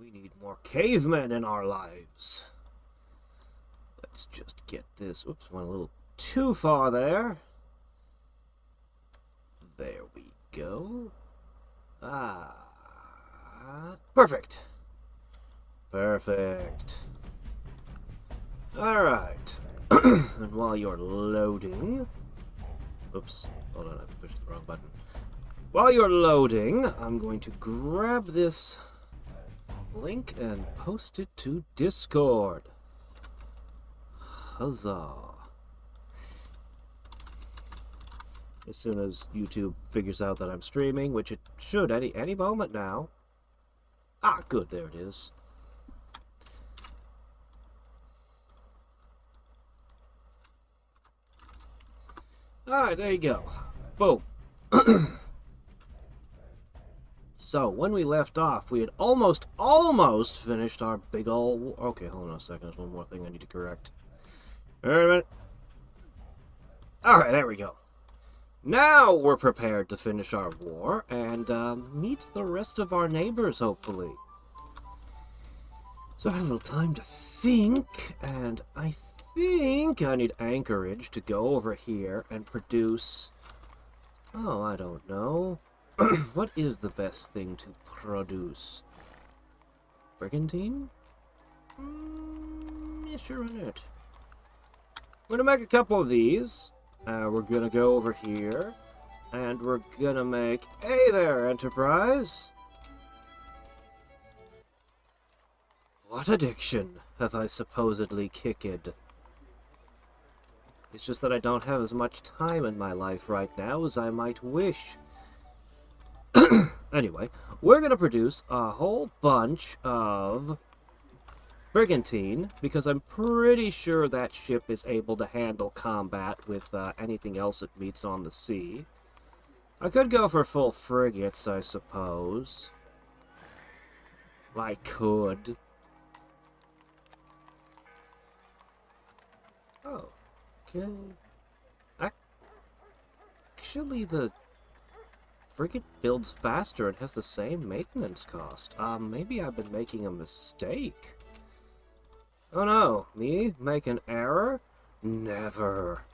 We need more cavemen in our lives. Let's just get this. Oops, went a little too far there. There we go. Perfect. Perfect. Alright. And while you're loading... Oops, hold on, I pushed the wrong button. While you're loading, I'm going to grab this link and post it to Discord. Huzzah. As soon as YouTube figures out that I'm streaming, which it should any moment now. Ah, good, there it is. Alright, there you go. Boom. So, when we left off, we had almost finished our big ol'... Okay, hold on a second. There's one more thing I need to correct. Wait a minute. Alright, there we go. Now we're prepared to finish our war and meet the rest of our neighbors, hopefully. So I had a little time to think, and I think I need anchorage to go over here and produce... Oh, I don't know. What is the best thing to produce? Brigantine? Yeah, sure, why not? We're gonna make a couple of these. We're gonna go over here, and we're gonna make... Hey there, Enterprise! What addiction have I supposedly kicked? It's just that I don't have as much time in my life right now as I might wish. Anyway, we're gonna produce a whole bunch of brigantine, because I'm pretty sure that ship is able to handle combat with anything else it meets on the sea. I could go for full frigates, I suppose. I could. Oh, okay. Actually, the frigate builds faster and has the same maintenance cost. Maybe I've been making a mistake. Oh no, me make an error? Never.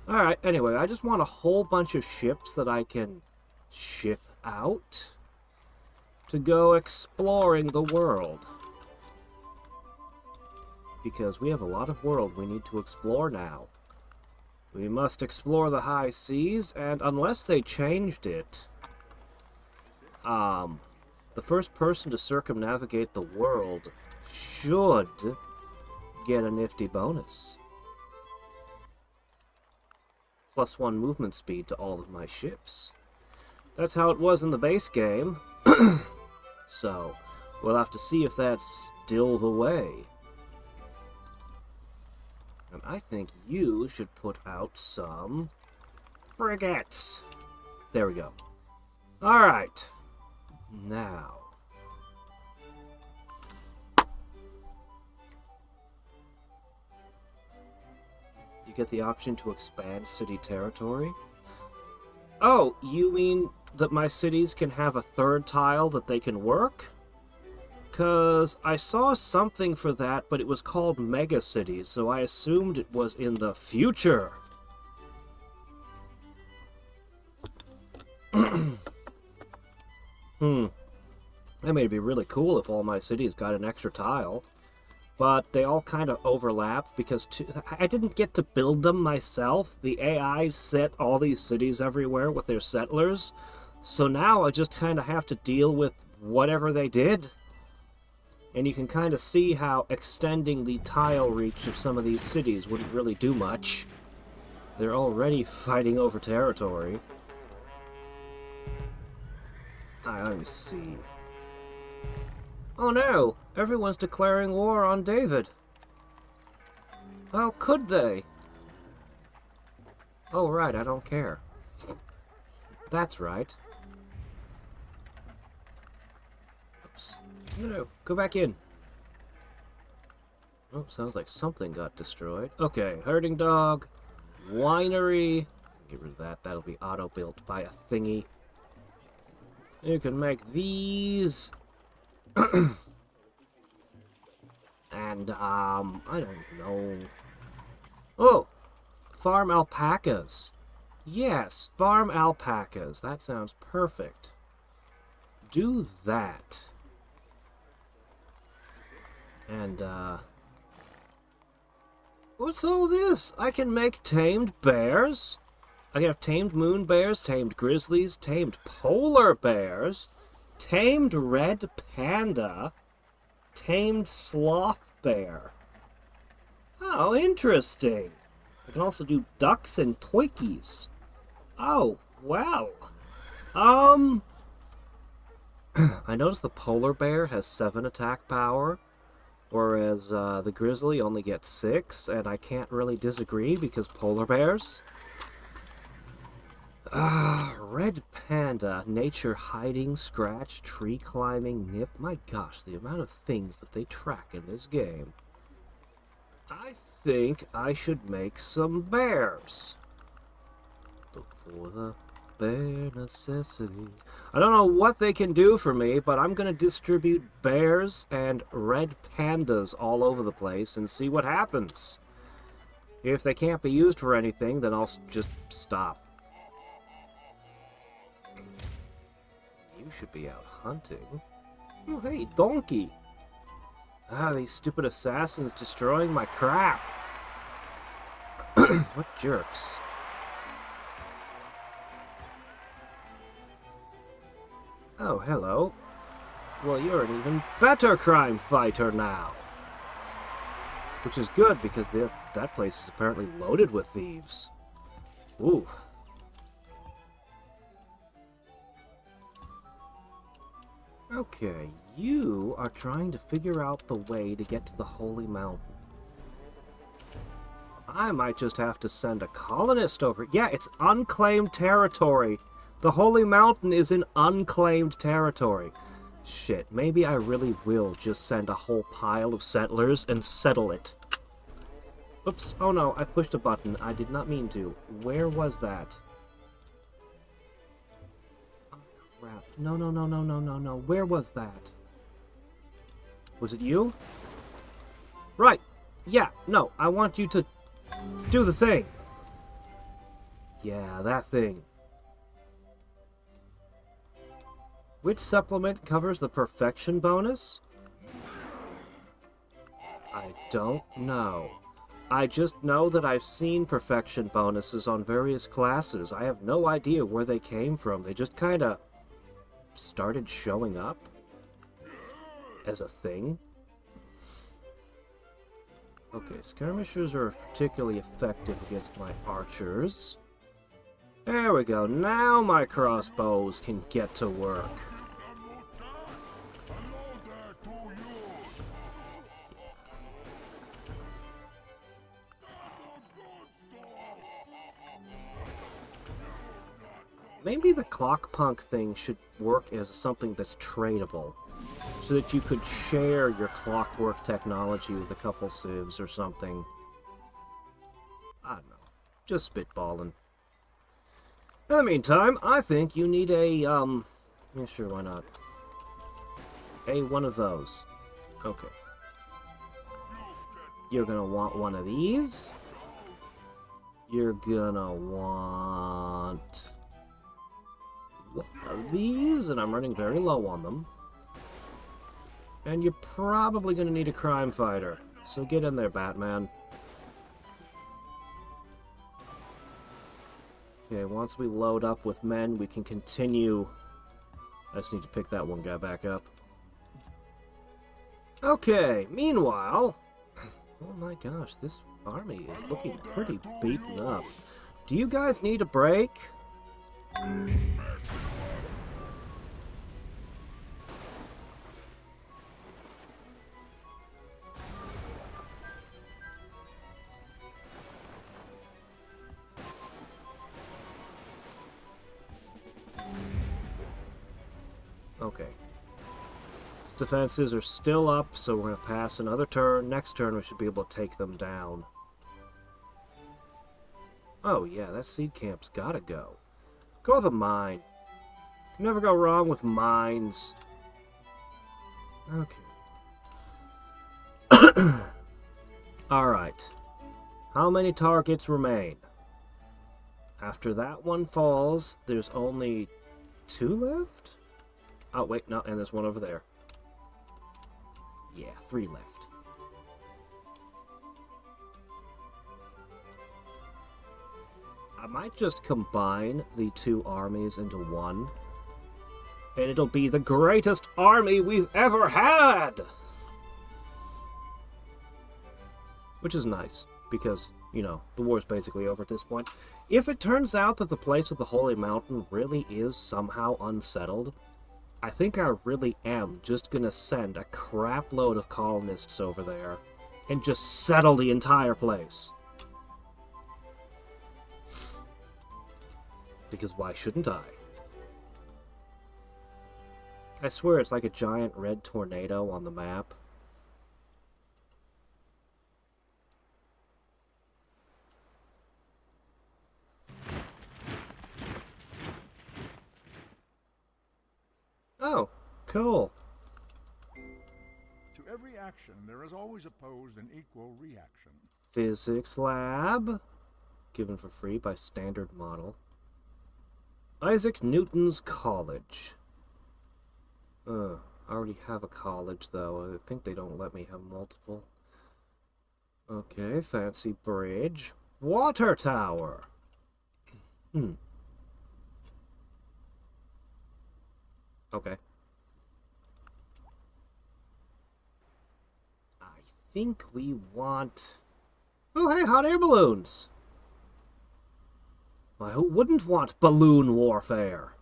Alright, anyway, I just want a whole bunch of ships that I can ship out to go exploring the world. Because we have a lot of world we need to explore now. We must explore the high seas, and unless they changed it, the first person to circumnavigate the world should get a nifty bonus. +1 movement speed to all of my ships. That's how it was in the base game. So, we'll have to see if that's still the way. And I think you should put out some frigates. There we go. Alright. Now. You get the option to expand city territory. Oh, you mean that my cities can have a third tile that they can work? 'Cause I saw something for that, but it was called Mega Cities, so I assumed it was in the future. That may be really cool if all my cities got an extra tile. But they all kind of overlap because I didn't get to build them myself. The AI set all these cities everywhere with their settlers. So now I just kind of have to deal with whatever they did. And you can kind of see how extending the tile reach of some of these cities wouldn't really do much. They're already fighting over territory. Alright, let me see. Oh no! Everyone's declaring war on David. How could they? Oh right, I don't care. That's right. Oops. No, go back in. Oh, sounds like something got destroyed. Okay, herding dog, winery. Get rid of that. That'll be auto-built by a thingy. You can make these. And, I don't know. Oh, farm alpacas. Yes, farm alpacas. That sounds perfect. Do that. And, what's all this? I can make tamed bears? I have tamed moon bears, tamed grizzlies, tamed polar bears, tamed red panda, tamed sloth bear. Oh, interesting. I can also do ducks and twinkies. Oh, well. I noticed the polar bear has 7 attack power, whereas the grizzly only gets 6, and I can't really disagree because polar bears. Red panda, nature hiding, scratch, tree climbing, nip. My gosh, the amount of things that they track in this game. I think I should make some bears. Look for the bare necessities. I don't know what they can do for me, but I'm going to distribute bears and red pandas all over the place and see what happens. If they can't be used for anything, then I'll just stop. You should be out hunting. Oh, hey, donkey. These stupid assassins destroying my crap. What jerks. Oh, hello. Well, you're an even better crime fighter now. Which is good, because that place is apparently loaded with thieves. Ooh. Okay, you are trying to figure out the way to get to the Holy Mountain. I might just have to send a colonist over. Yeah, it's unclaimed territory. The Holy Mountain is in unclaimed territory. Shit, maybe I really will just send a whole pile of settlers and settle it. Oops, oh no, I pushed a button. I did not mean to. Where was that? Oh, crap. No, no, no, no, no, no, no. Where was that? Was it you? Right. Yeah, no, I want you to do the thing. Yeah, that thing. Which supplement covers the perfection bonus? I don't know. I just know that I've seen perfection bonuses on various classes. I have no idea where they came from. They just kind of started showing up as a thing. Okay, skirmishers are particularly effective against my archers. There we go. Now my crossbows can get to work. Maybe the clockpunk thing should work as something that's tradable, so that you could share your clockwork technology with a couple civs or something. I don't know. Just spitballing. In the meantime, I think you need a, yeah, sure, why not? One of those. Okay. You're gonna want one of these. You're gonna want one of these, and I'm running very low on them. And you're probably gonna need a crime fighter. So get in there, Batman. Okay, once we load up with men, we can continue. I just need to pick that one guy back up. Okay, meanwhile... Oh my gosh, this army is looking pretty beaten up. Do you guys need a break? Okay. His defenses are still up, so we're going to pass another turn. Next turn, we should be able to take them down. Oh, yeah, that seed camp's gotta go. Go with a mine. You never go wrong with mines. Okay. Alright. How many targets remain? After that one falls, there's only 2 left? Oh, wait, no, and there's one over there. Yeah, 3 left. I might just combine the 2 armies into one, and it'll be the greatest army we've ever had! Which is nice, because, you know, the war's basically over at this point. If it turns out that the place with the Holy Mountain really is somehow unsettled, I think I really am just gonna send a crap load of colonists over there and just settle the entire place. Because why shouldn't I? I swear it's like a giant red tornado on the map. Oh, cool. To every action, there is always opposed an equal reaction. Physics lab. Given for free by standard model. Isaac Newton's college. I already have a college, though. I think they don't let me have multiple. Okay, fancy bridge. Water tower. Okay. I think we want... Oh, hey, hot air balloons! Why, who wouldn't want balloon warfare?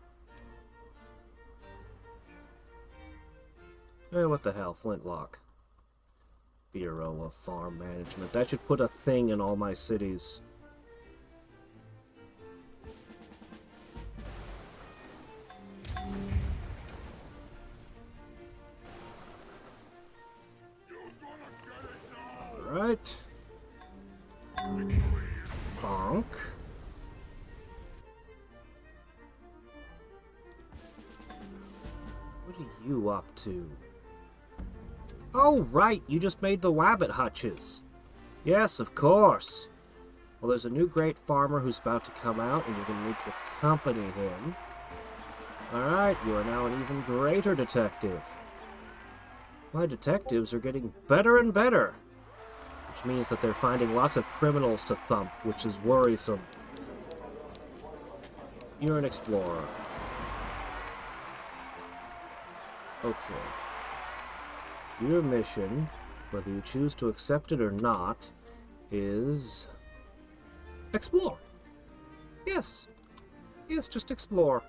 Eh, what the hell, flintlock. Bureau of Farm Management. I should put a thing in all my cities. Alright. Bonk. What are you up to? Oh, right, you just made the wabbit hutches. Yes, of course. Well, there's a new great farmer who's about to come out, and you're going to need to accompany him. Alright, you are now an even greater detective. My detectives are getting better and better. Which means that they're finding lots of criminals to thump, which is worrisome. You're an explorer. Okay. Your mission, whether you choose to accept it or not, is... explore. Yes. Yes, just explore.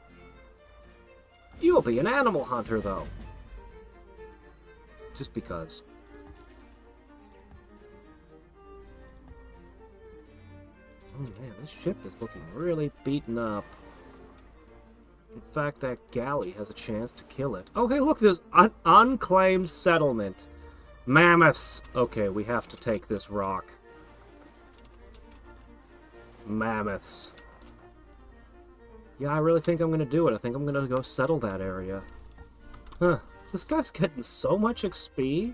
You'll be an animal hunter, though. Just because. Oh man, this ship is looking really beaten up. In fact, that galley has a chance to kill it. Oh hey, look, there's an unclaimed settlement. Mammoths! Okay, we have to take this rock. Mammoths. Yeah, I really think I'm gonna do it. I think I'm gonna go settle that area. Huh. This guy's getting so much XP.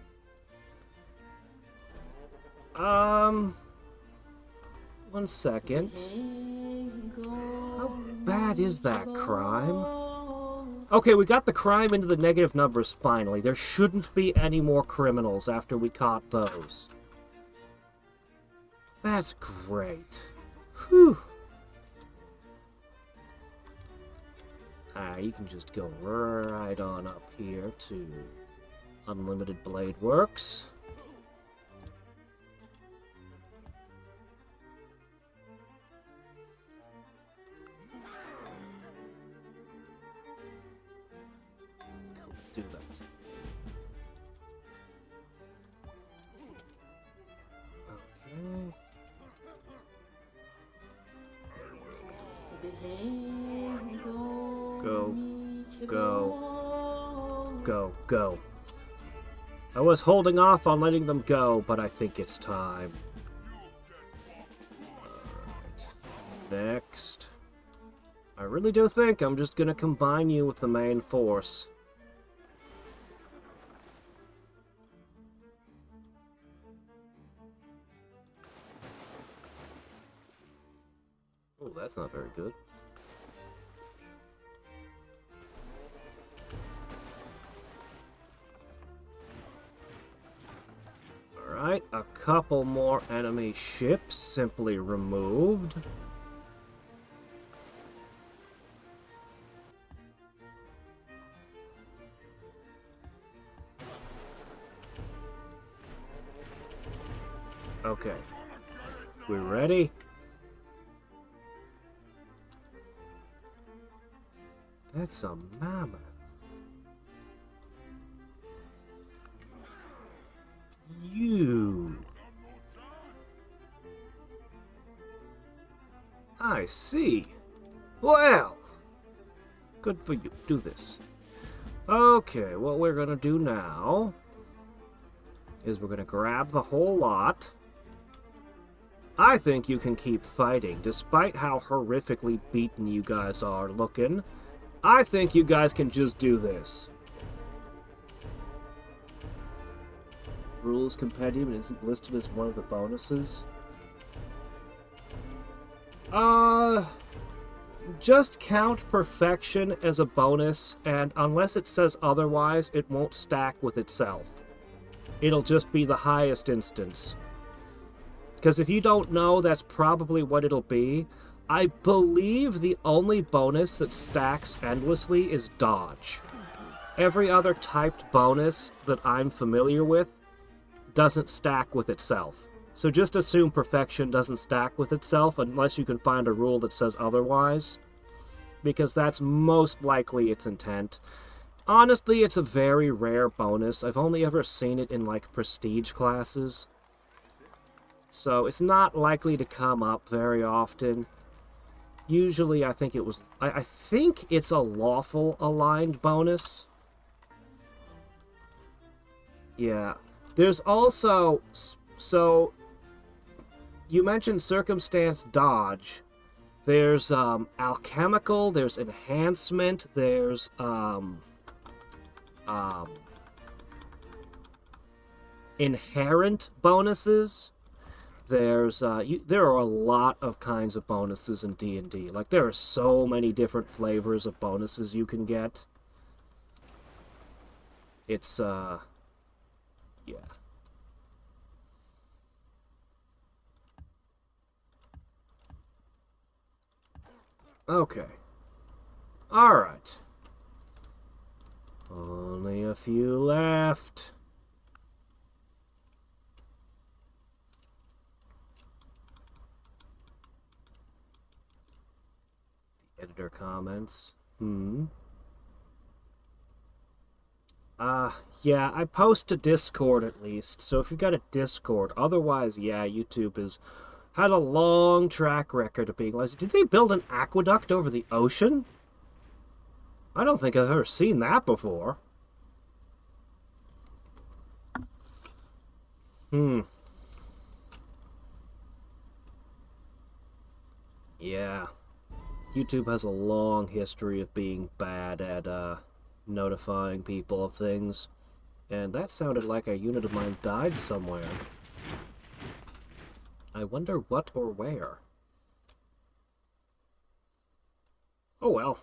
One second. How bad is that crime? Okay, we got the crime into the negative numbers finally. There shouldn't be any more criminals after we caught those. That's great. Whew. You can just go right on up here to Unlimited Blade Works. Do that. Okay. Go. I was holding off on letting them go, but I think it's time. Alright. Next. I really do think I'm just gonna combine you with the main force. Oh, that's not very good. Alright, a couple more enemy ships simply removed. Okay. We ready? That's a mammoth. You. I see. Well, good for you. Do this. Okay, what we're gonna do now is we're gonna grab the whole lot. I think you can keep fighting, despite how horrifically beaten you guys are looking. I think you guys can just do this. Rules Compendium isn't listed as one of the bonuses. Just count Perfection as a bonus, and unless it says otherwise, it won't stack with itself. It'll just be the highest instance. Because if you don't know, that's probably what it'll be. I believe the only bonus that stacks endlessly is Dodge. Every other typed bonus that I'm familiar with doesn't stack with itself. So just assume Perfection doesn't stack with itself unless you can find a rule that says otherwise, because that's most likely its intent. Honestly, it's a very rare bonus. I've only ever seen it in, like, prestige classes. So it's not likely to come up very often. Usually, I think I think it's a lawful aligned bonus. Yeah. There's also... So, you mentioned Circumstance Dodge. There's Alchemical, there's Enhancement, there's Inherent bonuses. There's there are a lot of kinds of bonuses in D&D. Like, there are so many different flavors of bonuses you can get. It's yeah. Okay. Alright. Only a few left. The editor comments. Yeah, I post to Discord at least, so if you've got a Discord, otherwise, yeah, YouTube has had a long track record of being lazy. Did they build an aqueduct over the ocean? I don't think I've ever seen that before. Yeah. YouTube has a long history of being bad at, notifying people of things. And that sounded like a unit of mine died somewhere. I wonder what or where. Oh well.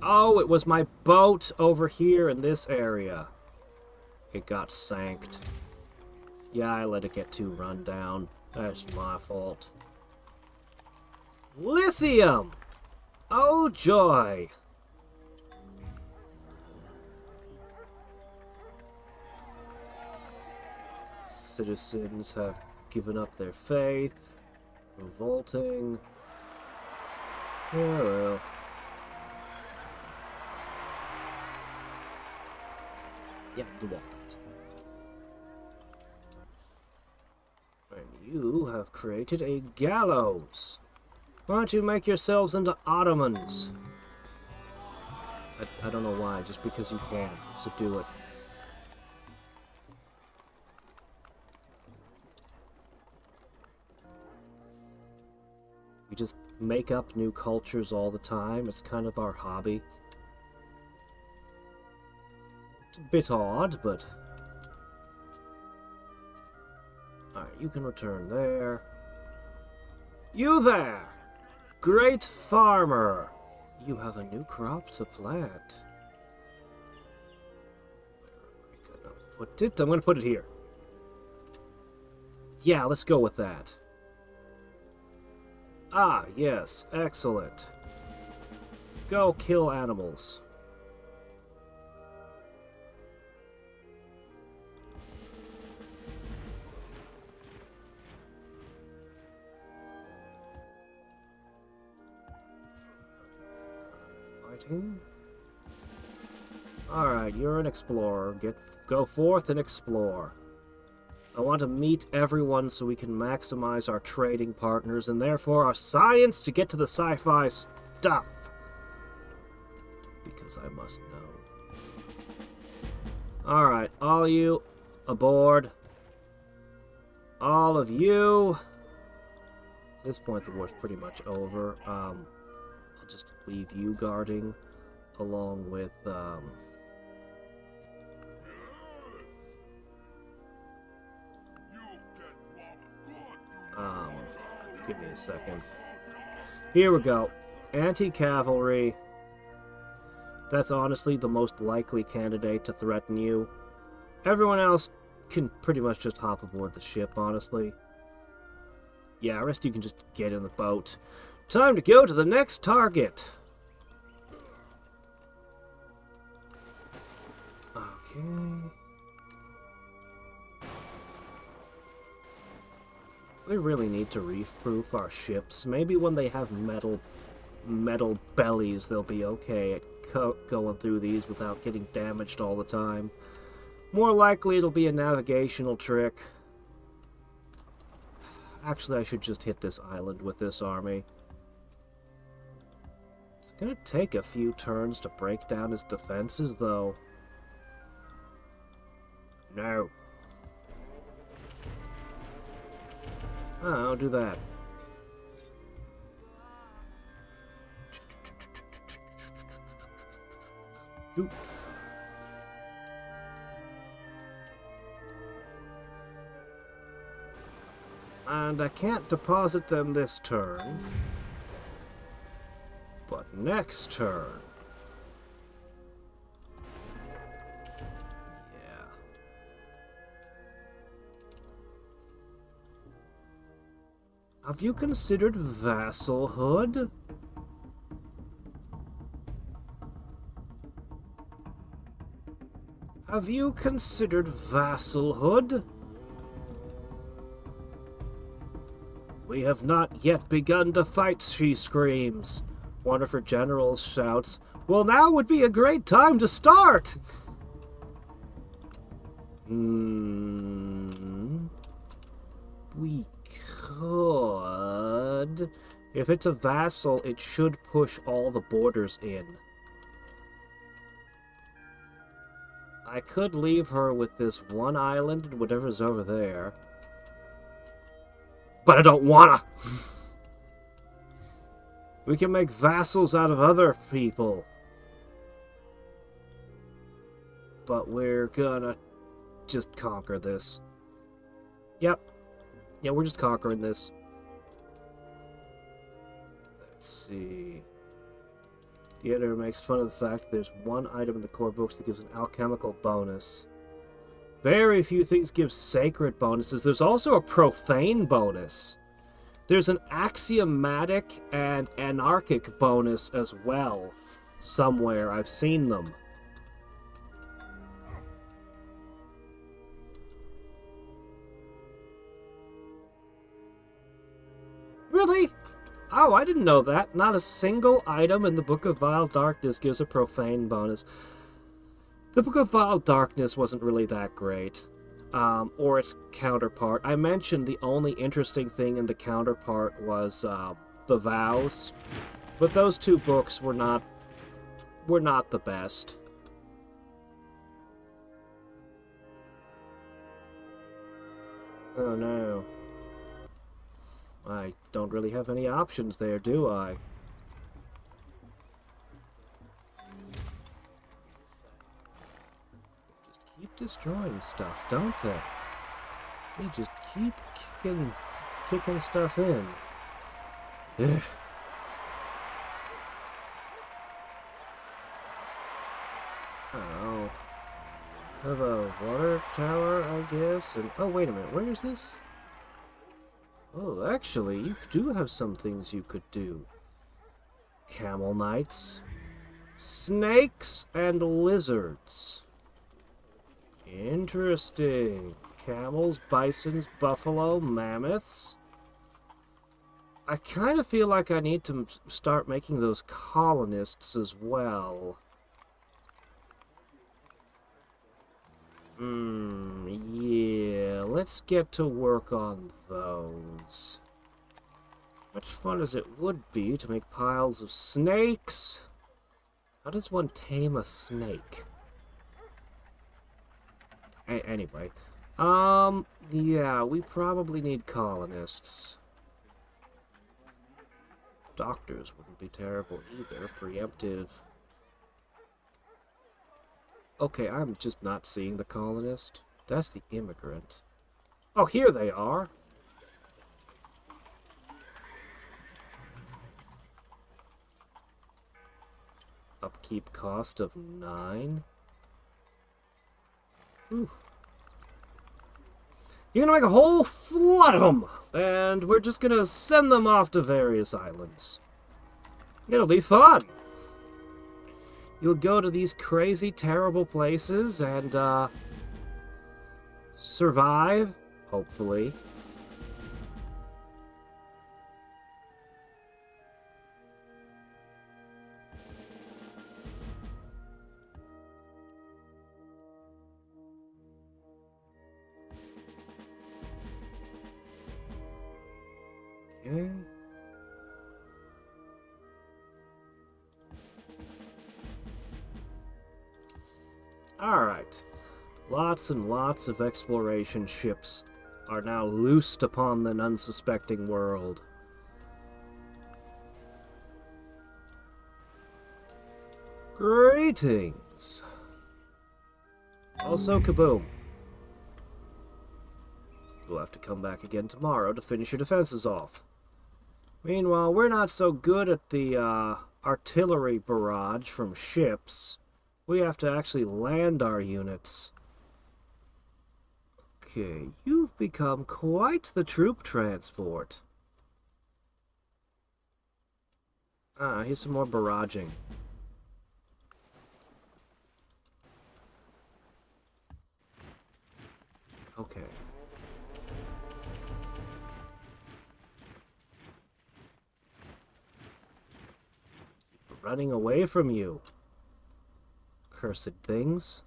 Oh, it was my boat over here in this area. It got sanked. Yeah, I let it get too run down. That's my fault. Lithium! Oh, joy! Citizens have given up their faith. Revolting. Yeah, well. Yeah, do all that. And you have created a gallows. Why don't you make yourselves into ottomans? I don't know why, just because you can, so do it. We just make up new cultures all the time. It's kind of our hobby. It's a bit odd, but Alright, you can return there. You there! Great farmer! You have a new crop to plant. I'm gonna put it here. Yeah, let's go with that. Ah, yes, excellent. Go kill animals. Fighting. Alright, you're an explorer. Go forth and explore. I want to meet everyone so we can maximize our trading partners and therefore our science to get to the sci-fi stuff. Because I must know. Alright, all of you aboard. All of you. At this point, the war's pretty much over. I'll just leave you guarding along with, give me a second. Here we go. Anti-cavalry. That's honestly the most likely candidate to threaten you. Everyone else can pretty much just hop aboard the ship, honestly. Yeah, the rest of you can just get in the boat. Time to go to the next target. Okay. We really need to reef-proof our ships. Maybe when they have metal bellies, they'll be okay at going through these without getting damaged all the time. More likely, it'll be a navigational trick. Actually, I should just hit this island with this army. It's gonna take a few turns to break down his defenses, though. No. Oh, I'll do that. Shoot. And I can't deposit them this turn. But next turn. Have you considered vassalhood? Have you considered vassalhood? We have not yet begun to fight, she screams. One of her generals shouts, well, now would be a great time to start! We could. If it's a vassal, it should push all the borders in. I could leave her with this one island and whatever's over there. But I don't wanna! We can make vassals out of other people. But we're gonna just conquer this. Yep. Yeah, we're just conquering this. Let's see. The editor makes fun of the fact that there's one item in the core books that gives an alchemical bonus. Very few things give sacred bonuses. There's also a profane bonus. There's an axiomatic and anarchic bonus as well. Somewhere. I've seen them. Really? Oh, I didn't know that. Not a single item in the Book of Vile Darkness gives a profane bonus. The Book of Vile Darkness wasn't really that great. Or its counterpart. I mentioned the only interesting thing in the counterpart was the Vows. But those two books were not the best. Oh no. I don't really have any options there, do I? Just keep destroying stuff, don't they? They just keep kicking stuff in. Ugh. Oh. Have a water tower, I guess, and oh, wait a minute, where is this? Oh, actually, you do have some things you could do. Camel knights, snakes, and lizards. Interesting. Camels, bisons, buffalo, mammoths. I kind of feel like I need to start making those colonists as well. Yeah, let's get to work on those. Much fun as it would be to make piles of snakes. How does one tame a snake? Anyway, yeah, we probably need colonists. Doctors wouldn't be terrible either, preemptive. Okay, I'm just not seeing the colonist. That's the immigrant. Oh, here they are! Upkeep cost of 9. Ooh. You're gonna make a whole flood of them! And we're just gonna send them off to various islands. It'll be fun! You'll go to these crazy, terrible places and, survive, hopefully. Okay. Alright. Lots and lots of exploration ships are now loosed upon an unsuspecting world. Greetings! Also, kaboom. You'll have to come back again tomorrow to finish your defenses off. Meanwhile, we're not so good at the, artillery barrage from ships. We have to actually land our units. Okay, you've become quite the troop transport. Ah, here's some more barraging. Okay. Keep running away from you. Cursed things.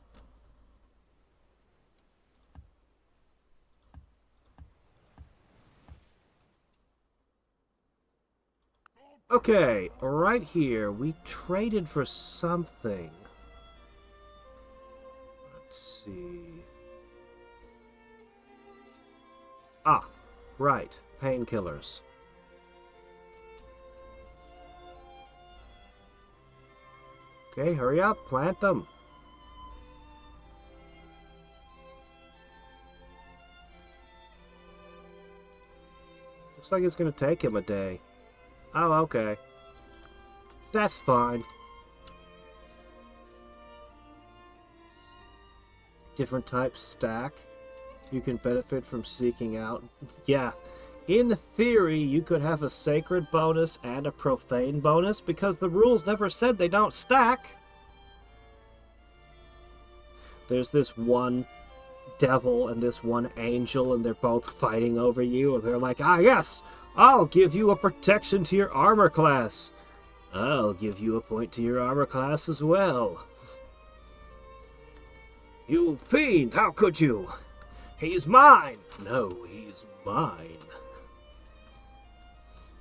Okay, right here, we traded for something. Let's see. Ah, right, painkillers. Okay, hurry up, plant them. Looks like it's gonna take him a day. Oh, okay. That's fine. Different types stack. You can benefit from seeking out. Yeah. In theory, you could have a sacred bonus and a profane bonus because the rules never said they don't stack. There's this one devil and this one angel, and they're both fighting over you, and they're like, ah, yes, I'll give you a protection to your armor class. I'll give you a point to your armor class as well. You fiend, how could you? He's mine. No, he's mine.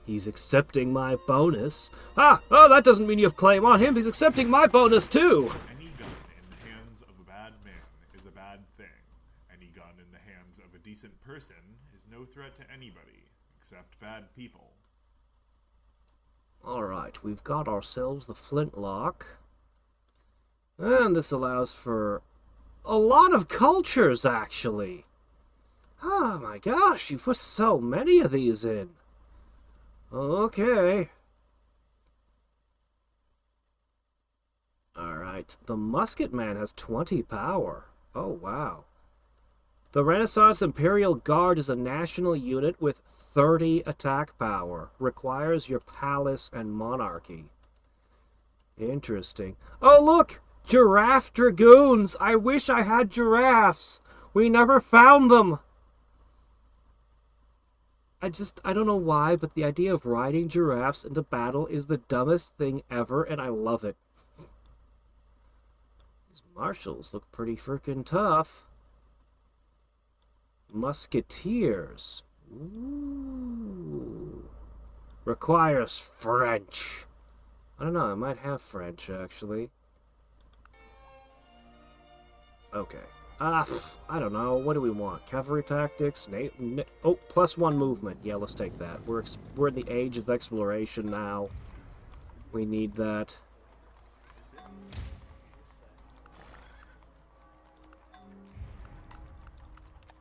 He's accepting my bonus. Ah, oh, that doesn't mean you have claim on him. He's accepting my bonus too. Any gun in the hands of a bad man is a bad thing. Any gun in the hands of a decent person is no threat to anybody, except bad people. Alright, we've got ourselves the flintlock. And this allows for a lot of cultures, actually. Oh my gosh, you put so many of these in. Okay. Alright, the Musket Man has 20 power. Oh, wow. The Renaissance Imperial Guard is a national unit with 30 attack power. Requires your palace and monarchy. Interesting. Oh, look! Giraffe Dragoons! I wish I had giraffes! We never found them! I don't know why, but the idea of riding giraffes into battle is the dumbest thing ever, and I love it. These marshals look pretty freaking tough. Musketeers. Ooh. Requires French. I don't know, I might have French, actually. Okay. I don't know. What do we want? Cavalry tactics? Oh, +1 movement. Yeah, let's take that. We're in the age of exploration now. We need that.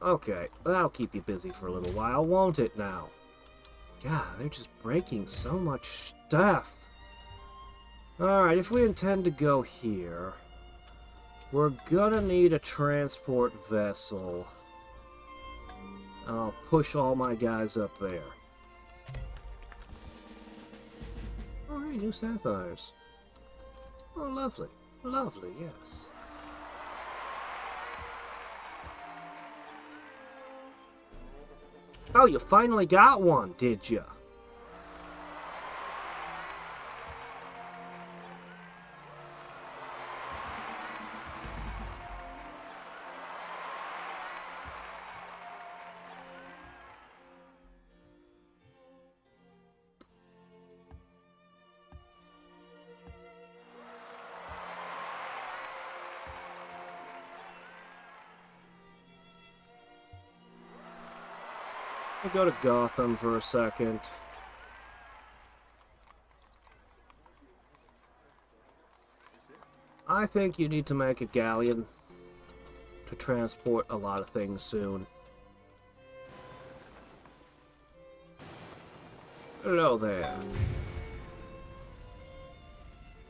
Okay, that'll keep you busy for a little while, won't it now? God, they're just breaking so much stuff. Alright, if we intend to go here, we're gonna need a transport vessel. I'll push all my guys up there. Alright, new sapphires. Oh, lovely. Lovely, yes. Oh, you finally got one, did you? I'll go to Gotham for a second. I think you need to make a galleon to transport a lot of things soon. Hello there.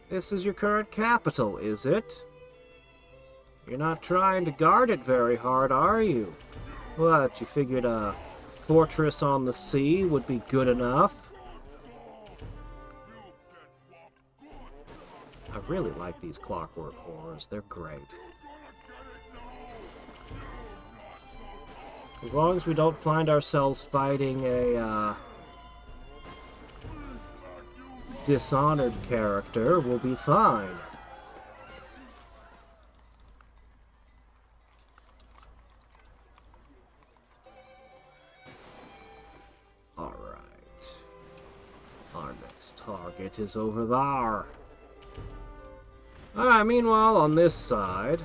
This is your current capital, is it? You're not trying to guard it very hard, are you? What, you figured a fortress on the sea would be good enough? I really like these clockwork horrors. They're great. As long as we don't find ourselves fighting a Dishonored character, we'll be fine. Alright. Our next target is over there. Alright, meanwhile, on this side...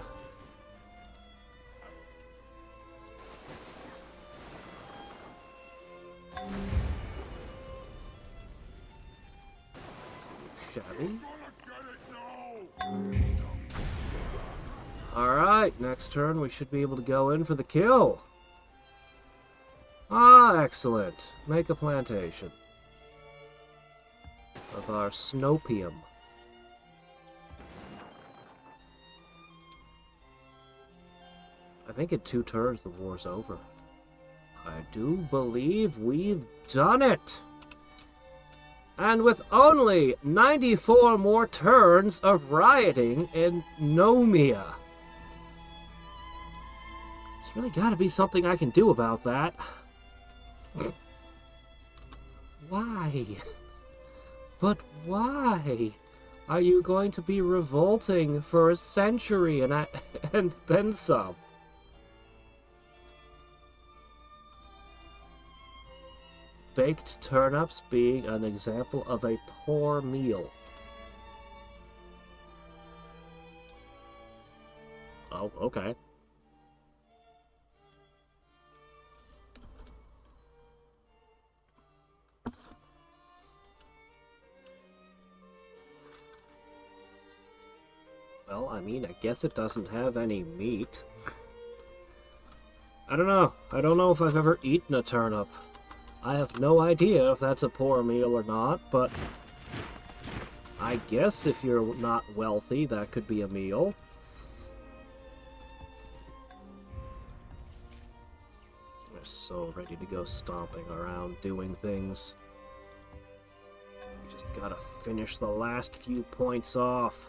Shabby. Alright, next turn we should be able to go in for the kill. Ah, excellent. Make a plantation of our Snopium. I think in 2 turns the war's over. I do believe we've done it! And with only 94 more turns of rioting in Nomia. There's really gotta be something I can do about that. Why? But why? Are you going to be revolting for a century and then some? Baked turnips being an example of a poor meal. Oh, okay. Well, I mean, I guess it doesn't have any meat. I don't know. I don't know if I've ever eaten a turnip. I have no idea if that's a poor meal or not, but I guess if you're not wealthy, that could be a meal. They're so ready to go stomping around doing things. We just gotta finish the last few points off.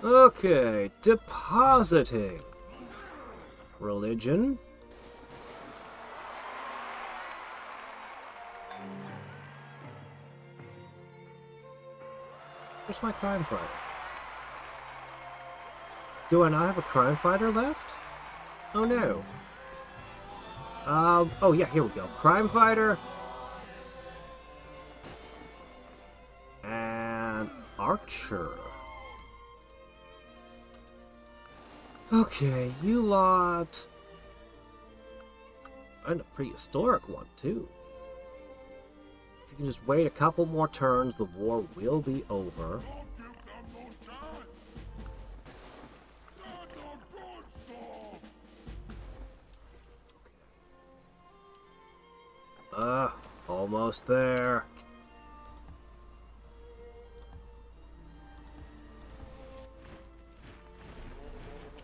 Okay, depositing. Religion. Where's my crime fighter? Do I not have a crime fighter left? Oh no. Oh yeah, here we go. Crime fighter. And archer. Okay, you lot. And a prehistoric one, too. If you can just wait a couple more turns, the war will be over. Almost there.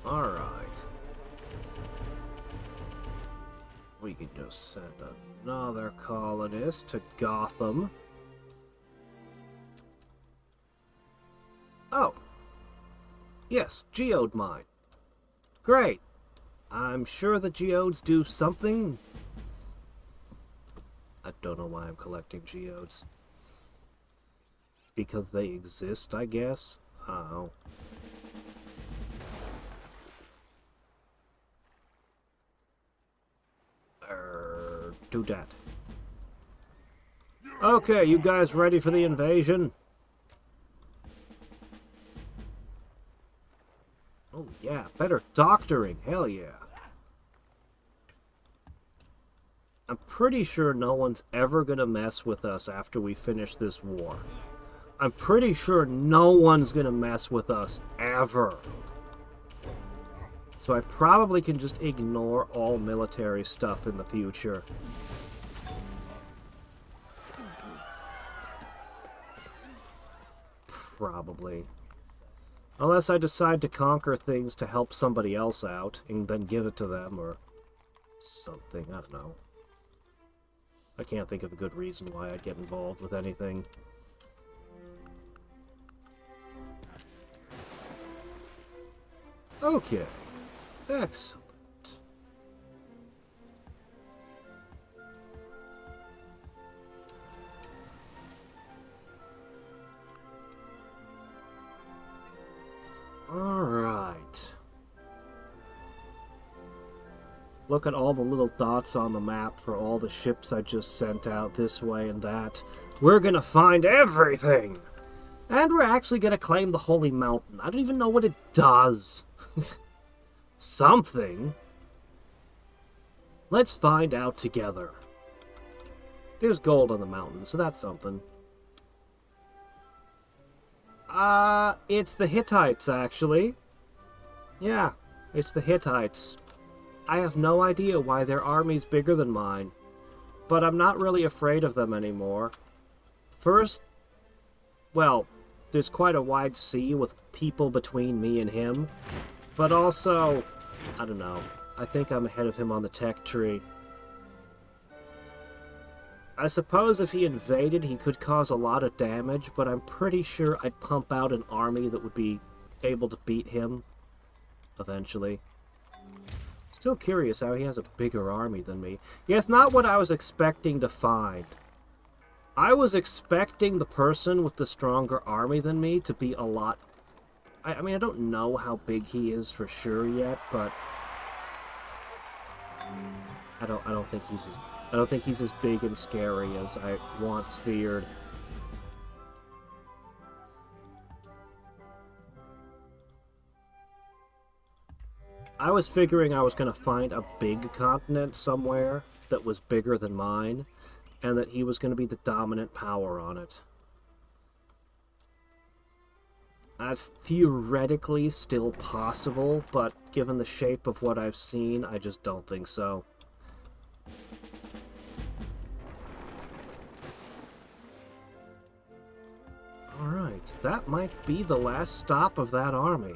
Alright. We can just send another colonist to Gotham. Oh. Yes, geode mine. Great. I'm sure the geodes do something. I don't know why I'm collecting geodes. Because they exist, I guess. Oh. Do that. Okay, you guys ready for the invasion? Oh yeah, better doctoring, hell yeah. I'm pretty sure no one's ever gonna mess with us after we finish this war. I'm pretty sure no one's gonna mess with us, ever. So I probably can just ignore all military stuff in the future. Probably. Unless I decide to conquer things to help somebody else out, and then give it to them, or something, I don't know. I can't think of a good reason why I'd get involved with anything. Okay. Excellent. Alright. Look at all the little dots on the map for all the ships I just sent out this way and that. We're gonna find everything! And we're actually gonna claim the Holy Mountain. I don't even know what it does. Something. Let's find out together. There's gold on the mountain, so that's something. It's the Hittites, actually. Yeah, it's the Hittites. I have no idea why their army's bigger than mine, but I'm not really afraid of them anymore. First, well, there's quite a wide sea with people between me and him, but also, I don't know, I think I'm ahead of him on the tech tree. I suppose if he invaded, he could cause a lot of damage, but I'm pretty sure I'd pump out an army that would be able to beat him eventually. Still curious how he has a bigger army than me. Yeah, it's not what I was expecting to find. I was expecting the person with the stronger army than me to be a lot... I mean, I don't know how big he is for sure yet, but... I don't think he's as big and scary as I once feared. I was figuring I was going to find a big continent somewhere that was bigger than mine, and that he was going to be the dominant power on it. That's theoretically still possible, but given the shape of what I've seen, I just don't think so. Alright, that might be the last stop of that army.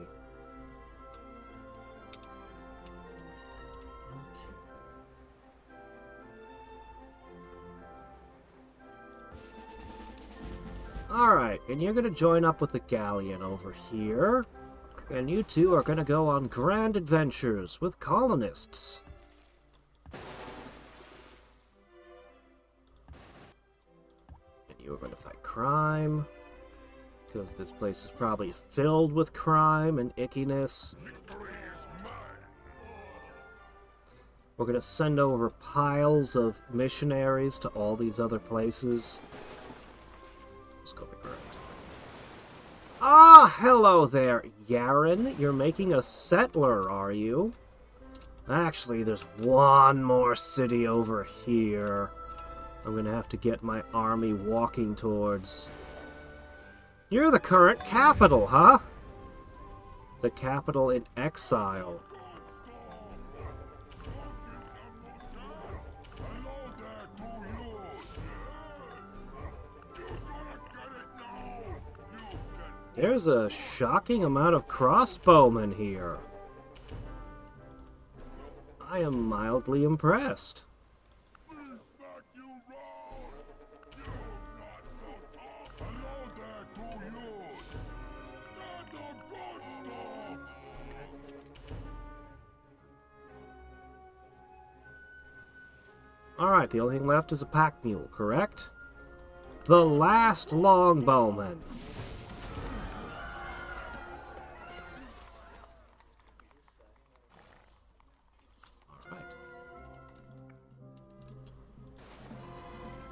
Alright, and you're gonna join up with the galleon over here. And you two are gonna go on grand adventures with colonists. And you are gonna fight crime. Because this place is probably filled with crime and ickiness. We're gonna send over piles of missionaries to all these other places. Ah, hello there, Yaren. You're making a settler, are you? Actually, there's one more city over here. I'm gonna have to get my army walking towards. You're the current capital, huh? The capital in exile. There's a shocking amount of crossbowmen here. I am mildly impressed. Alright, the only thing left is a pack mule, correct? The last longbowman.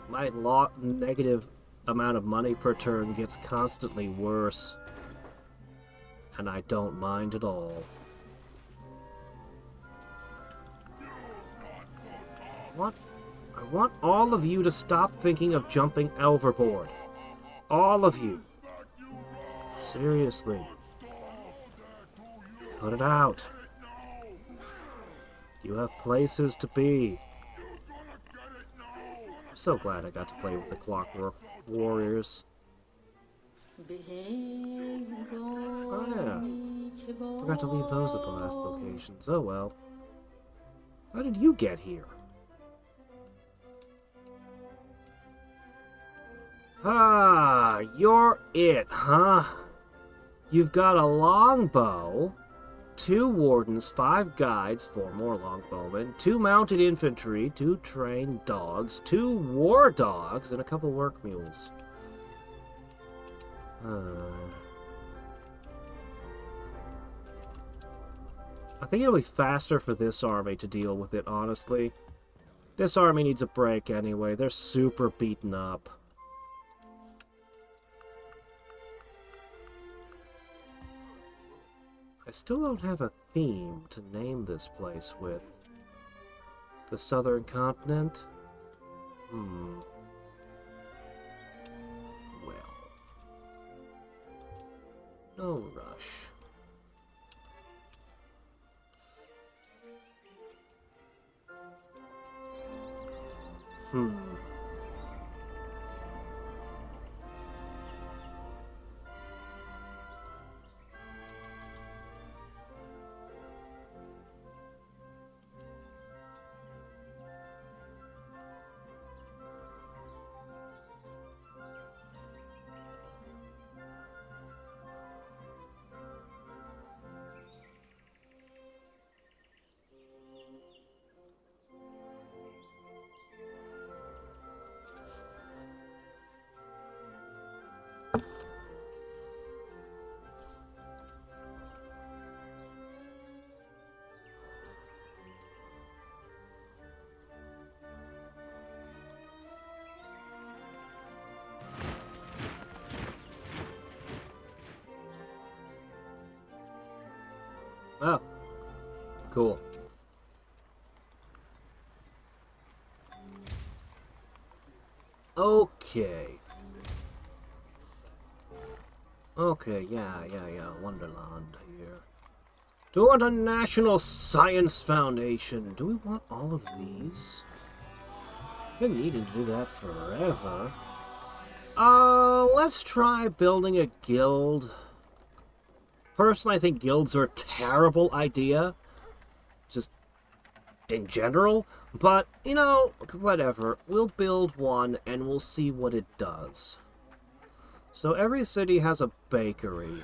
My negative amount of money per turn gets constantly worse, and I don't mind at all. I want all of you to stop thinking of jumping overboard. All of you. Seriously. Cut it out. You have places to be. I'm so glad I got to play with the Clockwork Warriors. Oh yeah. Forgot to leave those at the last locations. Oh well. How did you get here? Ah, you're it, huh? You've got a longbow, 2 wardens, 5 guides, 4 more longbowmen, 2 mounted infantry, 2 trained dogs, 2 war dogs, and a couple work mules. I think it'll be faster for this army to deal with it, honestly. This army needs a break anyway. They're super beaten up. I still don't have a theme to name this place with. The Southern Continent? Well. No rush. Oh, cool. Okay. Okay, yeah, Wonderland here. Do we want a National Science Foundation? Do we want all of these? Been needing to do that forever. Let's try building a guild. Personally, I think guilds are a terrible idea. Just in general. But, you know, whatever. We'll build one and we'll see what it does. So every city has a bakery.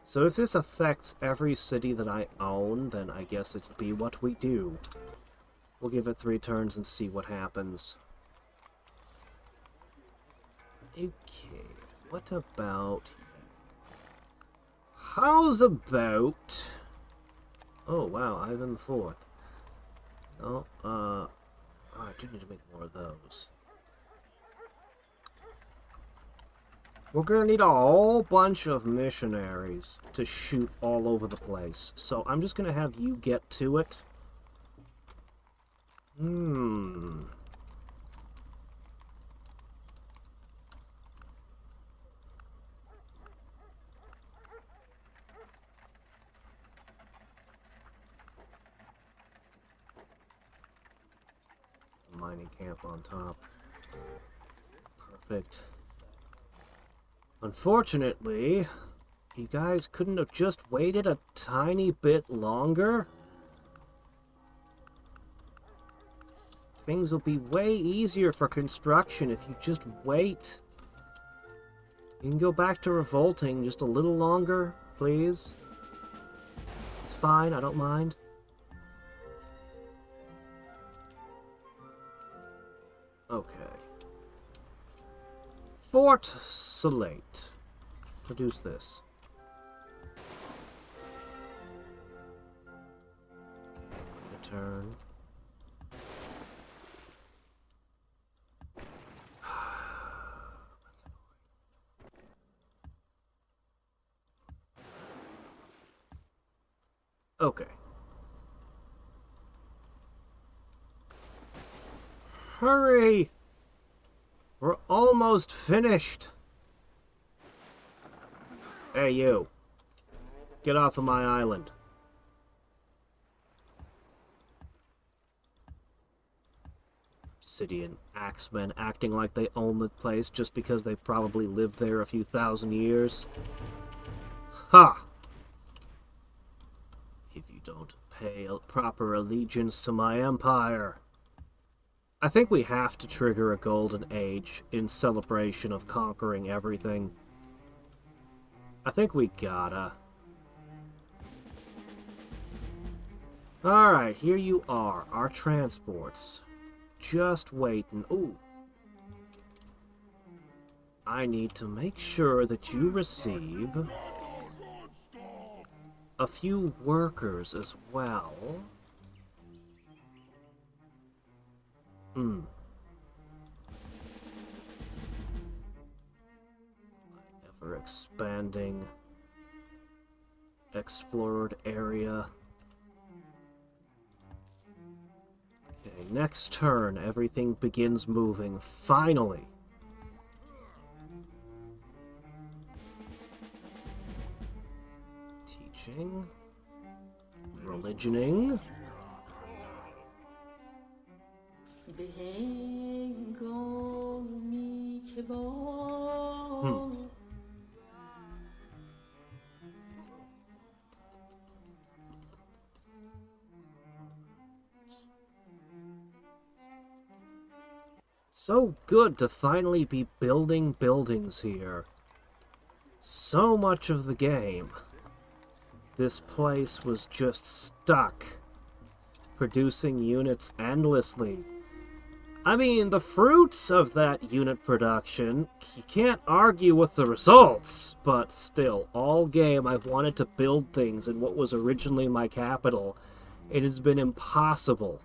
So if this affects every city that I own, then I guess it's be what we do. We'll give it 3 turns and see what happens. Okay, what about... How's about... Oh, wow, Ivan the Fourth. No, oh, I do need to make more of those. We're gonna need a whole bunch of missionaries to shoot all over the place. So I'm just gonna have you get to it. Mining camp on top. Perfect. Unfortunately, you guys couldn't have just waited a tiny bit longer? Things will be way easier for construction if you just wait. You can go back to revolting just a little longer, please. It's fine, I don't mind. Okay. Fort Salate. Produce this. Okay, wait a turn. Okay. Hurry! We're almost finished. Hey, you. Get off of my island. Obsidian axemen acting like they own the place just because they probably lived there a few thousand years. Ha! If you don't pay a proper allegiance to my empire. I think we have to trigger a golden age in celebration of conquering everything. I think we gotta. Alright, here you are, our transports. Just waiting. Ooh. I need to make sure that you receive a few workers as well. Ever expanding, explored area. Okay, next turn, everything begins moving. Finally! Teaching. Religioning. So good to finally be building buildings here. So much of the game, this place was just stuck, producing units endlessly. I mean, the fruits of that unit production, you can't argue with the results, but still, all game I've wanted to build things in what was originally my capital. It has been impossible.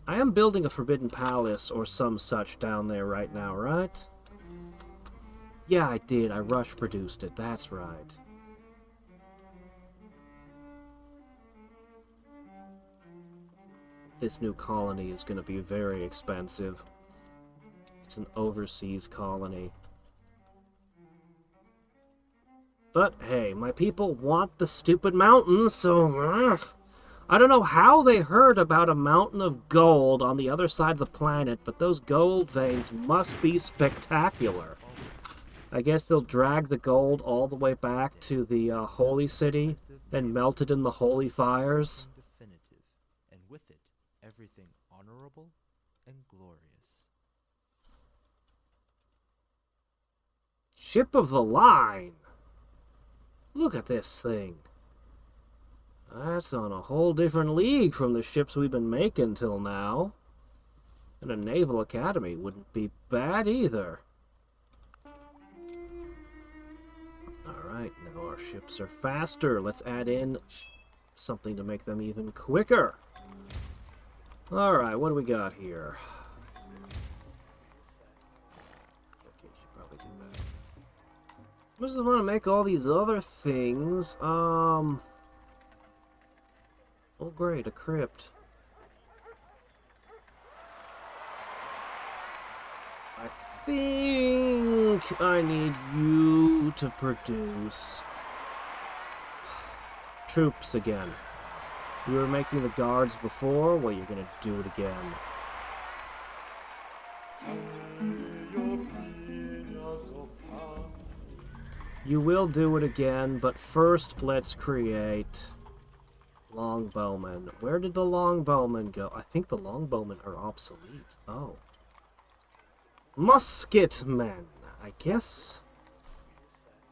I am building a Forbidden Palace or some such down there right now, right? Yeah, I did. I rush produced it. That's right. This new colony is going to be very expensive. It's an overseas colony. But hey, my people want the stupid mountains, so I don't know how they heard about a mountain of gold on the other side of the planet, but those gold veins must be spectacular. I guess they'll drag the gold all the way back to the holy city and melt it in the holy fires. Definitive, and with it, everything honorable and glorious. Ship of the line! Look at this thing. That's on a whole different league from the ships we've been making till now. And a naval academy wouldn't be bad either. Alright, now our ships are faster. Let's add in something to make them even quicker. Alright, what do we got here? Okay, should probably do that. I just want to make all these other things. Oh great, a crypt. I think I need you to produce troops again. You were making the guards before, well, you're gonna do it again. You will do it again, but first let's create longbowmen. Where did the longbowmen go? I think the longbowmen are obsolete. Oh. Musketmen, I guess.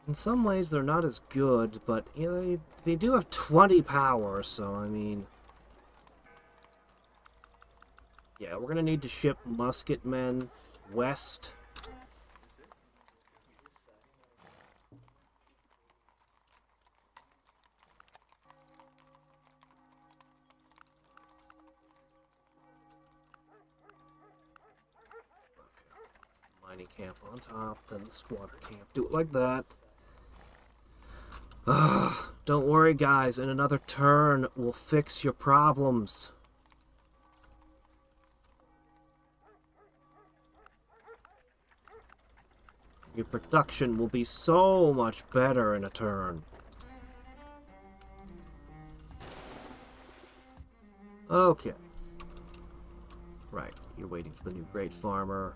In some ways they're not as good, but you know, they do have 20 power, so I mean... Yeah, we're gonna need to ship musketmen west. Mining camp on top, then the squatter camp. Do it like that. Don't worry, guys. In another turn, we'll fix your problems. Your production will be so much better in a turn. Okay. Right, you're waiting for the new great farmer.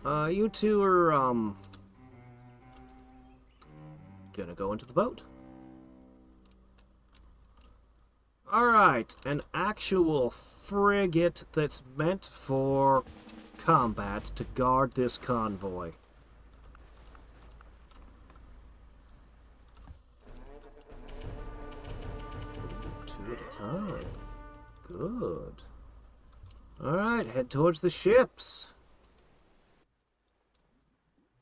You two are, gonna go into the boat. Alright, an actual frigate that's meant for combat to guard this convoy. Two at a time. Good. Alright, head towards the ships.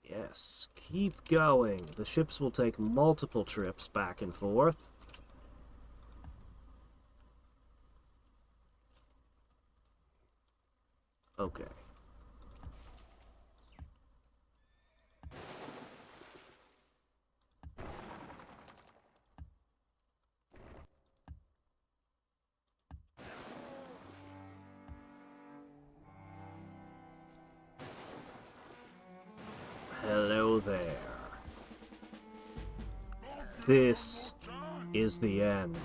Yes, keep going. The ships will take multiple trips back and forth. Okay. Hello there. This is the end.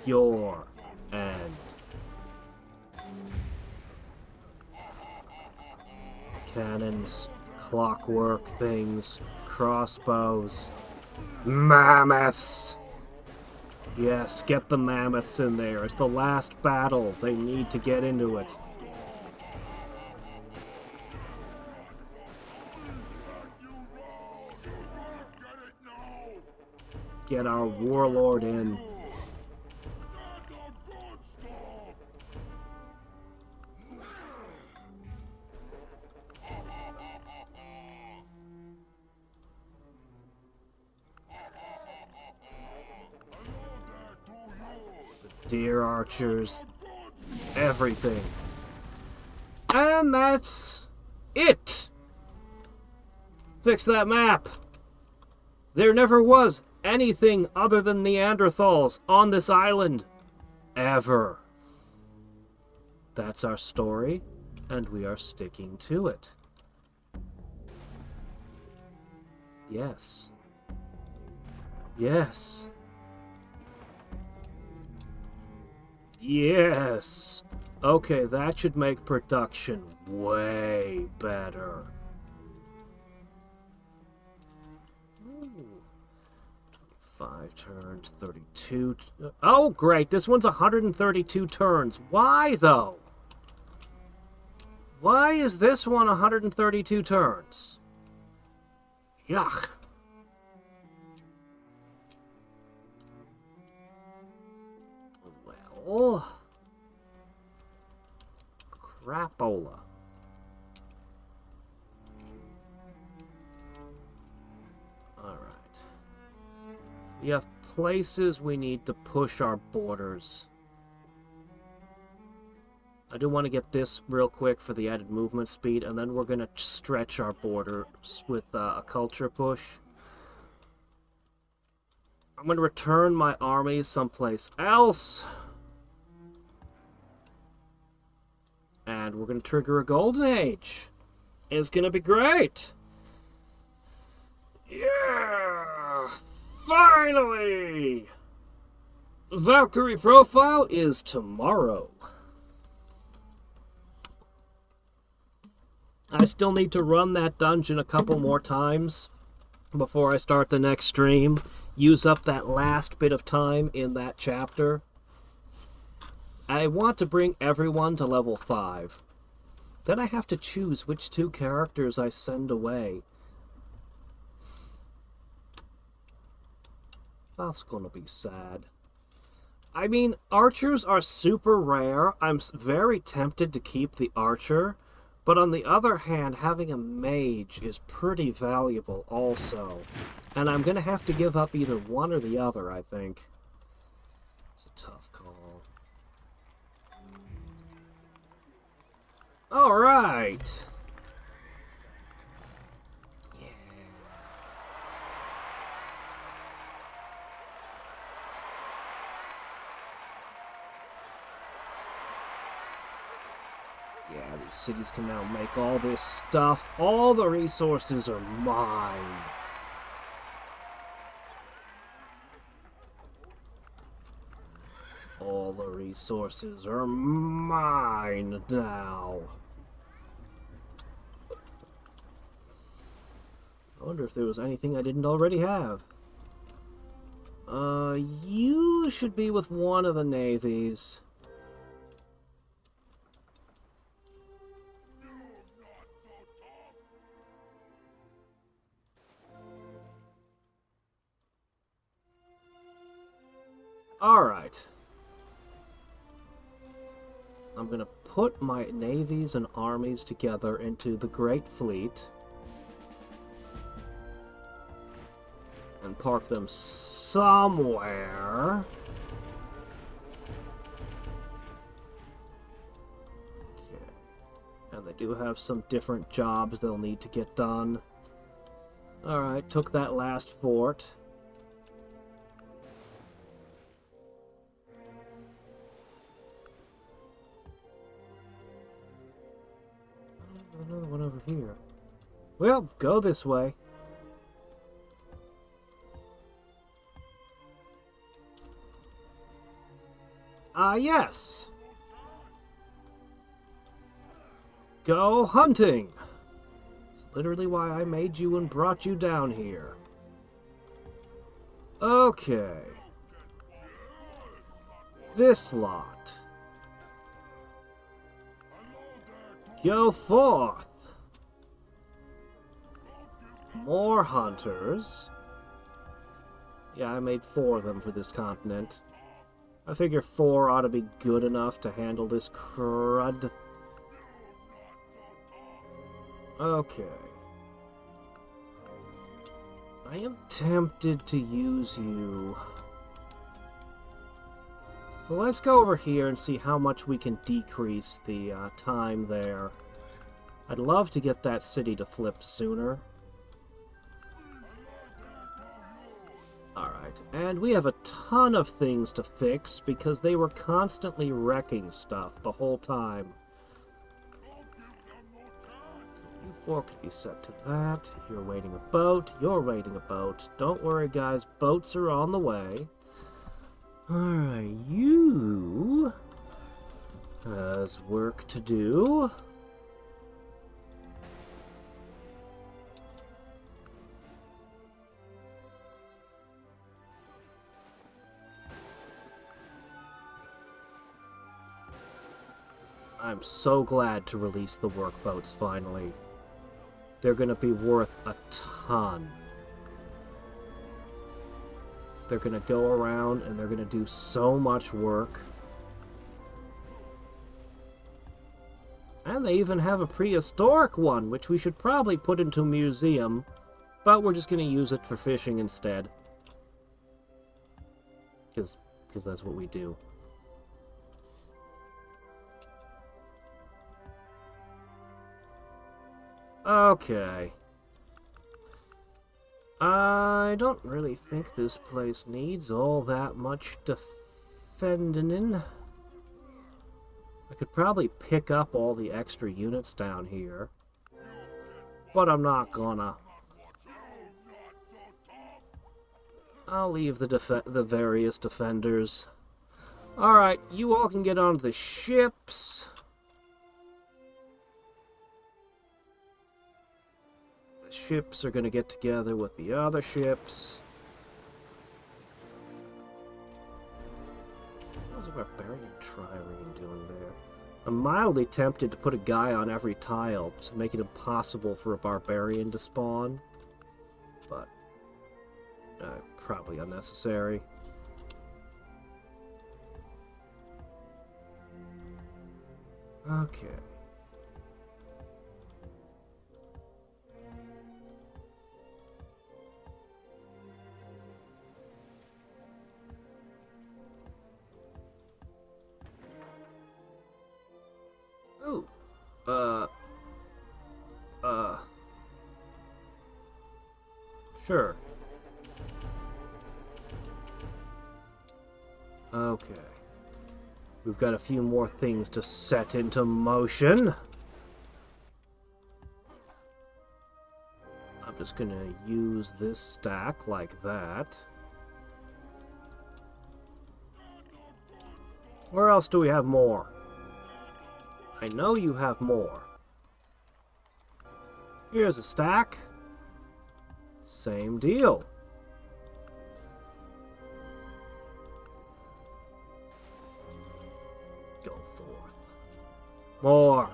Your end. Cannons, clockwork things, crossbows, mammoths. Yes, get the mammoths in there. It's the last battle. They need to get into it. Get our warlord in. The deer archers. Everything. And that's it. Fix that map. There never was anything other than Neanderthals on this island. Ever. That's our story. And we are sticking to it. Yes. Yes. Yes! Okay, that should make production way better. Ooh. 5 turns, 32... Oh, great! This one's 132 turns. Why, though? Why is this one 132 turns? Yuck. Well... Crapola. Alright. We have places we need to push our borders. I do want to get this real quick for the added movement speed, and then we're going to stretch our borders with a culture push. I'm going to return my armies someplace else. And we're going to trigger a golden age. It's going to be great. Yeah! Finally! Valkyrie profile is tomorrow. I still need to run that dungeon a couple more times before I start the next stream. Use up that last bit of time in that chapter. I want to bring everyone to level 5. Then I have to choose which 2 characters I send away. That's gonna be sad. I mean, archers are super rare. I'm very tempted to keep the archer. But on the other hand, having a mage is pretty valuable also. And I'm gonna have to give up either one or the other, I think. It's a tough call. Alright! Yeah. Yeah, these cities can now make all this stuff. All the resources are mine. All the resources are mine now. I wonder if there was anything I didn't already have. You should be with one of the navies. Alright. I'm gonna put my navies and armies together into the Great Fleet. And park them somewhere. Okay. And they do have some different jobs they'll need to get done. Alright, took that last fort. Another one over here. Well, go this way. Yes. Go hunting. It's literally why I made you and brought you down here. Okay. This lot. Go forth. More hunters. Yeah, I made 4 of them for this continent. I figure 4 ought to be good enough to handle this crud. Okay. I am tempted to use you. Well, let's go over here and see how much we can decrease the time there. I'd love to get that city to flip sooner. Alright, and we have a ton of things to fix because they were constantly wrecking stuff the whole time. You 4 could be set to that. You're waiting a boat. You're waiting a boat. Don't worry, guys. Boats are on the way. Alright, you has work to do. I'm so glad to release the workboats finally. They're going to be worth a ton. They're going to go around and they're going to do so much work. And they even have a prehistoric one, which we should probably put into a museum. But we're just going to use it for fishing instead. Because that's what we do. Okay. I don't really think this place needs all that much defending. I could probably pick up all the extra units down here. But I'm not gonna. I'll leave the various defenders. Alright, you all can get onto the ships. The ships are gonna get together with the other ships. How's a barbarian trireme doing there? I'm mildly tempted to put a guy on every tile to make it impossible for a barbarian to spawn. But probably unnecessary. Okay. Ooh. Sure. Okay. We've got a few more things to set into motion. I'm just gonna use this stack like that. Where else do we have more? I know you have more. Here's a stack. Same deal. Go forth. More.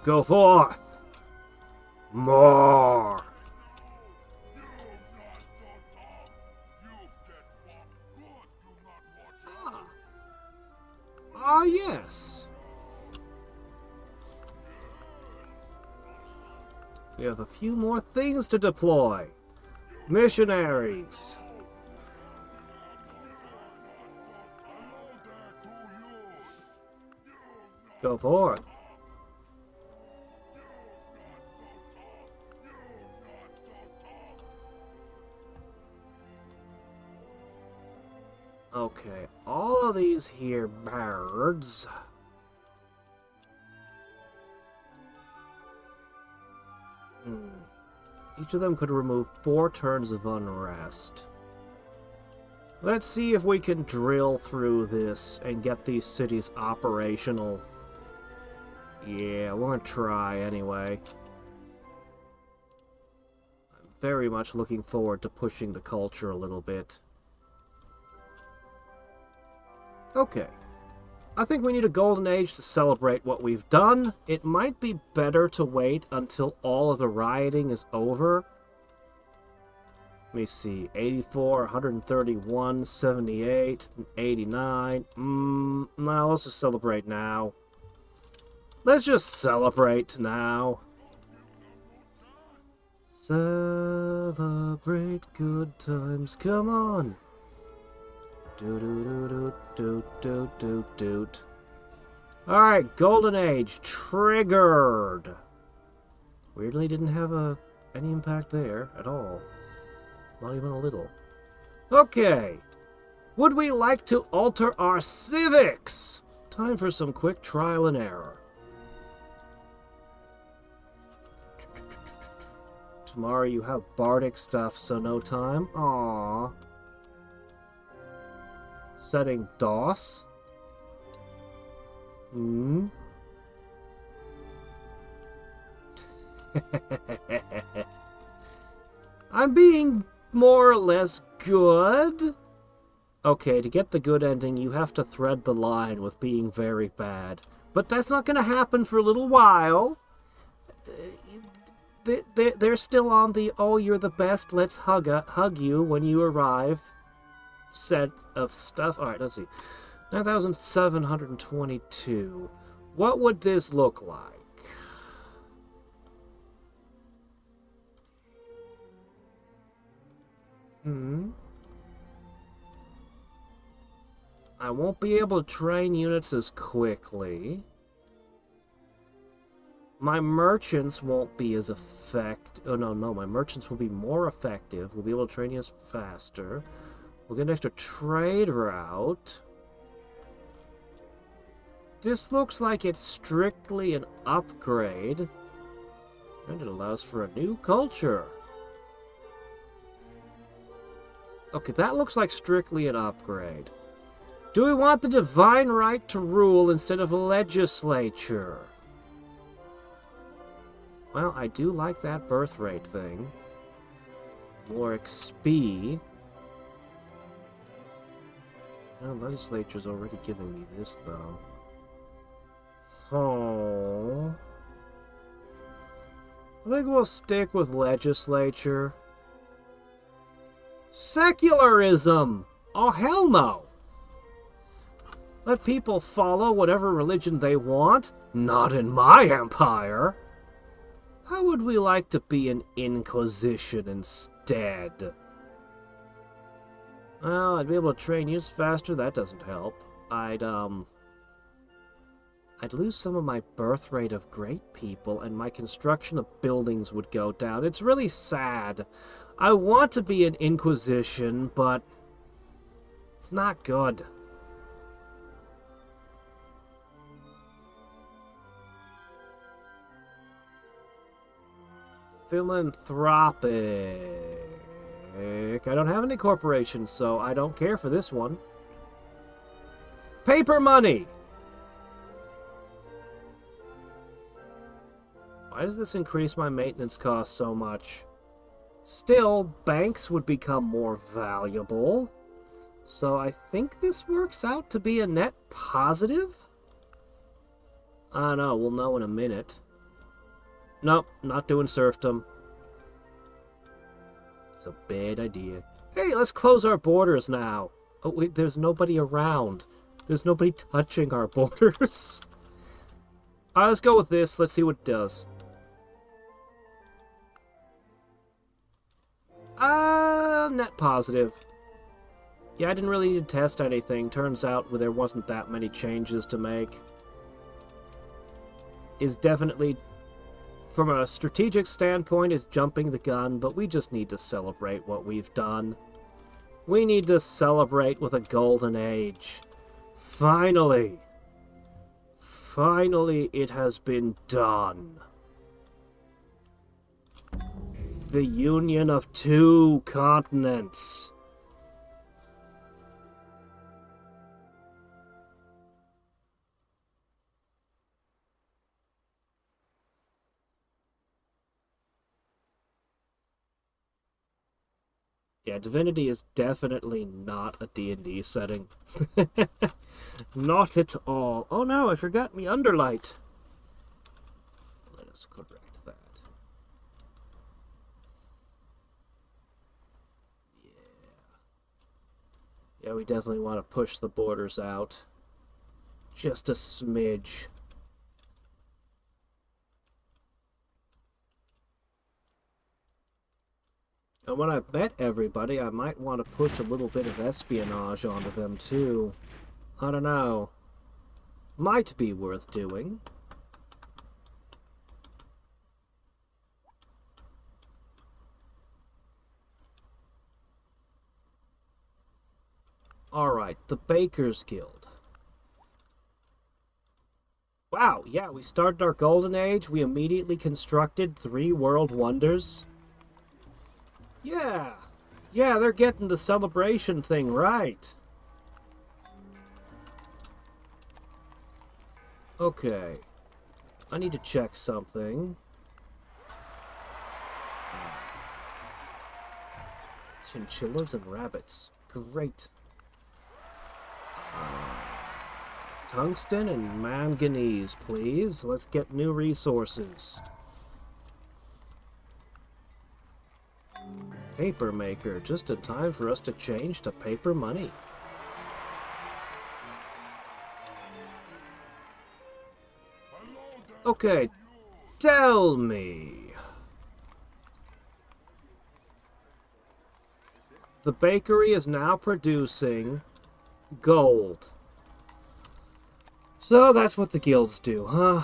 Go forth. More. Ah, yes. We have a few more things to deploy. Missionaries. Go forth. Okay, all of these here birds. Each of them could remove 4 turns of unrest. Let's see if we can drill through this and get these cities operational. Yeah, we're gonna try anyway. I'm very much looking forward to pushing the culture a little bit. Okay. I think we need a golden age to celebrate what we've done. It might be better to wait until all of the rioting is over. Let me see. 84, 131, 78, 89. No, let's just celebrate now. Let's just celebrate now. Celebrate good times. Come on. Doot. Alright, Golden Age triggered. Weirdly didn't have any impact there at all. Not even a little. Okay. Would we like to alter our civics? Time for some quick trial and error. Tomorrow you have bardic stuff, so no time. Aww. Setting DOS. Hmm. I'm being more or less good. Okay, to get the good ending, you have to thread the line with being very bad. But that's not going to happen for a little while. They're still on the, oh, you're the best, let's hug you when you arrive set of stuff. Alright, let's see. 9,722. What would this look like? I won't be able to train units as quickly. My merchants won't be as effective. Oh, no, my merchants will be more effective. We'll be able to train units faster. We'll get an extra trade route. This looks like it's strictly an upgrade. And it allows for a new culture. Okay, that looks like strictly an upgrade. Do we want the divine right to rule instead of a legislature? Well, I do like that birth rate thing. More XP. Well, legislature's already giving me this, though. Oh. I think we'll stick with legislature. Secularism! Oh, hell no! Let people follow whatever religion they want. Not in my empire! How would we like to be an inquisition instead? Well, I'd be able to train units faster. That doesn't help. I'd lose some of my birth rate of great people, and my construction of buildings would go down. It's really sad. I want to be an inquisition, but it's not good. Philanthropic. I don't have any corporations, so I don't care for this one. Paper money! Why does this increase my maintenance costs so much? Still, banks would become more valuable. So I think this works out to be a net positive? I don't know, we'll know in a minute. Nope, not doing serfdom. It's a bad idea. Hey, let's close our borders now. Oh wait, there's nobody around. There's nobody touching our borders. Alright, let's go with this. Let's see what it does. Net positive. Yeah, I didn't really need to test anything. Turns out there wasn't that many changes to make. Is definitely, from a strategic standpoint, is jumping the gun, but we just need to celebrate what we've done. We need to celebrate with a golden age. Finally! Finally, it has been done. The union of 2 continents. Yeah, Divinity is definitely not a D&D setting. Not at all. Oh no, I forgot me underlight. Let us correct that. Yeah, we definitely want to push the borders out. Just a smidge. And when I've met everybody, I might want to push a little bit of espionage onto them, too. I don't know. Might be worth doing. Alright, the Bakers Guild. Wow, yeah, we started our golden age. We immediately constructed 3 world wonders. Yeah. Yeah, they're getting the celebration thing right. Okay. I need to check something. Chinchillas and rabbits. Great. Tungsten and manganese, please. Let's get new resources. Paper maker, just in time for us to change to paper money. Okay, tell me. The bakery is now producing gold. So that's what the guilds do, huh?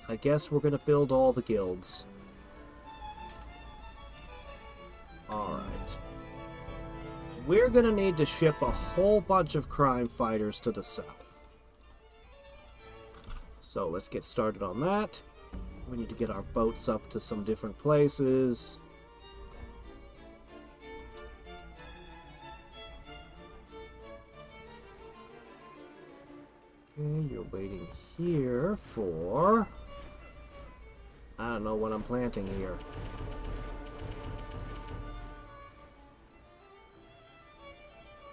I guess we're gonna build all the guilds. Alright. We're gonna need to ship a whole bunch of crime fighters to the south. So let's get started on that. We need to get our boats up to some different places. Okay, you're waiting here for... I don't know what I'm planting here.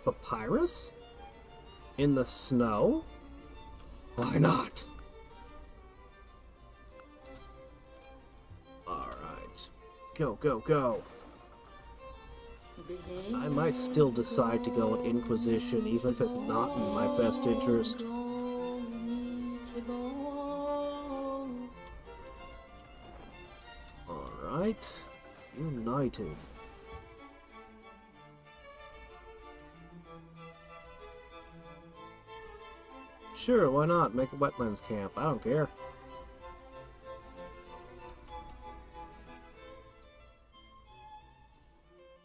Papyrus? In the snow? Why not? Alright. Go, go, go. I might still decide to go with Inquisition, even if it's not in my best interest. Alright. United. Sure, why not? Make a wetlands camp. I don't care.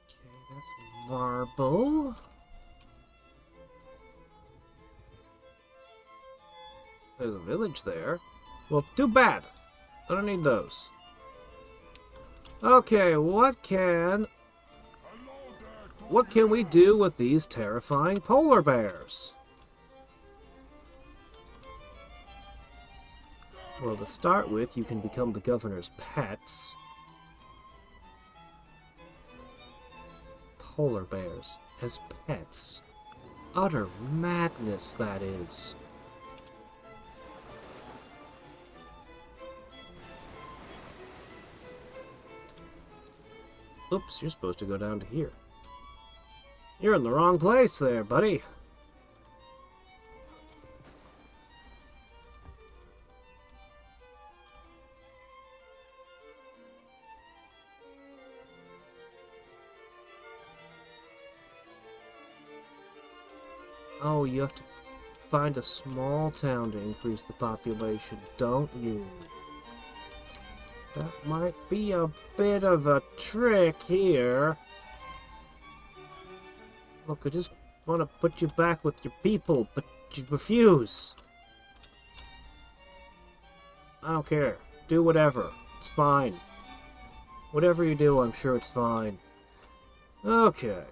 Okay, that's marble. There's a village there. Well, too bad. I don't need those. Okay, what can we do with these terrifying polar bears? Well, to start with, you can become the governor's pets. Polar bears as pets. Utter madness, that is. Oops, you're supposed to go down to here. You're in the wrong place there, buddy. Oh, you have to find a small town to increase the population, don't you? That might be a bit of a trick here. Look, I just want to put you back with your people, but you refuse. I don't care. Do whatever. It's fine. Whatever you do, I'm sure it's fine. Okay.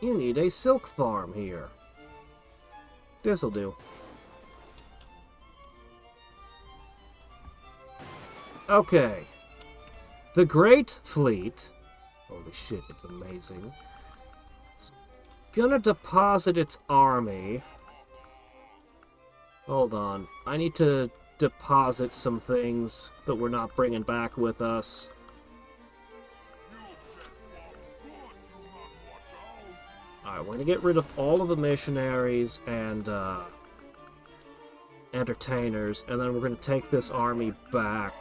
You need a silk farm here. This'll do. Okay. The Great Fleet, holy shit, it's amazing, it's gonna deposit its army. Hold on. I need to deposit some things that we're not bringing back with us. Alright, we're gonna get rid of all of the missionaries and entertainers, and then we're gonna take this army back,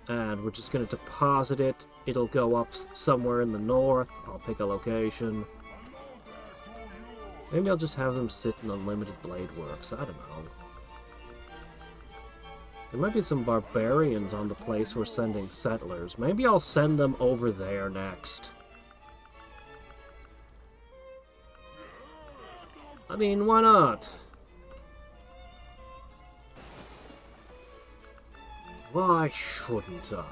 and we're just gonna deposit it. It'll go up somewhere in the north. I'll pick a location. Maybe I'll just have them sit in Unlimited Blade Works. I don't know. There might be some barbarians on the place we're sending settlers. Maybe I'll send them over there next. I mean, why not? Why shouldn't I?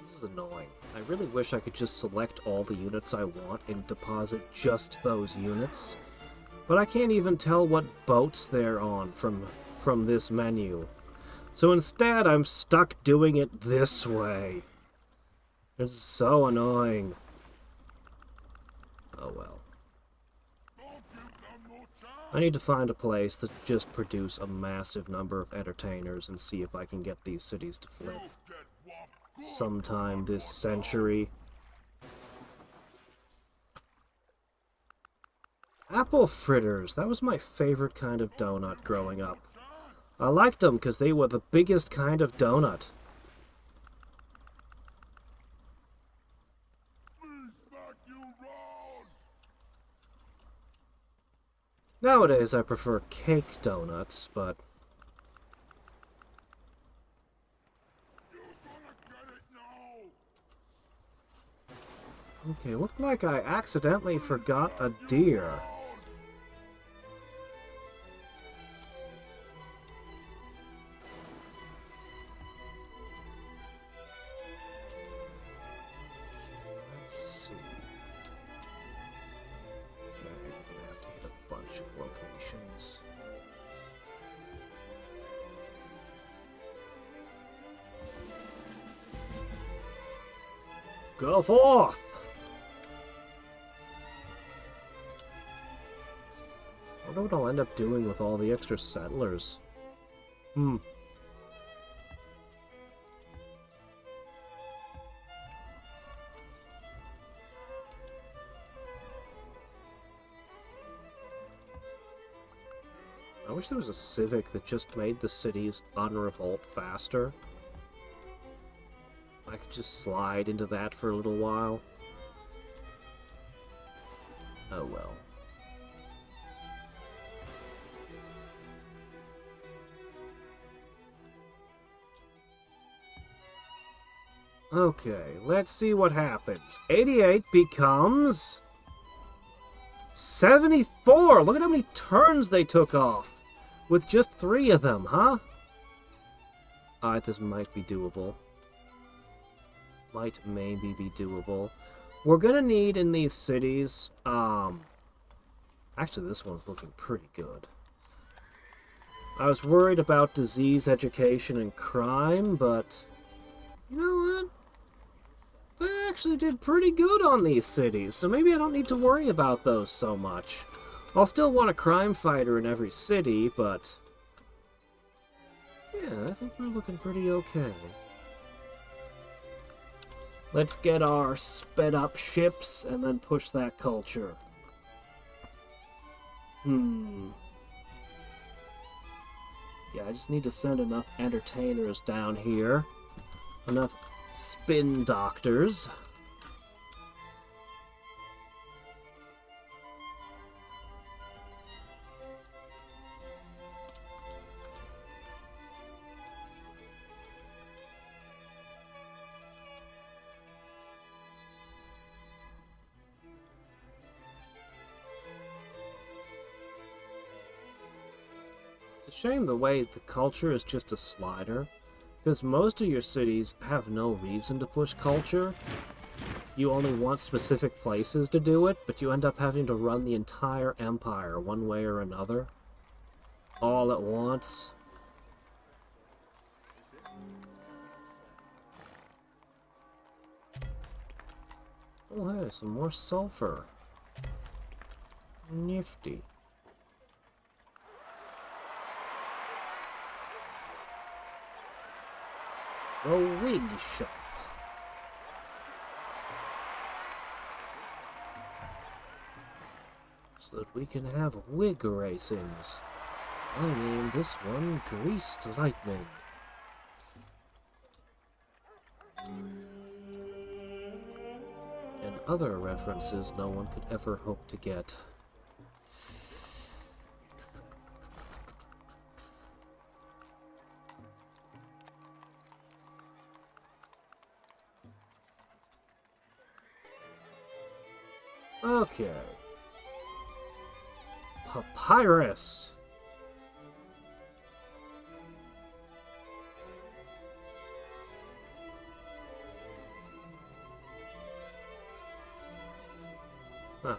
This is annoying. I really wish I could just select all the units I want and deposit just those units. But I can't even tell what boats they're on from this menu. So instead, I'm stuck doing it this way. It's so annoying. Oh well. I need to find a place that just produce a massive number of entertainers and see if I can get these cities to flip. Sometime this century. Apple fritters. That was my favorite kind of donut growing up. I liked them because they were the biggest kind of donut. Nowadays I prefer cake donuts, but... Okay, looked like I accidentally forgot a deer. Let's see. Okay, I'm gonna have to hit a bunch of locations. Go forth! I wonder what I'll end up doing with all the extra settlers. I wish there was a civic that just made the cities unrevolt faster. I could just slide into that for a little while. Oh well. Okay, let's see what happens. 88 becomes... 74! Look at how many turns they took off! With just 3 of them, huh? Alright, this might be doable. Might maybe be doable. We're gonna need in these cities, actually this one's looking pretty good. I was worried about disease, education, and crime, but... You know what? I actually did pretty good on these cities, so maybe I don't need to worry about those so much. I'll still want a crime fighter in every city, but... Yeah, I think we're looking pretty okay. Let's get our sped up ships and then push that culture. Yeah, I just need to send enough entertainers down here. Enough spin doctors. It's a shame the way the culture is just a slider. Because most of your cities have no reason to push culture. You only want specific places to do it, but you end up having to run the entire empire one way or another. All at once. Oh hey, some more sulfur. Nifty. The wig shop. So that we can have wig racings. I named this one Greased Lightning. And other references no one could ever hope to get. Okay. Papyrus. Huh.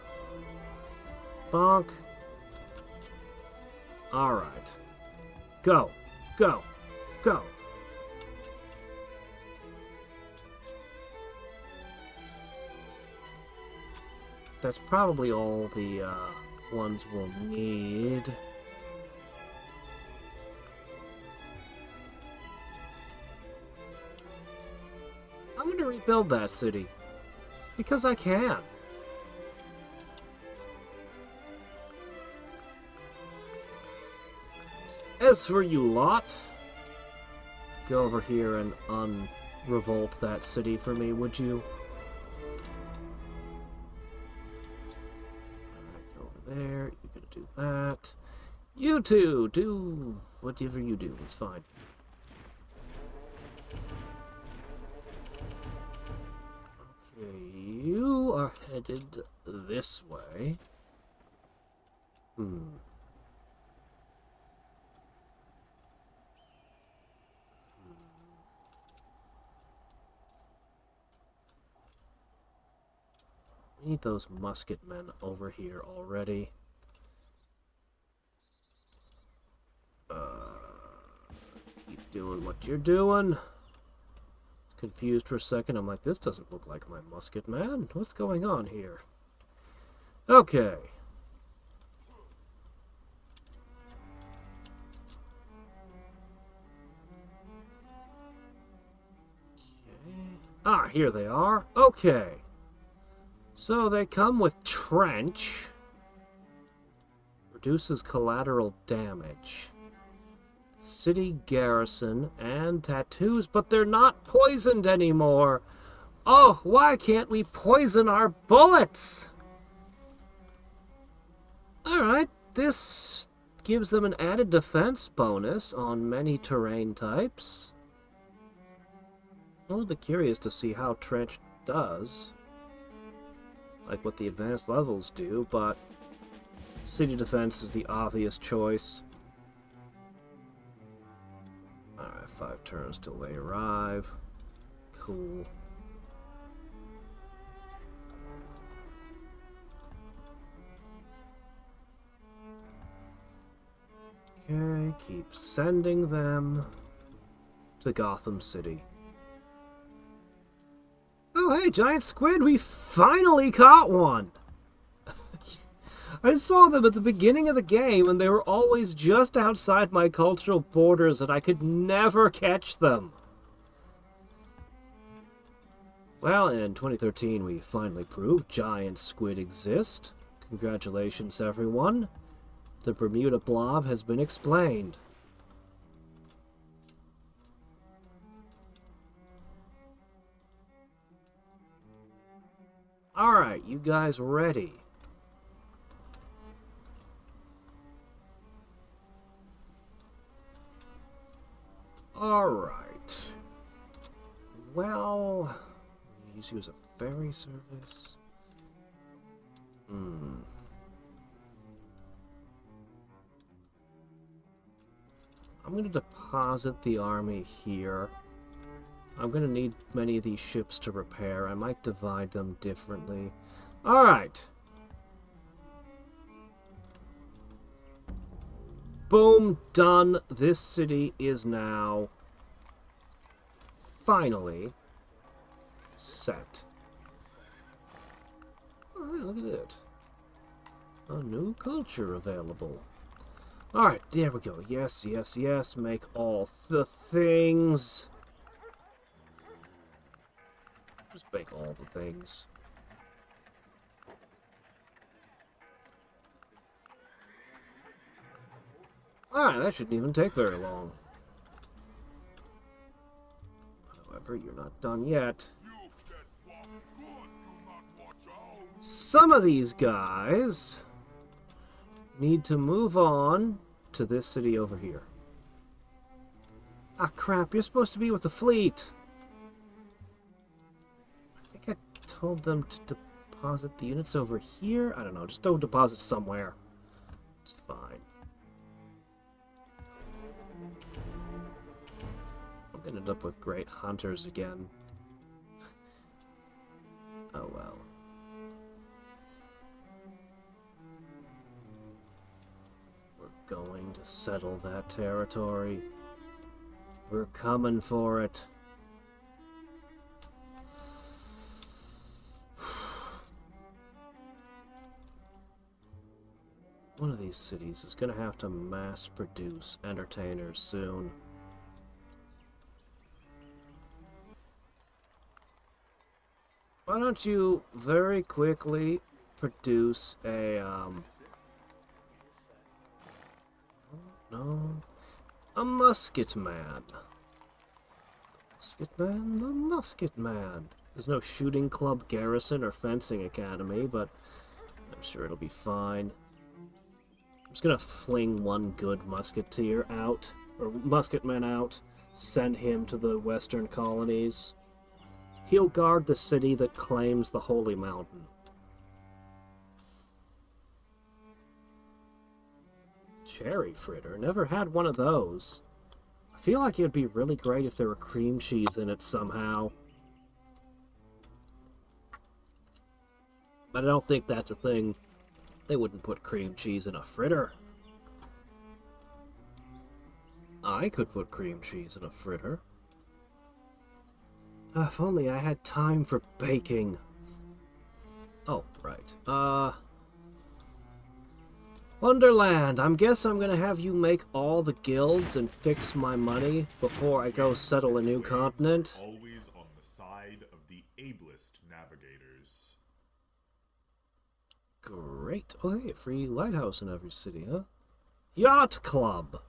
Bonk. Alright. Go. Go. Go. That's probably all the ones we'll need. I'm gonna rebuild that city. Because I can. As for you lot, go over here and unrevolt that city for me, would you? Alright, go over there. You're gonna do that. You two, do whatever you do. It's fine. Okay, you are headed this way. We need those musket men over here already. Keep doing what you're doing. Confused for a second. I'm like, this doesn't look like my musket man. What's going on here? Okay. Ah, here they are. Okay. So they come with trench. Reduces collateral damage. City garrison and tattoos, but they're not poisoned anymore. Oh, why can't we poison our bullets? Alright, this gives them an added defense bonus on many terrain types. I'm a little bit curious to see how trench does. Like what the advanced levels do, but city defense is the obvious choice. Alright, 5 turns till they arrive. Cool. Okay, keep sending them to Gotham City. Oh, hey, giant squid, we finally caught one! I saw them at the beginning of the game, and they were always just outside my cultural borders, and I could never catch them. Well, in 2013, we finally proved giant squid exist. Congratulations, everyone. The Bermuda blob has been explained. Alright, you guys ready? Alright. Well, use you as a ferry service. I'm going to deposit the army here. I'm going to need many of these ships to repair. I might divide them differently. Alright. Boom, done. This city is now finally set. Oh, hey, look at it. A new culture available. Alright, there we go. Yes, yes, yes. Make all the things. Just make all the things. Alright, that shouldn't even take very long. However, you're not done yet. Some of these guys need to move on to this city over here. Ah, crap, you're supposed to be with the fleet. I think I told them to deposit the units over here. I don't know, just don't deposit somewhere. It's fine. I'm gonna end up with great hunters again. Oh well. We're going to settle that territory. We're coming for it. One of these cities is gonna have to mass produce entertainers soon. Why don't you very quickly produce a, no, a musket man. Musket man? The musket man. There's no shooting club garrison or fencing academy, but I'm sure it'll be fine. I'm just gonna fling one good musketeer out, or musketman out, send him to the western colonies. He'll guard the city that claims the Holy Mountain. Cherry fritter? Never had one of those. I feel like it'd be really great if there were cream cheese in it somehow. But I don't think that's a thing. They wouldn't put cream cheese in a fritter. I could put cream cheese in a fritter. If only I had time for baking. Oh, right. Wonderland, I guess I'm gonna have you make all the guilds and fix my money before I go settle a new continent. Always on the side of the ablest navigators. Great. Oh, hey, a free lighthouse in every city, huh? Yacht Club!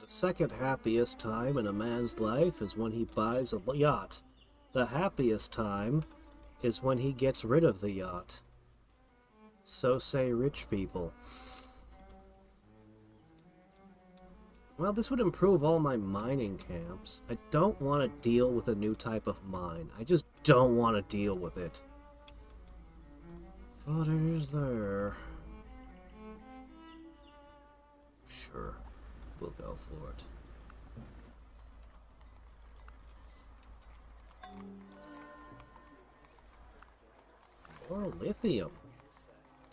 The second happiest time in a man's life is when he buys a yacht. The happiest time is when he gets rid of the yacht. So say rich people. Well, this would improve all my mining camps. I don't want to deal with a new type of mine. I just don't want to deal with it. What is there? Sure, we'll go for it. More lithium.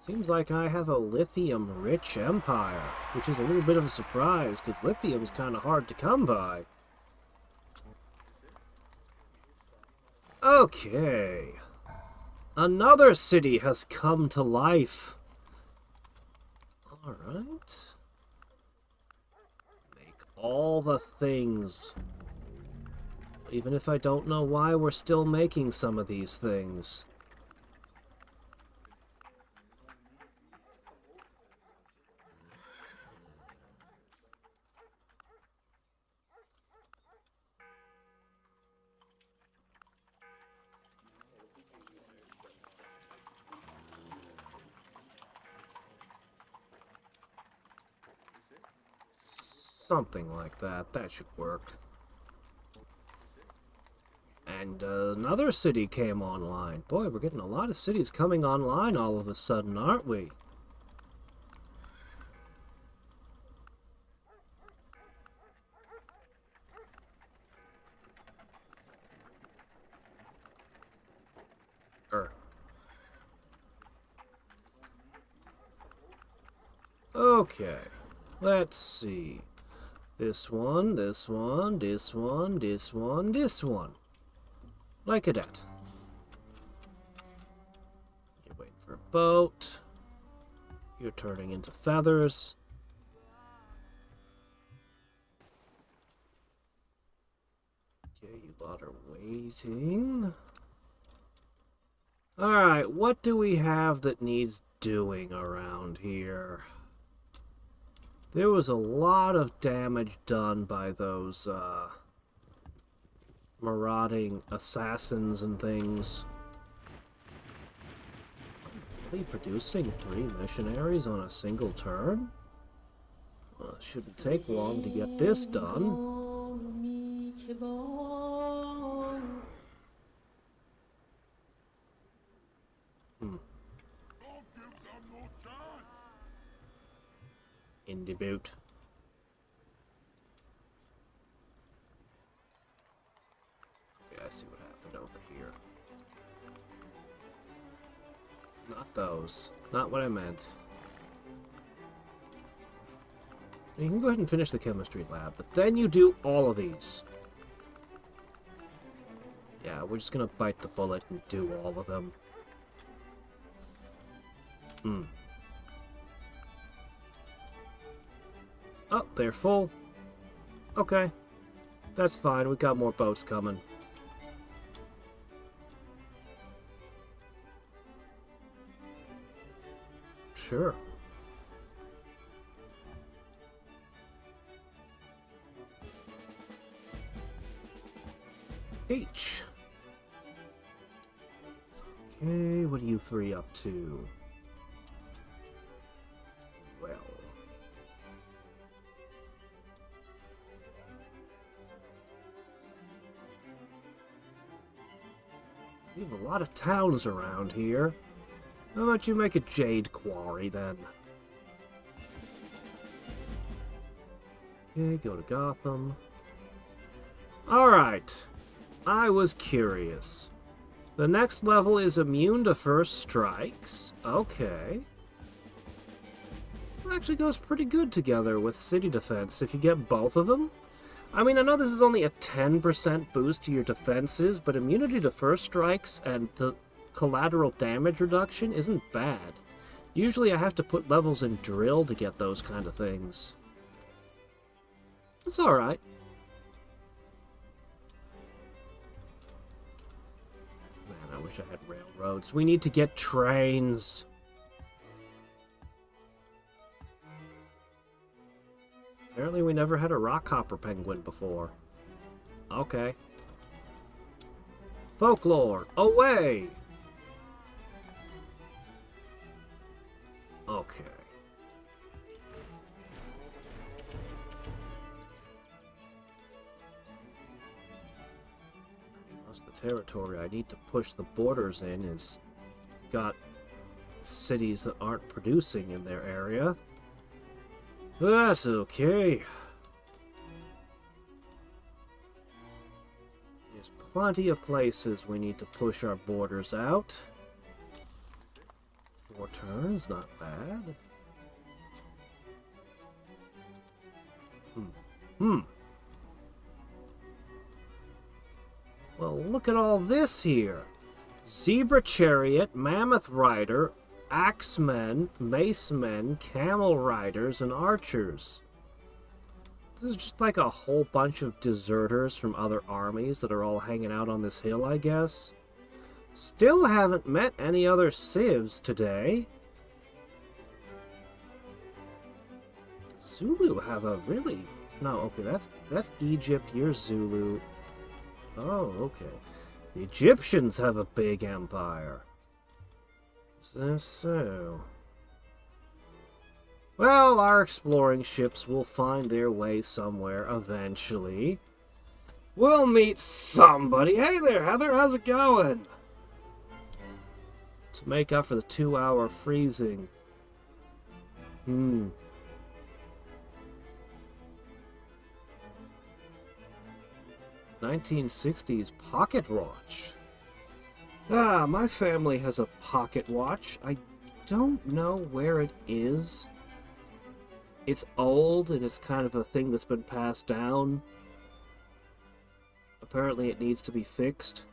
Seems like I have a lithium-rich empire, which is a little bit of a surprise, because lithium is kind of hard to come by. Okay. Another city has come to life. Alright. Make all the things. Even if I don't know why we're still making some of these things. Something like that. That should work. And another city came online. Boy, we're getting a lot of cities coming online all of a sudden, aren't we? Okay. Let's see. This one, this one, this one, this one, this one. Like that. You're waiting for a boat. You're turning into feathers. Okay, you lot are waiting. Alright, what do we have that needs doing around here? There was a lot of damage done by those, marauding assassins and things. Really producing 3 missionaries on a single turn? Well, it shouldn't take long to get this done. Indie boot. Okay, I see what happened over here. Not those. Not what I meant. You can go ahead and finish the chemistry lab, but then you do all of these. Yeah, we're just gonna bite the bullet and do all of them. Oh, they're full. Okay. That's fine, we got more boats coming. Sure. H. Okay, what are you 3 up to? Well. We have a lot of towns around here. How about you make a jade quarry then? Okay, go to Gotham. Alright. I was curious. The next level is immune to first strikes. Okay. It actually goes pretty good together with city defense if you get both of them. I mean, I know this is only a 10% boost to your defenses, but immunity to first strikes and the collateral damage reduction isn't bad. Usually I have to put levels in drill to get those kind of things. It's alright. Man, I wish I had railroads. We need to get trains. Apparently we never had a rockhopper penguin before. Okay. Folklore, away! Okay. Most of the territory I need to push the borders in is got cities that aren't producing in their area. That's okay. There's plenty of places we need to push our borders out. 4 turns, not bad. Well, look at all this here. Zebra Chariot, Mammoth Rider, Axemen, Macemen, Camel Riders, and Archers. This is just like a whole bunch of deserters from other armies that are all hanging out on this hill, I guess. Still haven't met any other civs today. Zulu have a really... No, okay, that's Egypt, you're Zulu. Oh, okay. The Egyptians have a big empire. Is that so? Well, our exploring ships will find their way somewhere eventually. We'll meet somebody. Hey there, Heather, how's it going? To make up for the 2-hour freezing. 1960s pocket watch. Ah, my family has a pocket watch. I don't know where it is. It's old, and it's kind of a thing that's been passed down. Apparently it needs to be fixed.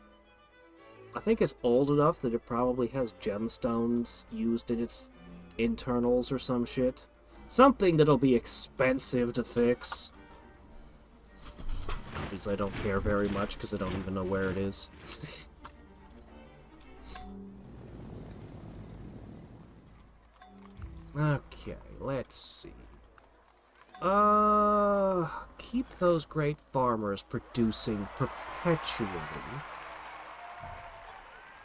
I think it's old enough that it probably has gemstones used in its internals or some shit. Something that'll be expensive to fix. Obviously I don't care very much because I don't even know where it is. Okay, let's see. Keep those great farmers producing perpetually.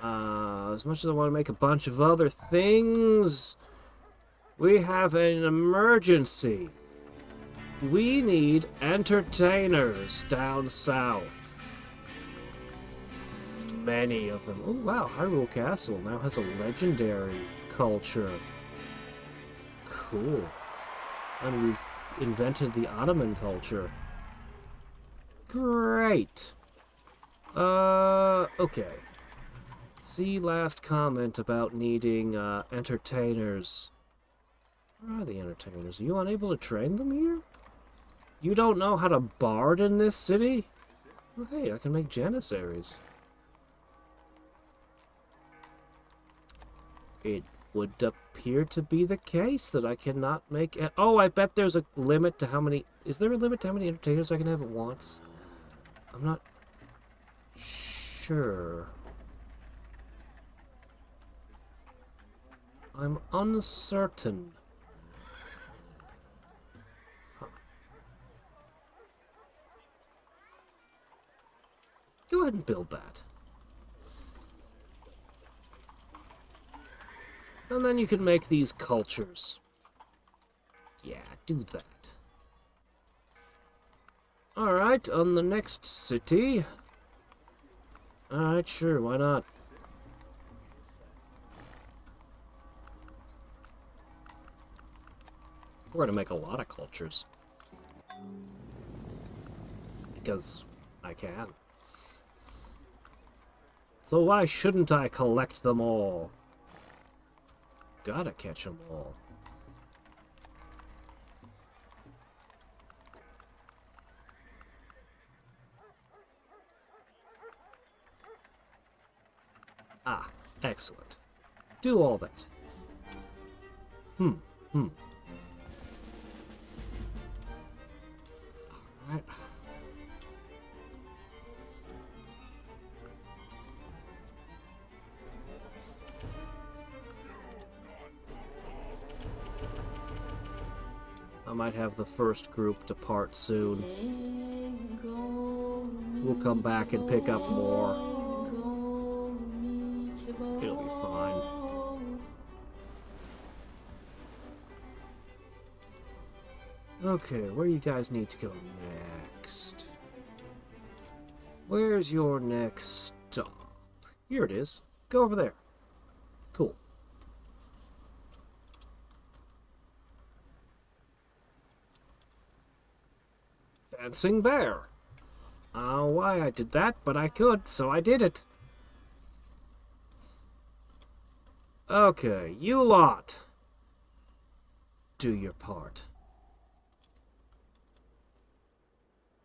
As much as I want to make a bunch of other things, we have an emergency. We need entertainers down south. Many of them. Oh wow, Hyrule Castle now has a legendary culture. Cool. And we've invented the Ottoman culture. Great. Okay. See last comment about needing, entertainers. Where are the entertainers? Are you unable to train them here? You don't know how to bard in this city? Oh, hey, I can make janissaries. It would appear to be the case that I cannot make... Oh, I bet there's a limit to how many... Is there a limit to how many entertainers I can have at once? I'm not sure. I'm uncertain. Huh. Go ahead and build that. And then you can make these cultures. Yeah, do that. Alright, on the next city. Alright, sure, why not? We're gonna make a lot of cultures. Because I can. So why shouldn't I collect them all? Gotta catch them all. Ah, excellent. Do all that. Alright. I might have the first group depart soon. We'll come back and pick up more. It'll be fine. Okay, where you guys need to go next? Where's your next stop? Here it is. Go over there. Cool. Dancing bear. Why I did that, but I could, so I did it. Okay, you lot. Do your part.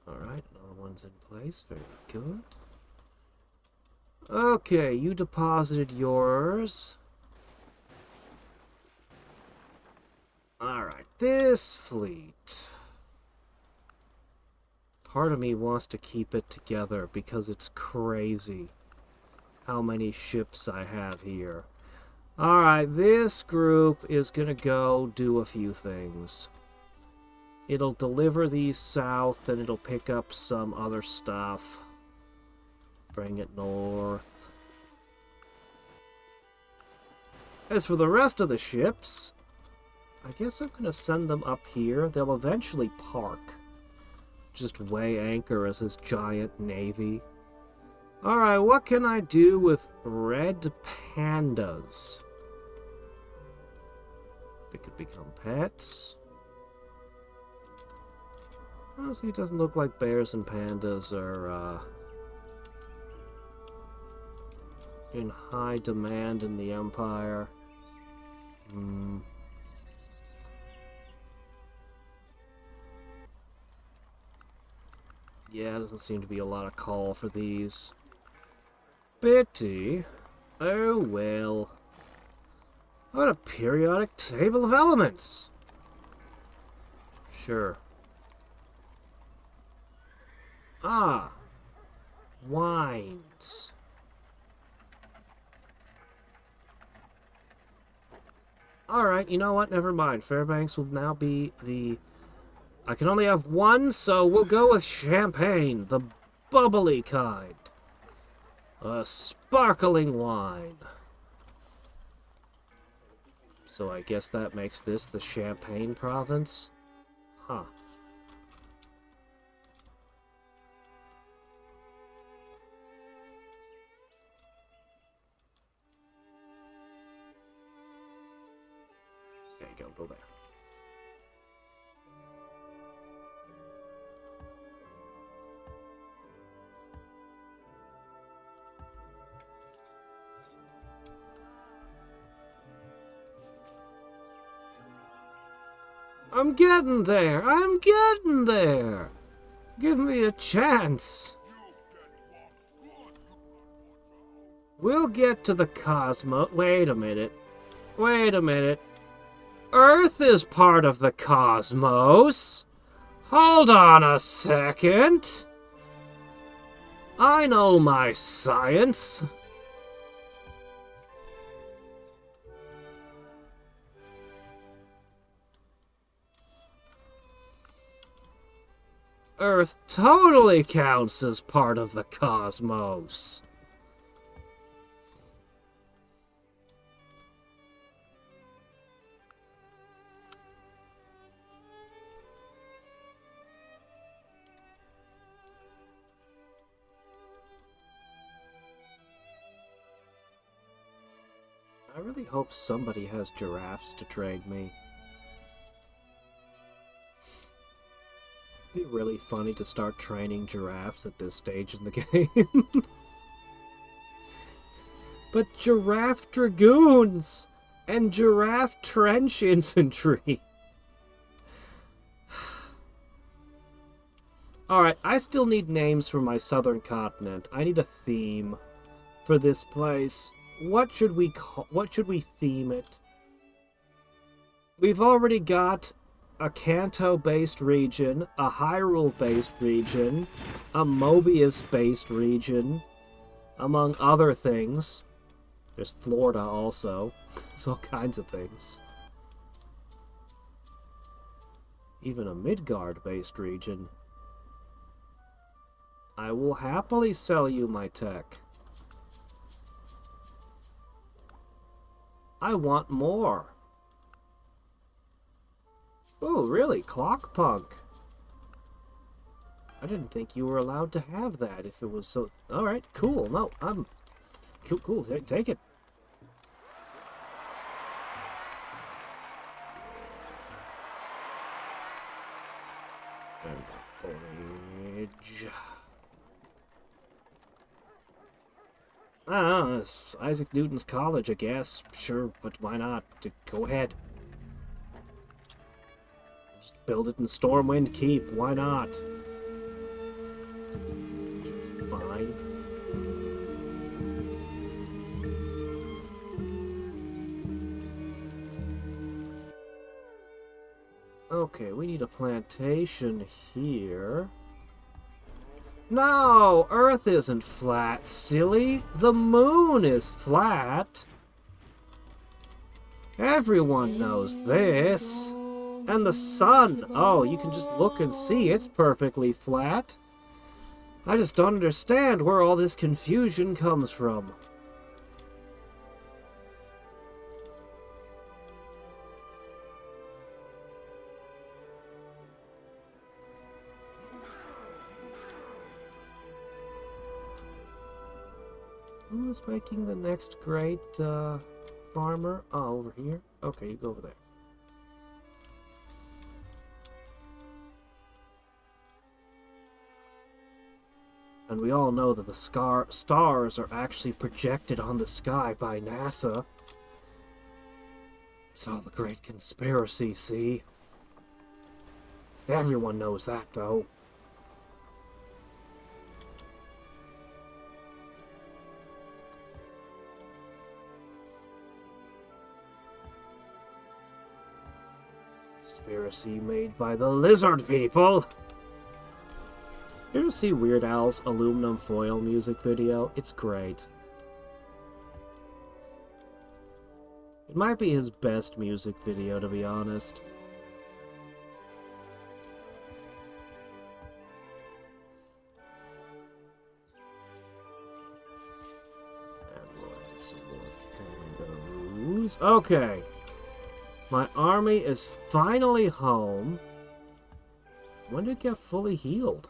Alright, another one's in place. Very good. Okay, you deposited yours. Alright, this fleet. Part of me wants to keep it together because it's crazy how many ships I have here. Alright, this group is gonna go do a few things. It'll deliver these south and it'll pick up some other stuff. Bring it north. As for the rest of the ships, I guess I'm gonna send them up here. They'll eventually park. Just weigh anchor as this giant navy. Alright, what can I do with red pandas? They could become pets. Honestly, it doesn't look like bears and pandas are in high demand in the Empire. Yeah, doesn't seem to be a lot of call for these. Pity. Oh well. What a periodic table of elements. Sure. Ah. Wines. Alright, you know what? Never mind. Fairbanks will now be the... I can only have one, so we'll go with champagne, the bubbly kind. A sparkling wine. So I guess that makes this the Champagne province? Huh. There you go there. I'm getting there! I'm getting there! Give me a chance! We'll get to the cosmos. Wait a minute. Wait a minute. Earth is part of the cosmos. Hold on a second. I know my science. Earth totally counts as part of the cosmos. I really hope somebody has giraffes to trade me. It'd be really funny to start training giraffes at this stage in the game. But giraffe dragoons and giraffe trench infantry. Alright, I still need names for my southern continent. I need a theme for this place. What should we theme it? We've already got a Kanto-based region, a Hyrule-based region, a Mobius-based region, among other things. There's Florida also. There's all kinds of things. Even a Midgard-based region. I will happily sell you my tech. I want more. Oh, really? Clockpunk. I didn't think you were allowed to have that if it was so... Alright, cool. No, I'm... Cool. Take it. And bridge. I don't know, it's Isaac Newton's college, I guess. Sure, but why not? Go ahead. Just build it in Stormwind Keep, why not? It's fine. Okay, we need a plantation here. No, Earth isn't flat, silly. The moon is flat. Everyone knows this. And the sun, oh, you can just look and see it's perfectly flat. I just don't understand where all this confusion comes from. Who's making the next great farmer? Oh, over here? Okay, you go over there. And we all know that the stars are actually projected on the sky by NASA. It's all the great conspiracy, see? Everyone knows that, though. Conspiracy made by the lizard people! You ever see Weird Al's aluminum foil music video? It's great. It might be his best music video, to be honest. And we'll add some more kangaroos. Okay. My army is finally home. When did it get fully healed?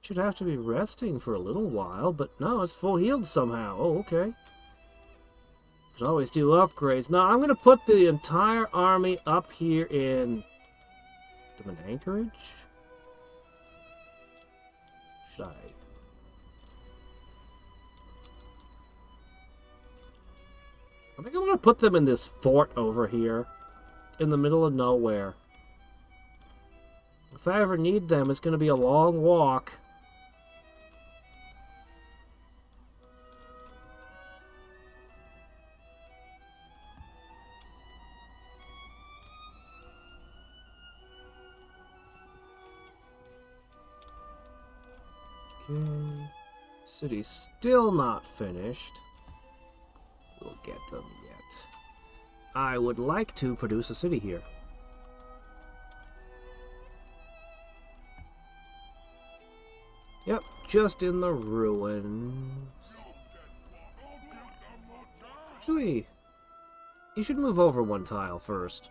It should have to be resting for a little while, but no, it's full healed somehow. Oh, okay. Could always do upgrades. No, I'm going to put the entire army up here in an anchorage. Should I? I think I'm going to put them in this fort over here in the middle of nowhere. If I ever need them, it's going to be a long walk. Okay. City's still not finished. We'll get them yet. I would like to produce a city here. Yep, just in the ruins. Actually, you should move over one tile first.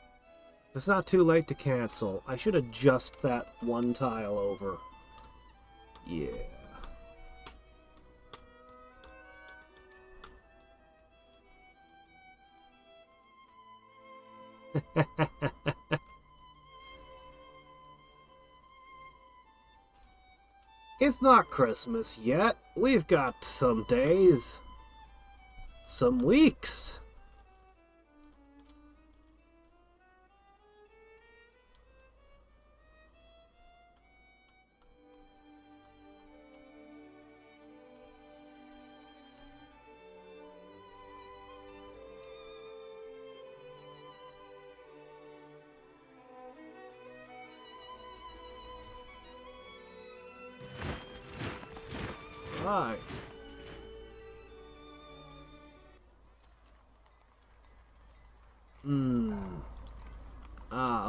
It's not too late to cancel. I should adjust that one tile over. Yeah. It's not Christmas yet. We've got some days. Some weeks. Right.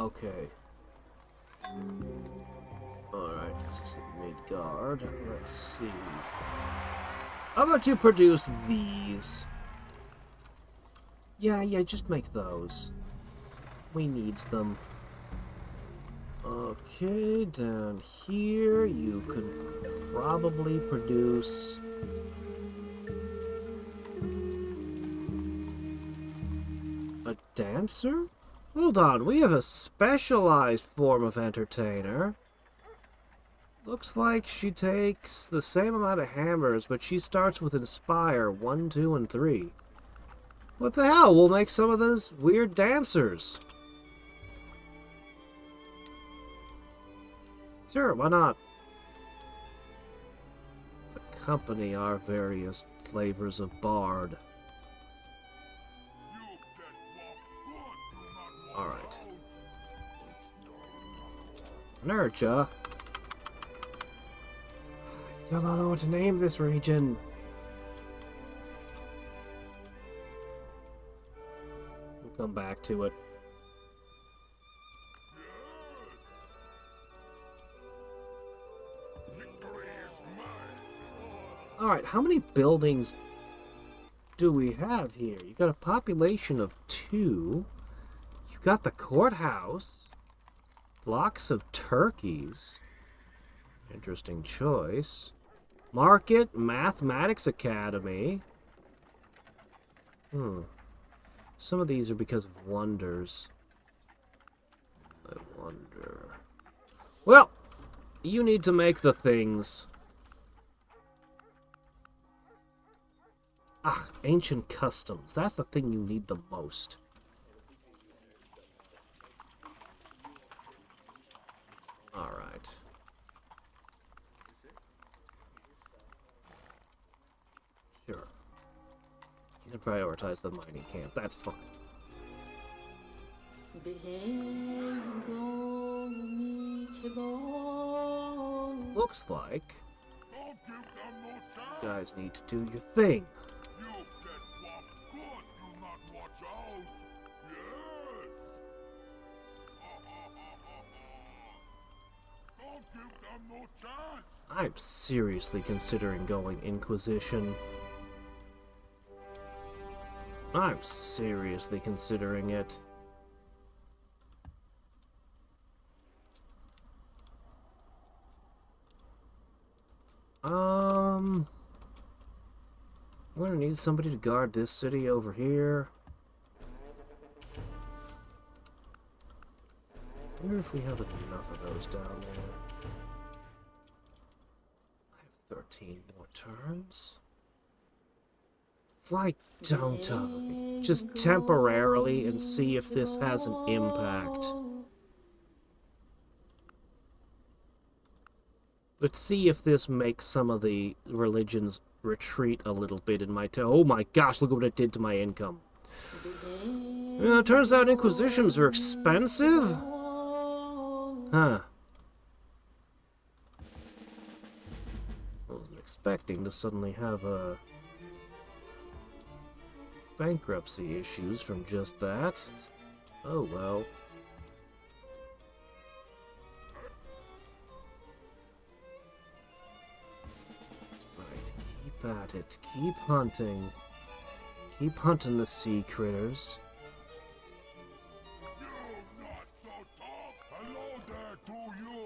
Okay. Alright, this is a mid-guard. Let's see. How about you produce these? Yeah, just make those. We needs them. Okay, down here you could probably produce... a dancer? Hold on, we have a specialized form of entertainer. Looks like she takes the same amount of hammers, but she starts with Inspire 1, 2, and 3. What the hell? We'll make some of those weird dancers. Sure, why not? Accompany our various flavors of bard. Alright. Nurture. I still don't know what to name this region. We'll come back to it. Alright, how many buildings do we have here? You got a population of 2. You got the courthouse. Flocks of turkeys. Interesting choice. Market, Mathematics Academy. Some of these are because of wonders. I wonder. Well, you need to make the things. Ancient customs. That's the thing you need the most. Alright. Sure. You can prioritize the mining camp. That's fine. Looks like you guys need to do your thing. Don't give them no chance. I'm seriously considering going Inquisition. I'm seriously considering it. I'm gonna need somebody to guard this city over here. I wonder if we have enough of those down there. I have 13 more turns. Why don't I? Just temporarily and see if this has an impact. Let's see if this makes some of the religions retreat a little bit in my town. Oh my gosh, look what it did to my income. Turns out Inquisitions are expensive. Huh. I wasn't expecting to suddenly have bankruptcy issues from just that. Oh well. That's right. Keep at it. Keep hunting. Keep hunting the sea critters. You not so tough. Hello there to you.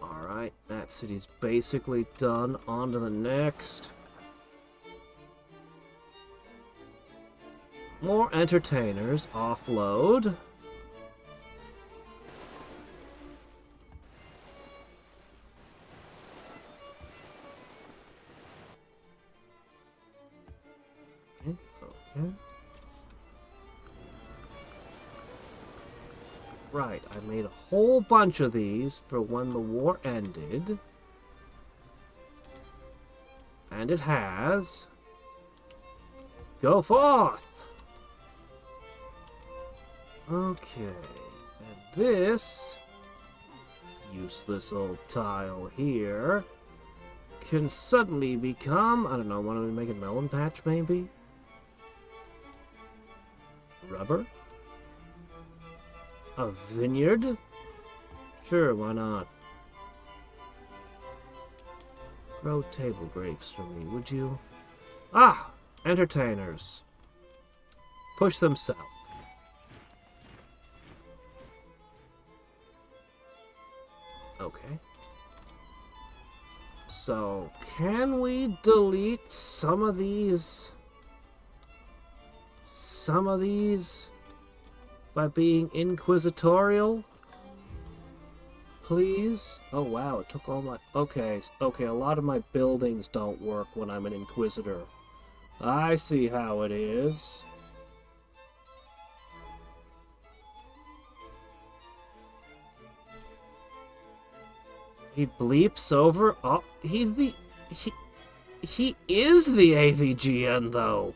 Alright, that city's basically done. On to the next. More entertainers. Offload. Okay, okay. Right, I made a whole bunch of these for when the war ended. And it has. Go forth! Okay, and this useless old tile here can suddenly become, I don't know, want to make a melon patch maybe? Rubber? A vineyard? Sure, why not? Grow table grapes for me, would you? Ah! Entertainers. Push them south. Okay. So, can we delete some of these? Some of these? By being inquisitorial? Please? Oh wow, it took all my... Okay, okay, a lot of my buildings don't work when I'm an inquisitor. I see how it is. He bleeps over... Oh, he is the AVGN, though.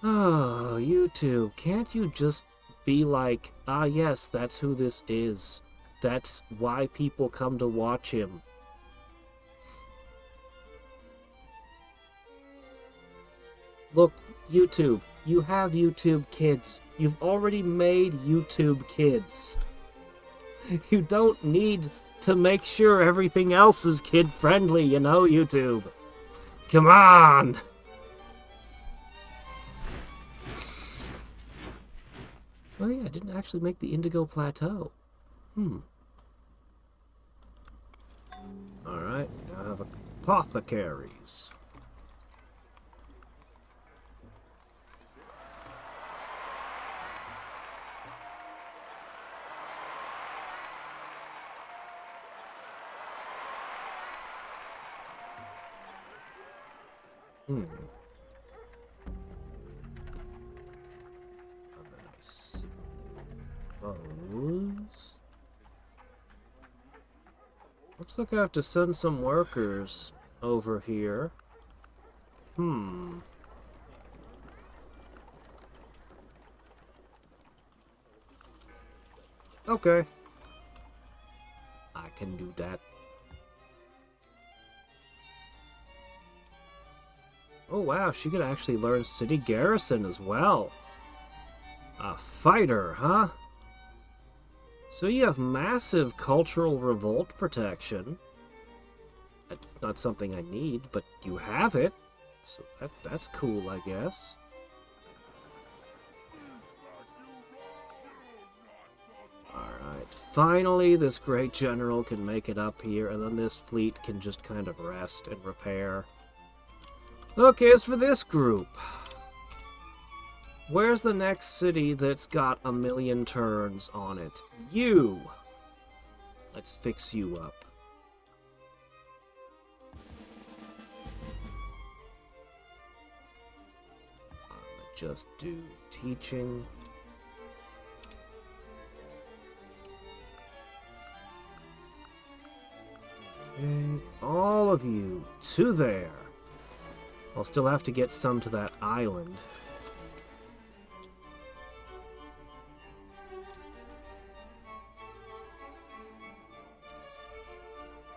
Oh, YouTube, can't you just be like, ah, yes, that's who this is. That's why people come to watch him. Look, YouTube, you have YouTube Kids. You've already made YouTube Kids. You don't need to make sure everything else is kid-friendly, you know, YouTube. Come on! Oh yeah, I didn't actually make the Indigo Plateau. Alright, now I have apothecaries. Looks like I have to send some workers over here. Okay. I can do that. Oh wow, she could actually learn City Garrison as well. A fighter, huh? So you have massive cultural revolt protection. It's not something I need, but you have it. So that's cool, I guess. Alright, finally this great general can make it up here, and then this fleet can just kind of rest and repair. Okay, as for this group, where's the next city that's got 1,000,000 turns on it? You! Let's fix you up. Just do teaching. Okay, all of you to there. I'll still have to get some to that island.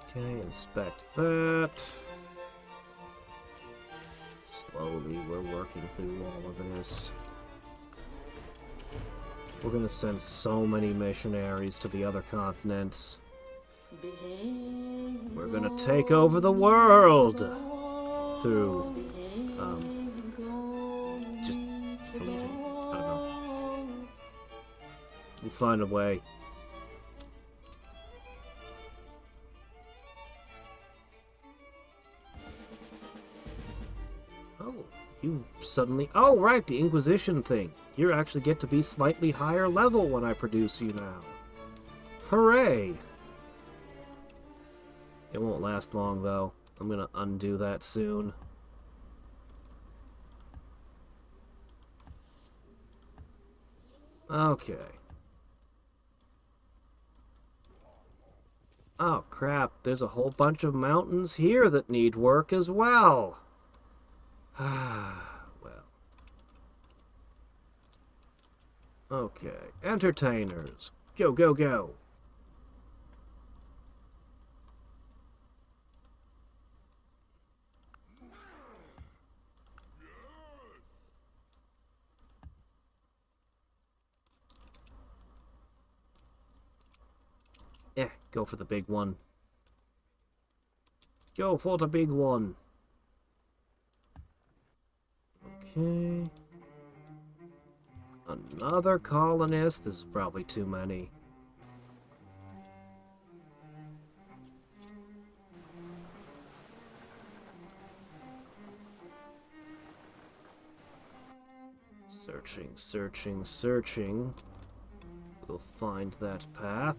Okay, inspect that. Slowly, we're working through all of this. We're gonna send so many missionaries to the other continents. We're gonna take over the world through, just religion. I don't know. We'll find a way. Oh, you suddenly... Oh, right, the Inquisition thing. You actually get to be slightly higher level when I produce you now. Hooray! It won't last long, though. I'm gonna undo that soon. Okay. Oh, crap. There's a whole bunch of mountains here that need work as well. Well. Okay. Entertainers. Go, go, go. Yeah, go for the big one. Go for the big one. Okay. Another colonist. This is probably too many. Searching, searching, searching. We'll find that path.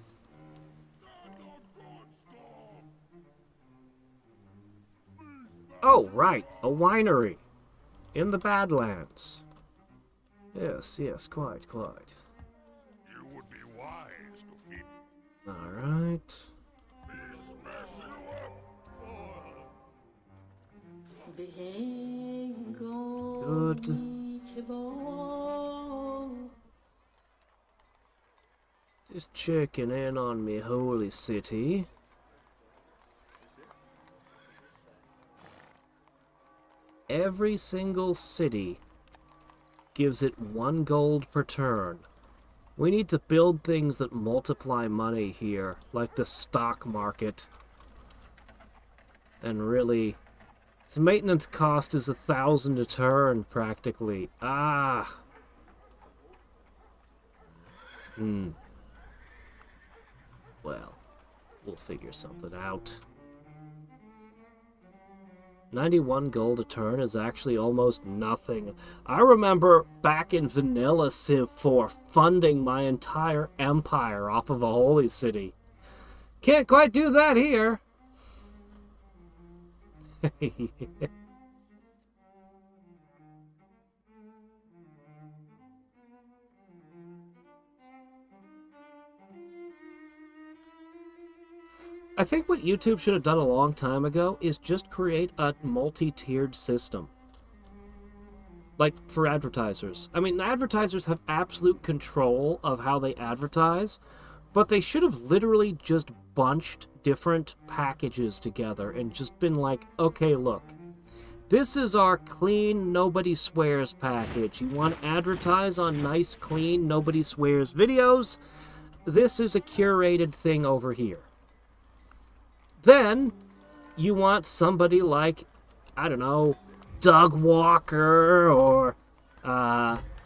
Oh, right, a winery in the Badlands. Yes, yes, quite, quite. You would be wise to feed. All right. Good. Just checking in on me holy city. Every single city gives it 1 gold per turn. We need to build things that multiply money here, like the stock market. And really, its maintenance cost is 1,000 a turn, practically. Ah! Well, we'll figure something out. 91 gold a turn is actually almost nothing. I remember back in Vanilla Civ 4 funding my entire empire off of a holy city. Can't quite do that here. I think what YouTube should have done a long time ago is just create a multi-tiered system. Like, for advertisers. I mean, advertisers have absolute control of how they advertise, but they should have literally just bunched different packages together and just been like, okay, look, this is our clean, nobody swears package. You want to advertise on nice, clean, nobody swears videos? this is a curated thing over here. Then you want somebody like, I don't know, Doug Walker, or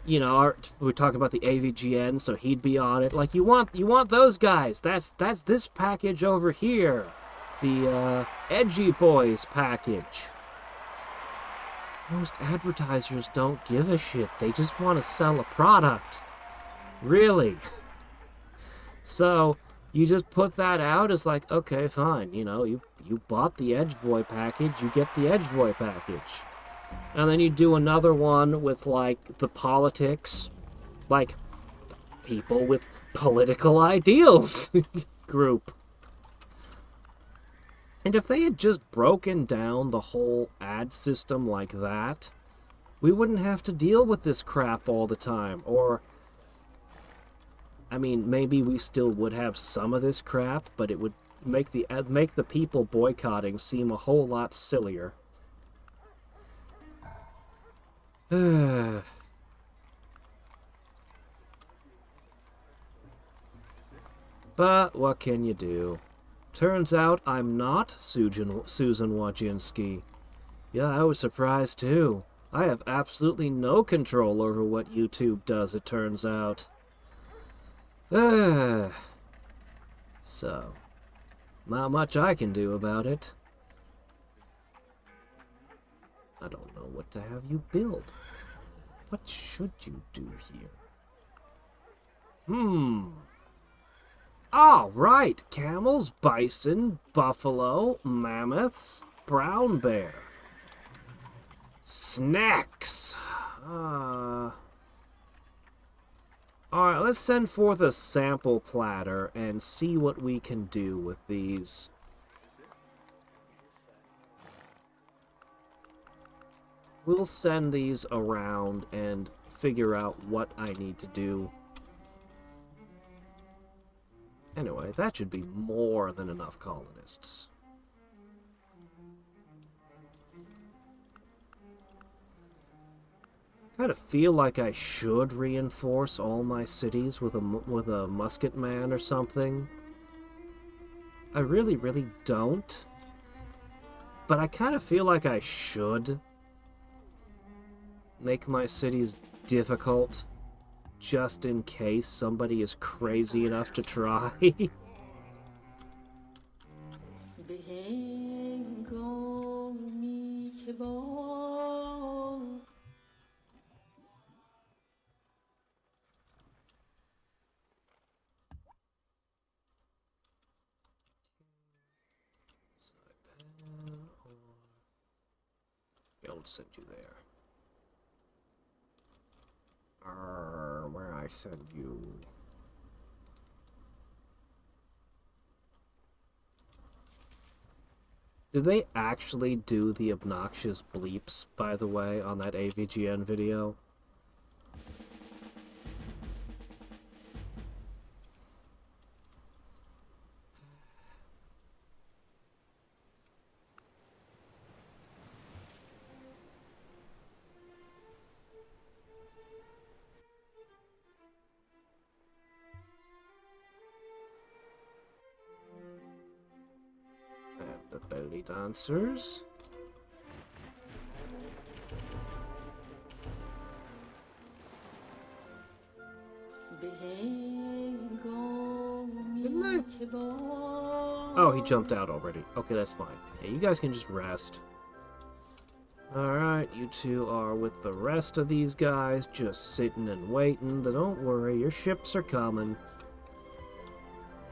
you know, we're talking about the AVGN, so he'd be on it. Like, you want those guys. That's this package over here, the Edgy Boys package. Most advertisers don't give a shit. They just want to sell a product. Really. So you just put that out as like, okay, fine. You know, you bought the Edge Boy package, you get the Edge Boy package. And then you do another one with, like, the politics, like, people with political ideals group. And if they had just broken down the whole ad system like that, we wouldn't have to deal with this crap all the time. Or, I mean, maybe we still would have some of this crap, but it would make the people boycotting seem a whole lot sillier. But what can you do? Turns out I'm not Susan Wojcinski. Yeah, I was surprised too. I have absolutely no control over what YouTube does, it turns out. So, not much I can do about it. I don't know what to have you build. What should you do here? All right, camels, bison, buffalo, mammoths, brown bear. Snacks. All right, let's send forth a sample platter and see what we can do with these. We'll send these around and figure out what I need to do. Anyway, that should be more than enough colonists. I kind of feel like I should reinforce all my cities with a musket man or something. I really don't. But I kind of feel like I should make my cities difficult, just in case somebody is crazy enough to try. I'll send you there. Where I send you? Did they actually do the obnoxious bleeps, by the way, on that AVGN video? The belly dancers. Didn't I? Oh, he jumped out already. Okay, that's fine. Hey, you guys can just rest. Alright, you two are with the rest of these guys, just sitting and waiting. But don't worry, your ships are coming.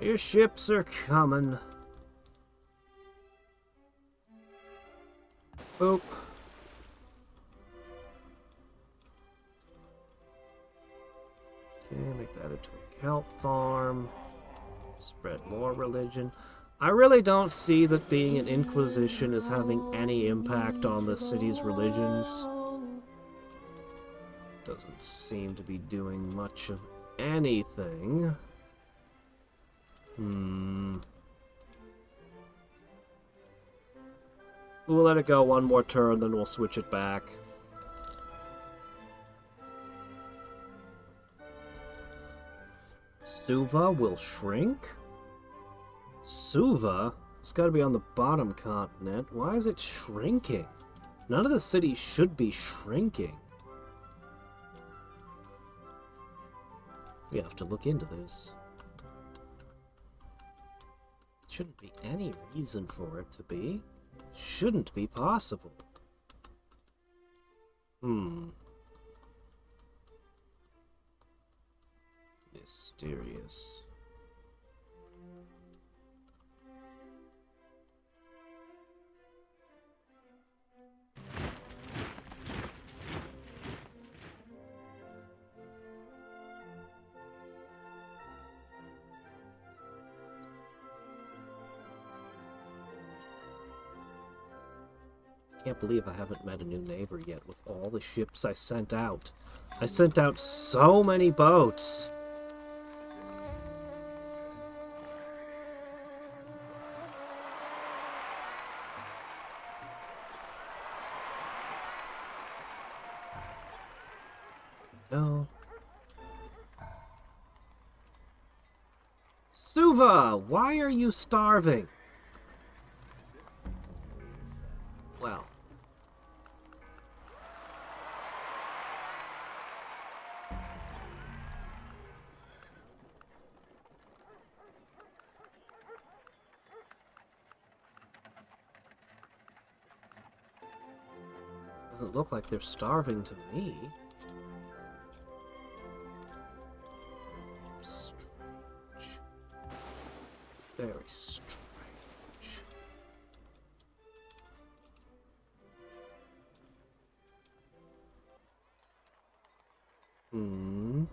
Your ships are coming. Boop. Okay, make that into a kelp farm. Spread more religion. I really don't see that being an Inquisition is having any impact on the city's religions. Doesn't seem to be doing much of anything. We'll let it go one more turn, then we'll switch it back. Suva will shrink? Suva? It's gotta be on the bottom continent. Why is it shrinking? None of the cities should be shrinking. We have to look into this. Shouldn't be any reason for it to be. Shouldn't be possible. Mysterious. Can't believe I haven't met a new neighbor yet with all the ships I sent out. I sent out so many boats. No. Suva, why are you starving? Well. Doesn't look like they're starving to me. Strange. Very strange. You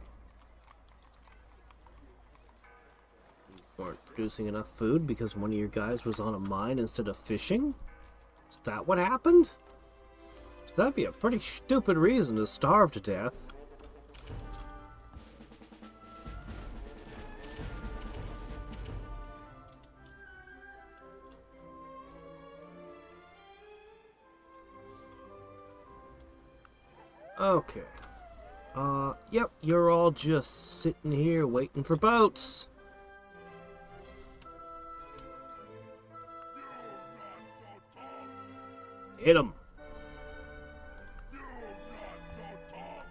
weren't producing enough food because one of your guys was on a mine instead of fishing? Is that what happened? That'd be a pretty stupid reason to starve to death. Okay. Yep, you're all just sitting here waiting for boats. Hit 'em.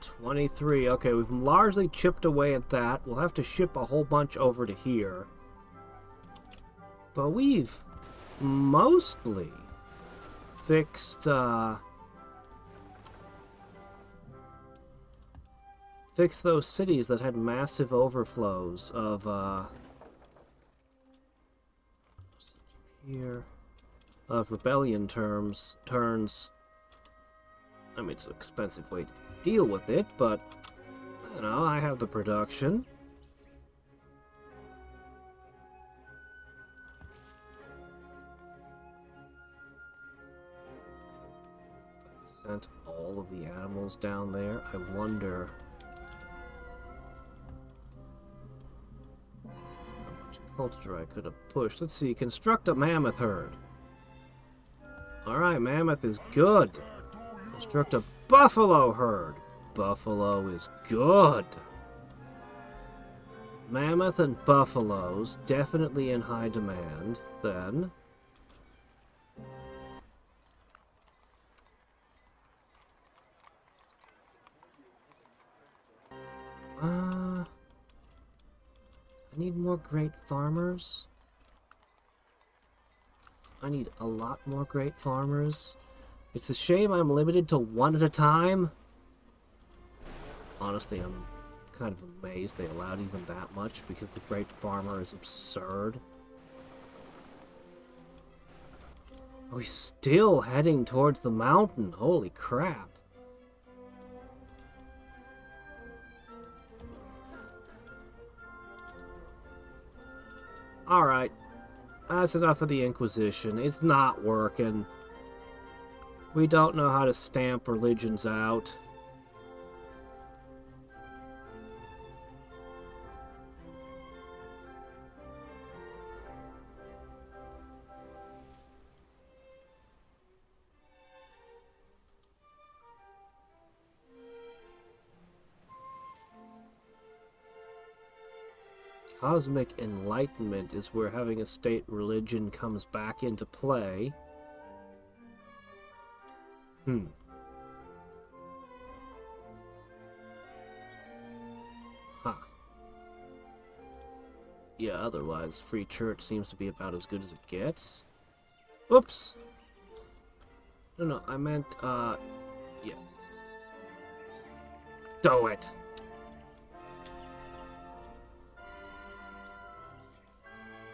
23. Okay, we've largely chipped away at that. We'll have to ship a whole bunch over to here. But we've mostly fixed, fixed those cities that had massive overflows of, here, of rebellion turns. I mean, it's an expensive way to deal with it, but, you know, I have the production. I sent all of the animals down there. I wonder how much culture I could have pushed. Let's see, construct a mammoth herd. Alright, mammoth is good. Construct a buffalo herd. Buffalo is good. Mammoth and buffaloes, definitely in high demand, then. I need more great farmers. I need a lot more great farmers. It's a shame I'm limited to one at a time. Honestly, I'm kind of amazed they allowed even that much because the great farmer is absurd. Oh, he's still heading towards the mountain. Holy crap. Alright. That's enough of the Inquisition. It's not working. We don't know how to stamp religions out. Cosmic enlightenment is where having a state religion comes back into play. Huh. Yeah, otherwise, free church seems to be about as good as it gets. Whoops! No, I meant, yeah. Do it!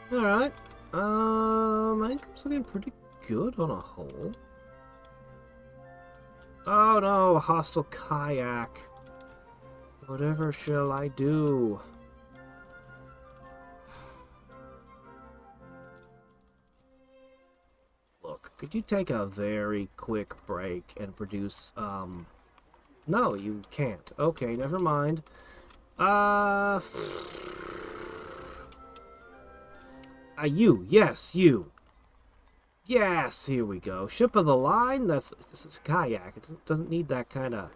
Alright. My income's looking pretty good on a whole. Oh no, a hostile kayak. Whatever shall I do? Look, could you take a very quick break and produce, No, you can't. Okay, never mind. You. Yes, you. Yes, here we go. Ship of the line? This is a kayak. It doesn't need that kind of...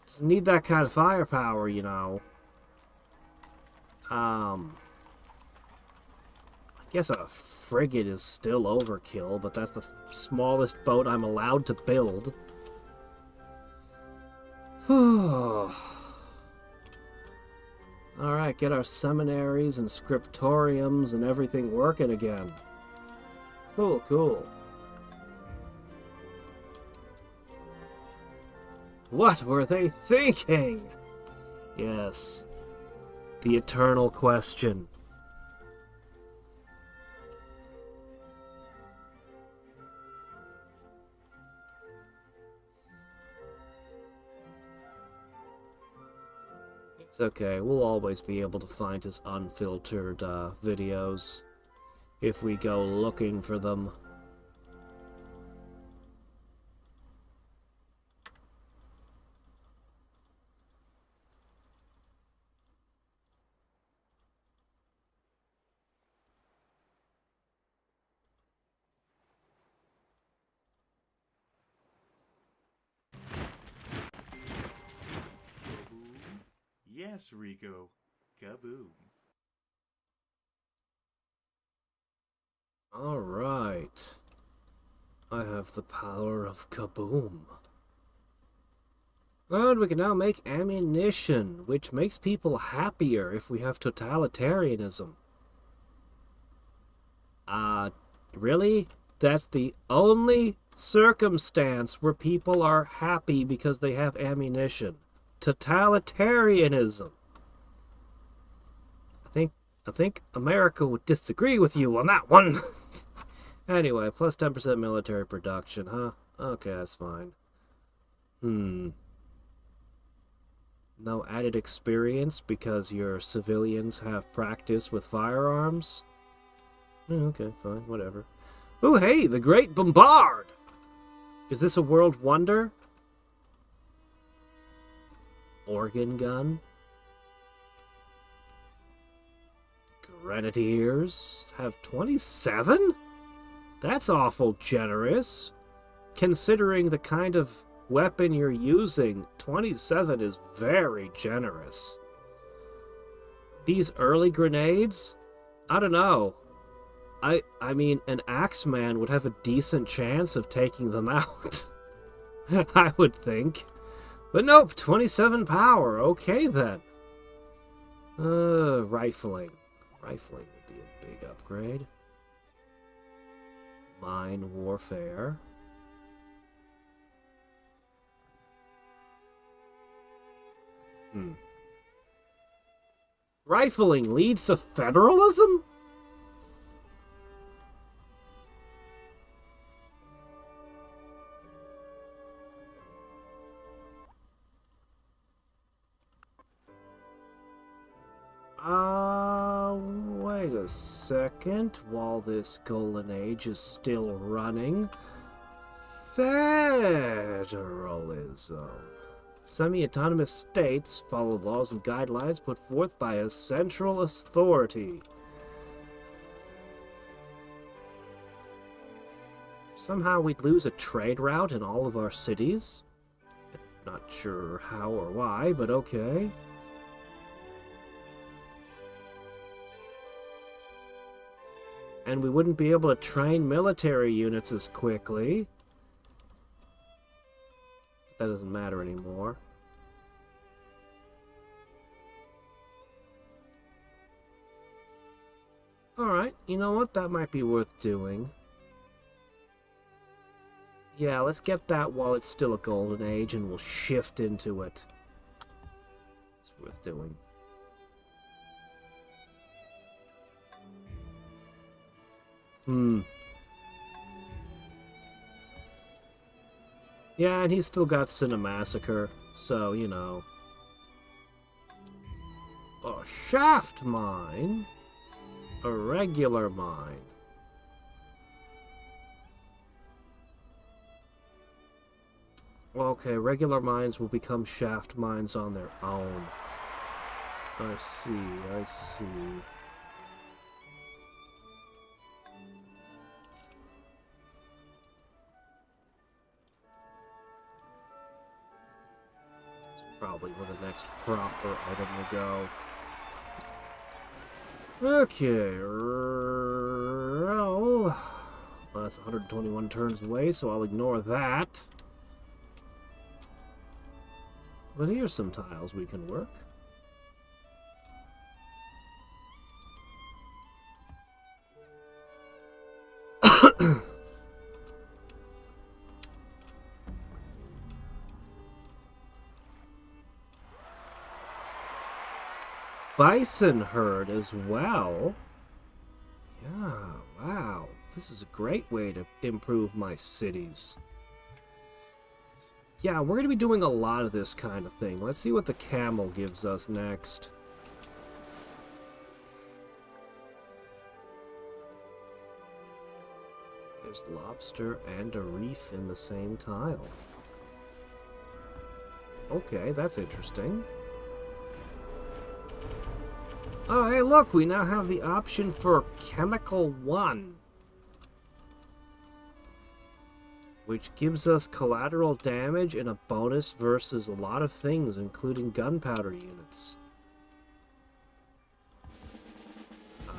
Doesn't need that kind of firepower, you know. I guess a frigate is still overkill, but that's the smallest boat I'm allowed to build. Whew. Alright, get our seminaries and scriptoriums and everything working again. Cool, cool. What were they thinking? Yes. The eternal question. It's okay, we'll always be able to find his unfiltered videos if we go looking for them. Yes, Rico. Kaboom. Alright. I have the power of kaboom. And we can now make ammunition, which makes people happier if we have totalitarianism. Really? That's the only circumstance where people are happy because they have ammunition. Totalitarianism. I think America would disagree with you on that one. Anyway, plus 10% military production, huh? Okay, that's fine. No added experience because your civilians have practice with firearms? Okay, fine, whatever. Oh, hey, the Great Bombard! Is this a world wonder? Organ gun? Grenadiers have 27? That's awful generous. Considering the kind of weapon you're using, 27 is very generous. These early grenades? I don't know. I mean, an Axeman would have a decent chance of taking them out. I would think. But nope, 27 power. Okay, then. Rifling. Rifling would be a big upgrade. Mine warfare. Rifling leads to federalism? Wait a second. While this golden age is still running. Federalism. Semi-autonomous states follow laws and guidelines put forth by a central authority. Somehow we'd lose a trade route in all of our cities. Not sure how or why, but okay. And we wouldn't be able to train military units as quickly. That doesn't matter anymore. Alright, you know what? That might be worth doing. Yeah, let's get that while it's still a golden age and we'll shift into it. It's worth doing. Yeah, and he's still got Cinemassacre, so, you know. A shaft mine? A regular mine. Okay, regular mines will become shaft mines on their own. I see, I see. Probably where the next proper item will go. Okay, well, that's 121 turns away, so I'll ignore that. But here's some tiles we can work. Bison herd as well. Yeah, wow. This is a great way to improve my cities. Yeah, we're going to be doing a lot of this kind of thing. Let's see what the camel gives us next. There's lobster and a reef in the same tile. Okay, that's interesting. Oh, hey, look, we now have the option for Chemical 1. Which gives us collateral damage and a bonus versus a lot of things, including gunpowder units.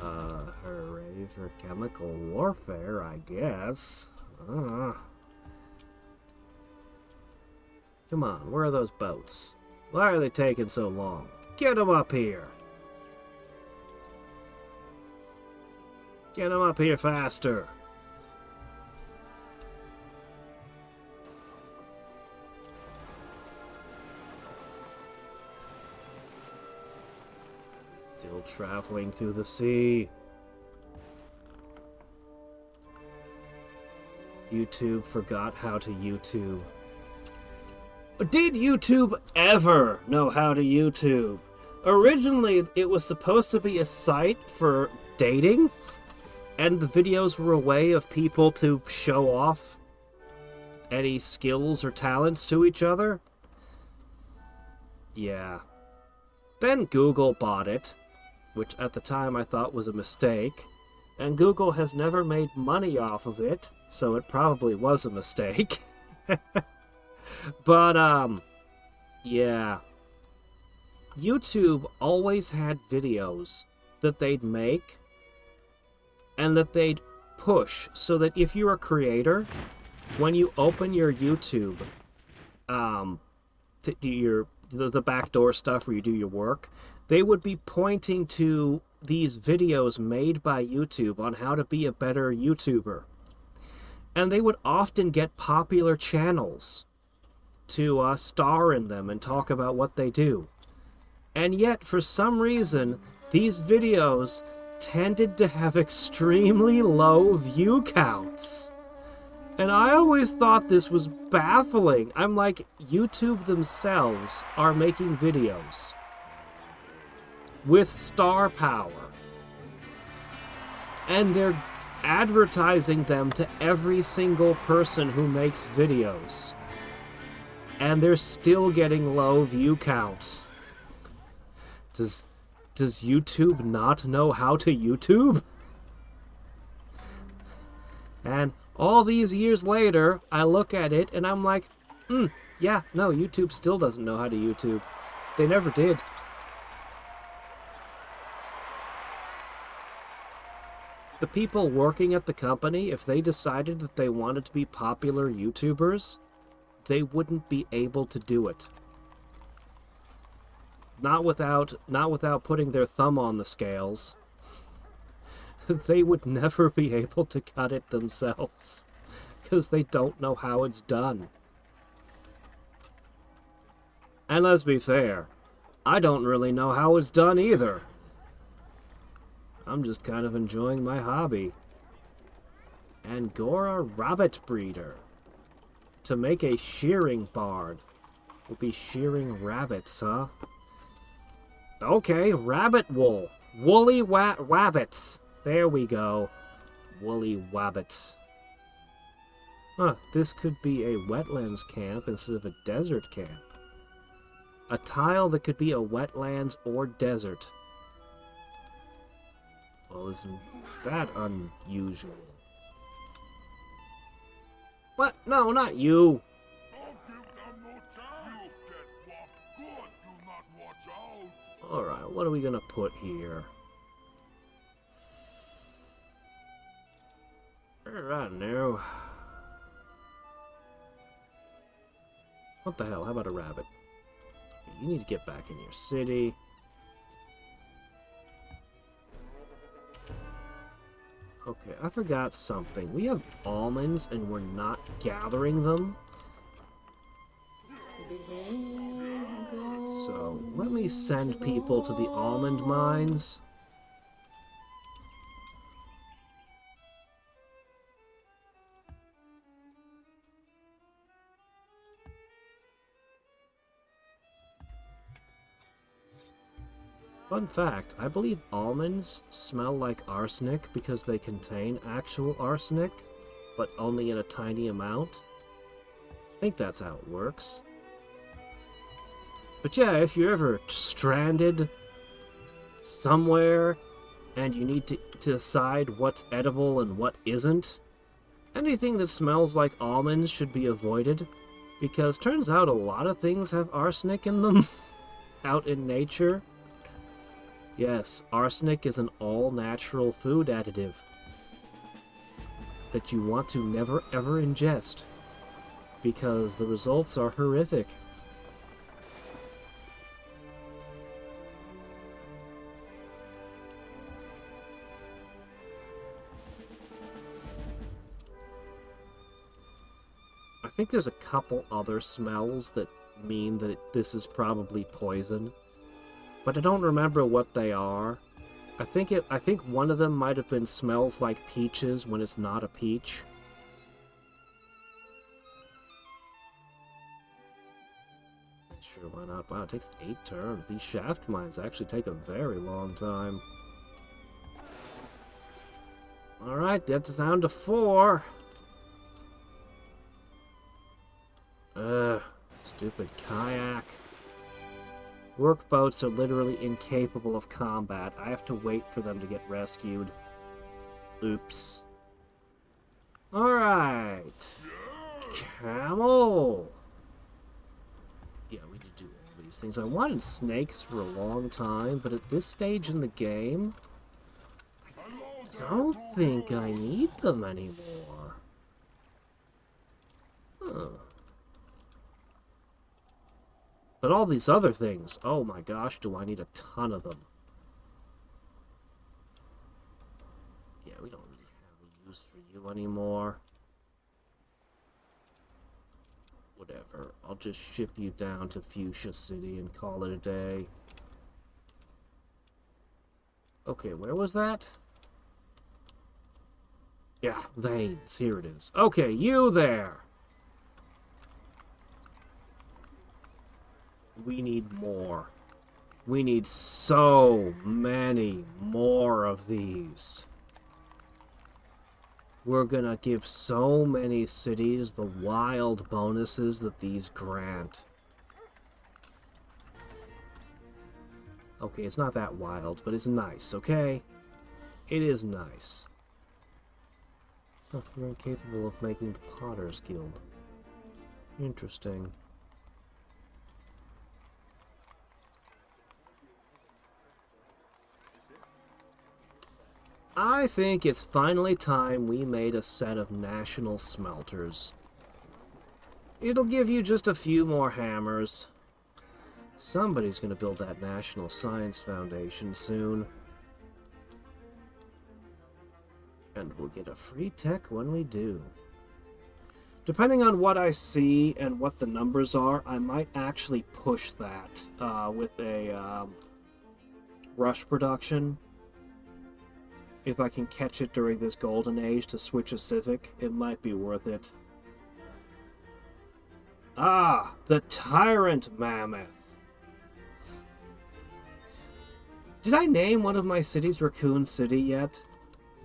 Hooray for chemical warfare, I guess. Come on, where are those boats? Why are they taking so long? Get them up here! Get them up here faster! Still traveling through the sea. YouTube forgot how to YouTube. Did YouTube ever know how to YouTube? Originally, it was supposed to be a site for dating, and the videos were a way of people to show off any skills or talents to each other. Yeah. Then Google bought it, which at the time I thought was a mistake, and Google has never made money off of it, so it probably was a mistake. But, yeah. YouTube always had videos that they'd make and that they'd push, so that if you're a creator, when you open your YouTube, to do the backdoor stuff where you do your work, they would be pointing to these videos made by YouTube on how to be a better YouTuber. And they would often get popular channels to star in them and talk about what they do. And yet, for some reason, these videos tended to have extremely low view counts. And I always thought this was baffling. I'm like, YouTube themselves are making videos with star power, and they're advertising them to every single person who makes videos, and they're still getting low view counts. Does YouTube not know how to YouTube? And all these years later, I look at it and I'm like, yeah, no, YouTube still doesn't know how to YouTube. They never did. The people working at the company, if they decided that they wanted to be popular YouTubers, they wouldn't be able to do it. Not without putting their thumb on the scales. They would never be able to cut it themselves, because they don't know how it's done. And let's be fair, I don't really know how it's done either. I'm just kind of enjoying my hobby. Angora rabbit breeder. To make a shearing barn. We'll be shearing rabbits, huh? Okay, rabbit wool. Woolly wabbits. There we go. Woolly wabbits. Huh, this could be a wetlands camp instead of a desert camp. A tile that could be a wetlands or desert. Well, isn't that unusual? What? No, not you. Alright, what are we gonna put here? Right now. What the hell? How about a rabbit? You need to get back in your city. Okay, I forgot something. We have almonds and we're not gathering them. So, let me send people to the almond mines. Fun fact, I believe almonds smell like arsenic because they contain actual arsenic, but only in a tiny amount. I think that's how it works. But yeah, if you're ever stranded somewhere and you need to decide what's edible and what isn't, anything that smells like almonds should be avoided, because turns out a lot of things have arsenic in them out in nature. Yes, arsenic is an all-natural food additive that you want to never ever ingest, because the results are horrific. I think there's a couple other smells that mean that this is probably poison, but I don't remember what they are. I think one of them might have been smells like peaches when it's not a peach. Sure, why not? Wow, it takes 8 turns. These shaft mines actually take a very long time. Alright, that's down to 4. Stupid kayak. Workboats are literally incapable of combat. I have to wait for them to get rescued. Oops. Alright. Camel! Yeah, we need to do all these things. I wanted snakes for a long time, but at this stage in the game, I don't think I need them anymore. Huh. But all these other things, oh my gosh, do I need a ton of them. Yeah, we don't really have a use for you anymore. Whatever, I'll just ship you down to Fuchsia City and call it a day. Okay, where was that? Yeah, veins, here it is. Okay, you there! We need more. We need so many more of these. We're gonna give so many cities the wild bonuses that these grant. Okay, it's not that wild, but it's nice, okay? It is nice. Oh, you're incapable of making the Potter's Guild. Interesting. I think it's finally time we made a set of national smelters. It'll give you just a few more hammers. Somebody's gonna build that National Science Foundation soon. And we'll get a free tech when we do. Depending on what I see and what the numbers are, I might actually push that with a rush production. If I can catch it during this golden age to switch a Civic, it might be worth it. Ah, the Tyrant Mammoth. Did I name one of my cities Raccoon City yet?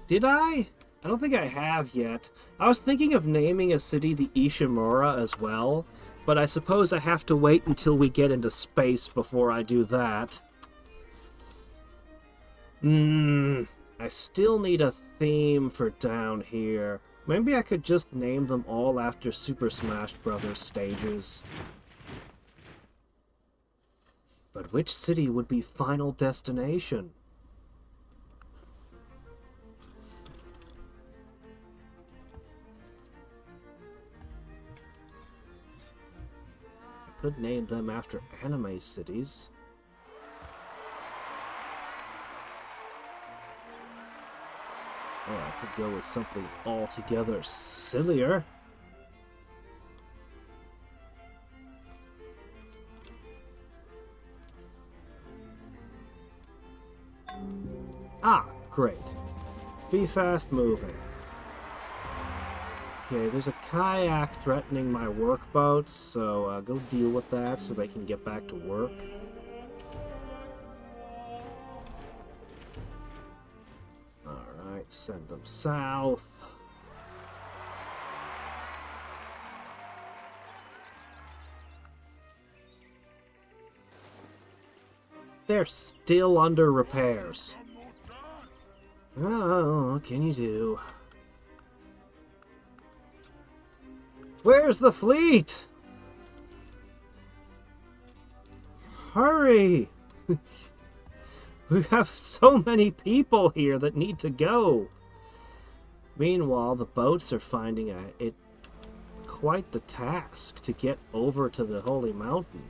Did I? I don't think I have yet. I was thinking of naming a city the Ishimura as well, but I suppose I have to wait until we get into space before I do that. I still need a theme for down here. Maybe I could just name them all after Super Smash Bros. Stages. But which city would be Final Destination? I could name them after anime cities. Or I could go with something altogether sillier. Ah, great. Be fast moving. Okay, there's a kayak threatening my workboats, so go deal with that so they can get back to work. Alright, send them south. They're still under repairs. Oh, what can you do? Where's the fleet? Hurry! We have so many people here that need to go. Meanwhile, the boats are finding it quite the task to get over to the Holy Mountain.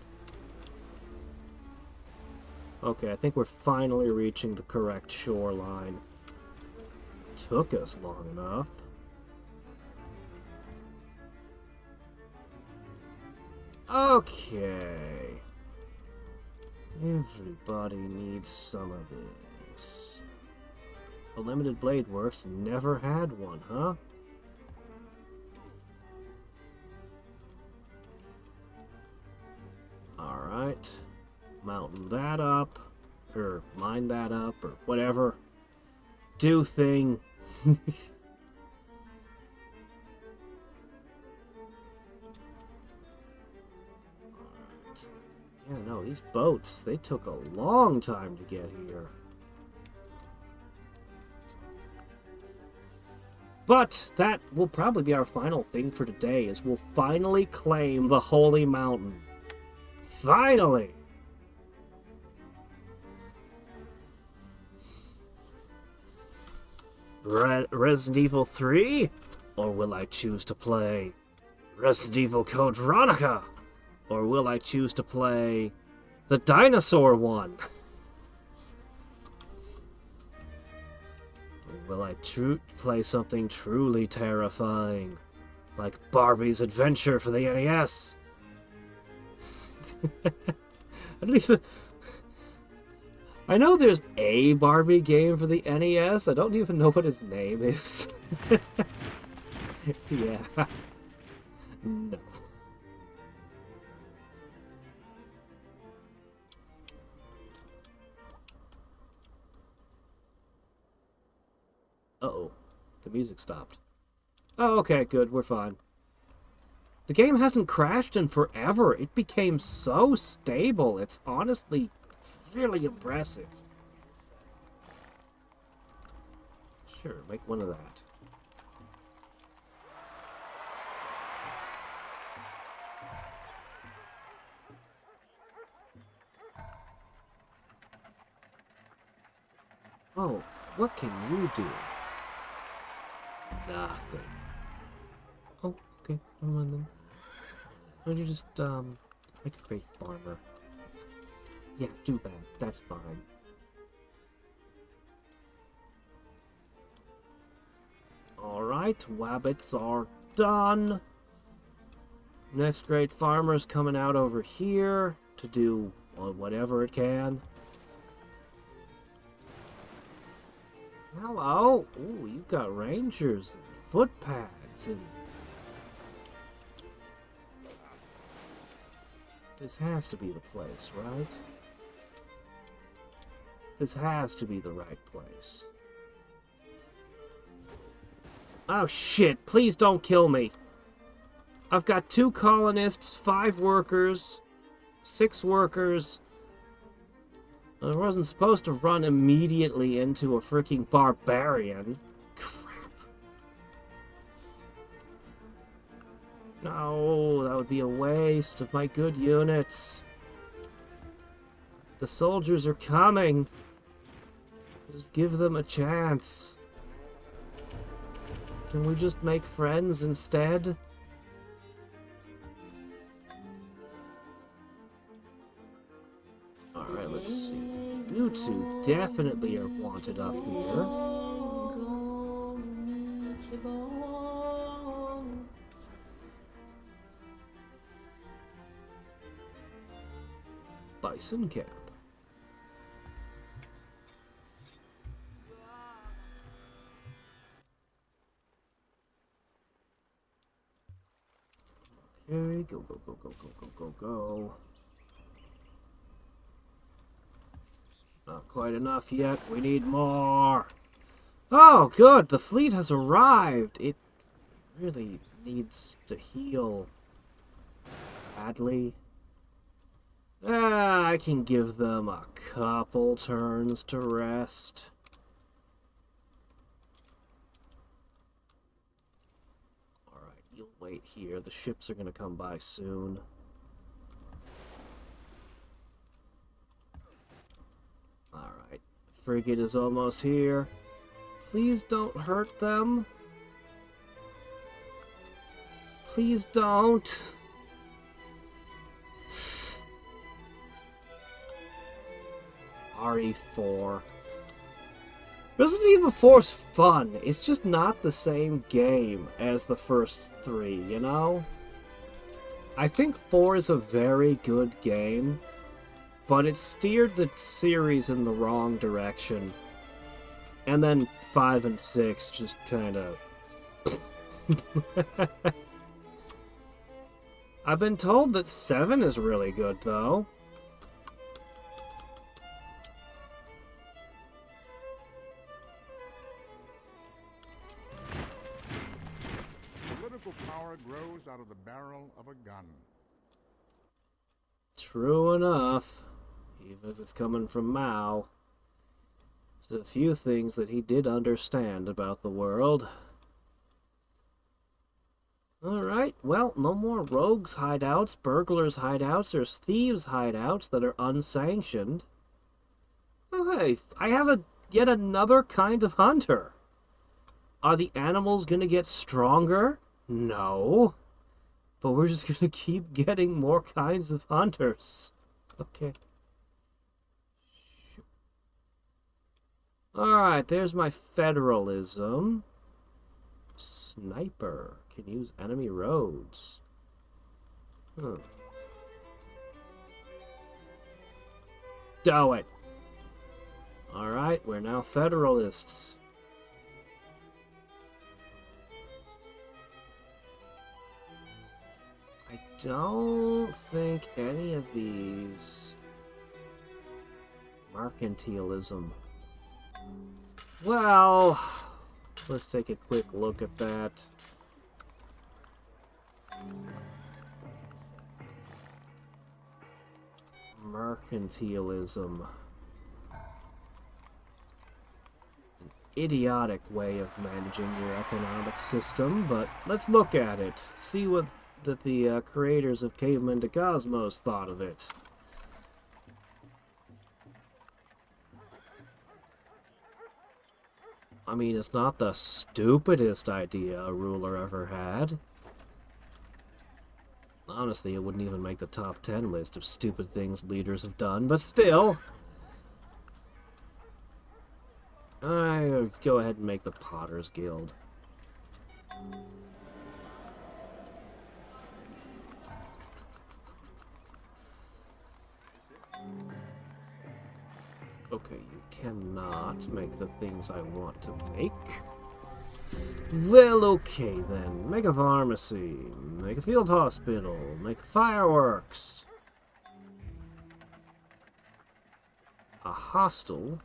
Okay, I think we're finally reaching the correct shoreline. Took us long enough. Okay. Everybody needs some of this. A Limited Blade Works never had one, huh? Alright. Mountain that up. Or line that up, or whatever. Do thing. Yeah, no, these boats, they took a long time to get here. But that will probably be our final thing for today, is we'll finally claim the Holy Mountain. Finally! Resident Evil 3? Or will I choose to play Resident Evil Code Veronica? Or will I choose to play the dinosaur one? Or will I play something truly terrifying, like Barbie's Adventure for the NES? I don't even... I know there's a Barbie game for the NES. I don't even know what its name is. Yeah. No. Uh-oh. The music stopped. Oh, okay, good. We're fine. The game hasn't crashed in forever. It became so stable. It's honestly really impressive. Sure, make one of that. Oh, What can you do? Nothing. Oh, okay. Never mind then. Why don't you just, make a great farmer? Yeah, do that. That's fine. Alright, wabbits are done. Next great farmer's coming out over here to do whatever it can. Hello. Ooh, you've got rangers and footpads and... This has to be the place, right? This has to be the right place. Oh shit, please don't kill me. I've got 2 colonists, 5 workers, 6 workers. I wasn't supposed to run immediately into a freaking barbarian. Crap. No, that would be a waste of my good units. The soldiers are coming. Just give them a chance. Can we just make friends instead? Alright, let's see. You two definitely are wanted up here. Bison camp. Okay, go, go, go, go, go, go, go, go. Not quite enough yet. We need more. Oh, good. The fleet has arrived. It really needs to heal badly. I can give them a couple turns to rest. Alright, you'll wait here. The ships are going to come by soon. Alright, frigate is almost here. Please don't hurt them. Please don't. RE4. Resident Evil 4's fun. It's just not the same game as the first 3, you know? I think 4 is a very good game, but it steered the series in the wrong direction. And then 5 and 6 just kind of... I've been told that 7 is really good, though. Political power grows out of the barrel of a gun. True enough. Even if it's coming from Mao. There's a few things that he did understand about the world. Alright, well, no more rogues' hideouts, burglars' hideouts, there's thieves' hideouts that are unsanctioned. Oh, hey, I have yet another kind of hunter. Are the animals gonna get stronger? No. But we're just gonna keep getting more kinds of hunters. Okay. Alright, there's my federalism. Sniper can use enemy roads. Huh. Do it. Alright, we're now federalists. I don't think any of these... Mercantilism. Well, let's take a quick look at that. Mercantilism. An idiotic way of managing your economic system, but let's look at it. See what the creators of Caveman2cosmos thought of it. I mean, it's not the stupidest idea a ruler ever had. Honestly, it wouldn't even make the top 10 list of stupid things leaders have done, but still. I go ahead and make the Potter's Guild. Okay, you cannot make the things I want to make. Well, okay then. Make a pharmacy, make a field hospital, make fireworks. A hostel,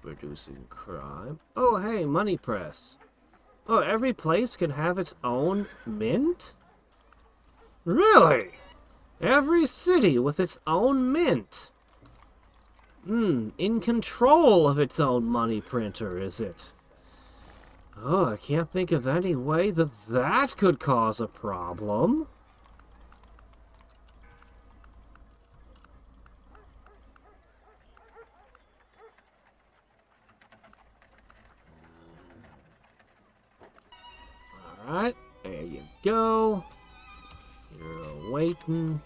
reducing crime. Oh, hey, money press. Oh, every place can have its own mint? Really? Every city with its own mint? In control of its own money printer, is it? Oh, I can't think of any way that that could cause a problem. Alright, there you go. You're waiting.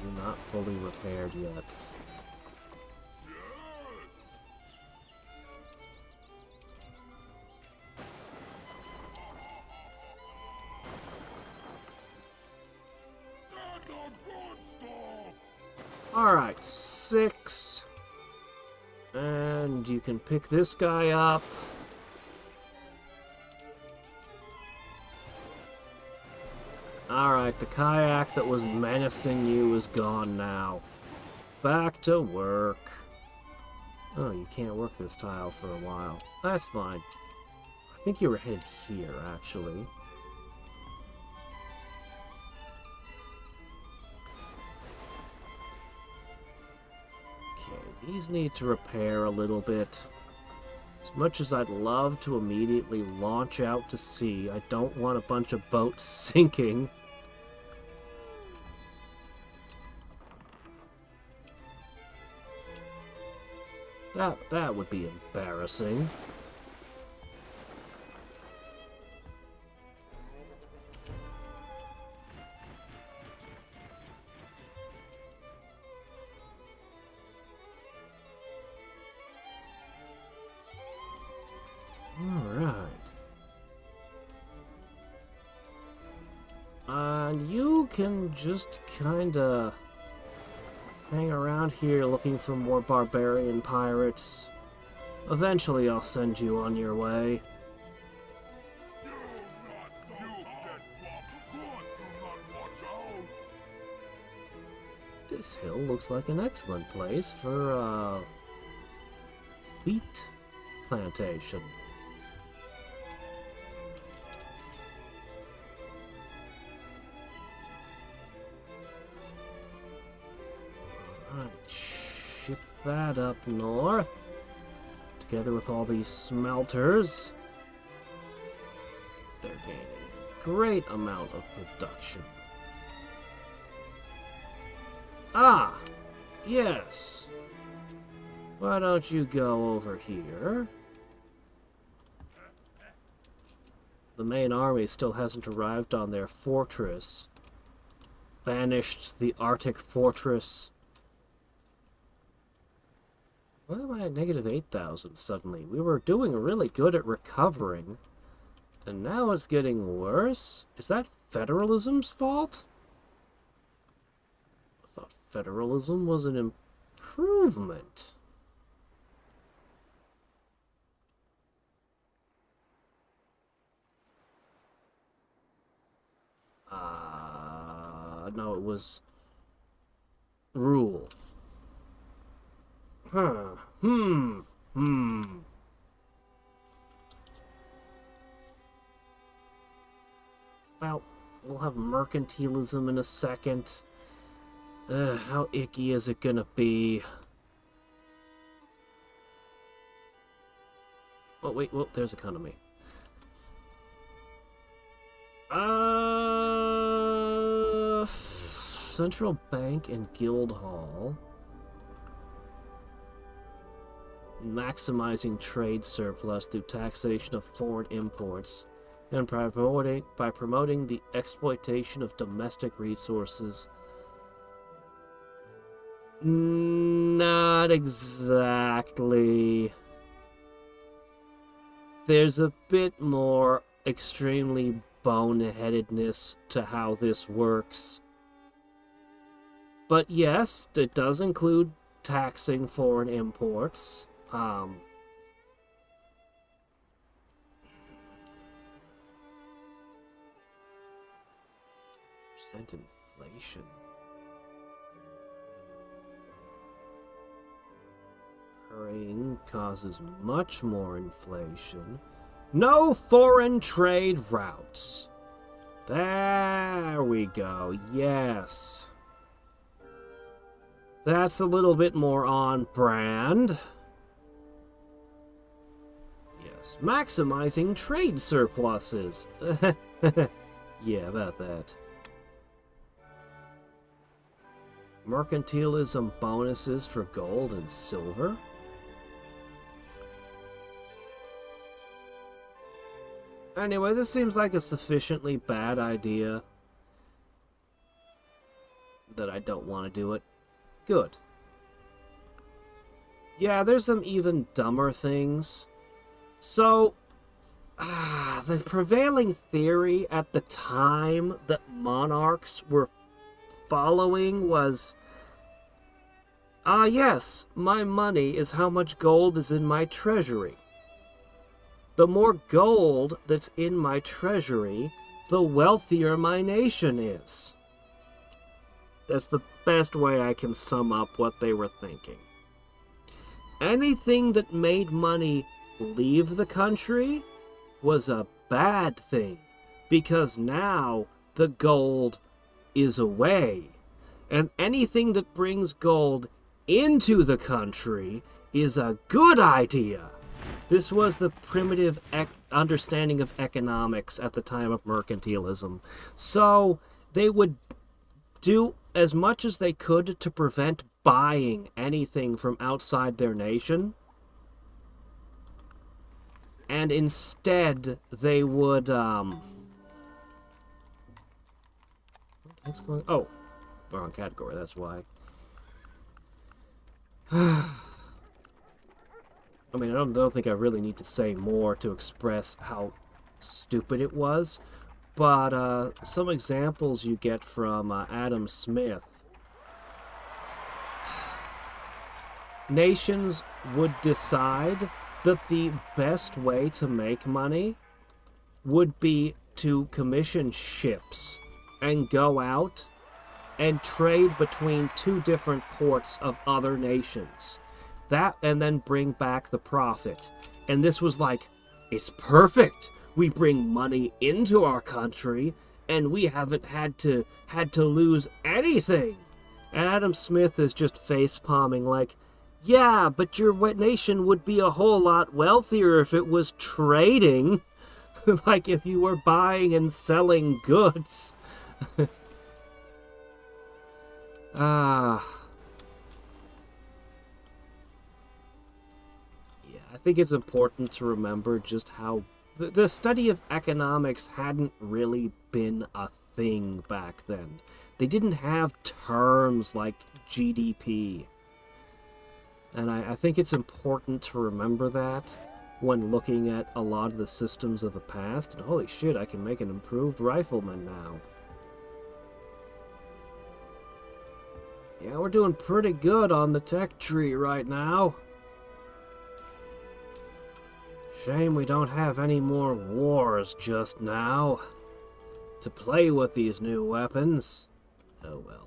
You're not fully repaired yet. Alright, 6. And you can pick this guy up. Alright, the kayak that was menacing you is gone now. Back to work. Oh, you can't work this tile for a while. That's fine. I think you were headed here, actually. Okay, these need to repair a little bit. As much as I'd love to immediately launch out to sea, I don't want a bunch of boats sinking. That would be embarrassing. Alright. And you can just kinda hang around here looking for more barbarian pirates. Eventually I'll send you on your way. This hill looks like an excellent place for a wheat plantation. Ship that up north, together with all these smelters. They're gaining a great amount of production. Ah, yes. Why don't you go over here? The main army still hasn't arrived on their fortress. Banished the Arctic fortress. Why am I at negative 8,000 suddenly? We were doing really good at recovering, and now it's getting worse? Is that federalism's fault? I thought federalism was an improvement. No, it was rule. Huh. Well, we'll have mercantilism in a second. How icky is it gonna be? Oh, wait, well, there's economy. Central Bank and Guild Hall. maximizing trade surplus through taxation of foreign imports, and by promoting the exploitation of domestic resources. Not exactly. There's a bit more extremely boneheadedness to how this works. But yes, it does include taxing foreign imports. Percent inflation. Hurrying causes much more inflation. No foreign trade routes. There we go. Yes. That's a little bit more on brand. Yes. Maximizing trade surpluses. Yeah, about that. Mercantilism bonuses for gold and silver. Anyway, this seems like a sufficiently bad idea that I don't want to do it. Good. Yeah, there's some even dumber things. So, the prevailing theory at the time that monarchs were following was, yes, my money is how much gold is in my treasury. The more gold that's in my treasury, the wealthier my nation is. That's the best way I can sum up what they were thinking. Anything that made money leave the country was a bad thing, because now the gold is away. And anything that brings gold into the country is a good idea. This was the primitive understanding of economics at the time of mercantilism. So they would do as much as they could to prevent buying anything from outside their nation. And instead, they would, what's going on? Oh, wrong category, that's why. I mean, I don't think I really need to say more to express how stupid it was, but some examples you get from Adam Smith. Nations would decide that the best way to make money would be to commission ships and go out and trade between two different ports of other nations. That, and then bring back the profit. And this was like, it's perfect. We bring money into our country, and we haven't had to lose anything. And Adam Smith is just face-palming like, yeah, but your nation would be a whole lot wealthier if it was trading. Like if you were buying and selling goods. I think it's important to remember just how the study of economics hadn't really been a thing back then. They didn't have terms like GDP. And I think it's important to remember that when looking at a lot of the systems of the past. And holy shit, I can make an improved rifleman now. Yeah, we're doing pretty good on the tech tree right now. Shame we don't have any more wars just now to play with these new weapons. Oh well.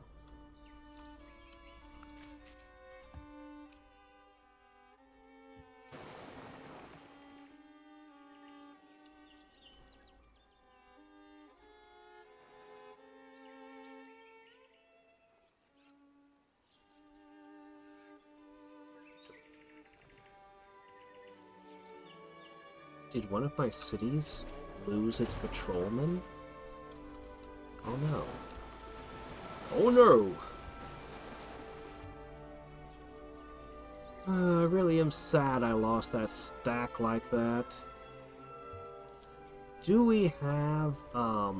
Did one of my cities lose its patrolman? Oh no. Oh no! I really am sad I lost that stack like that. Do we have, yeah,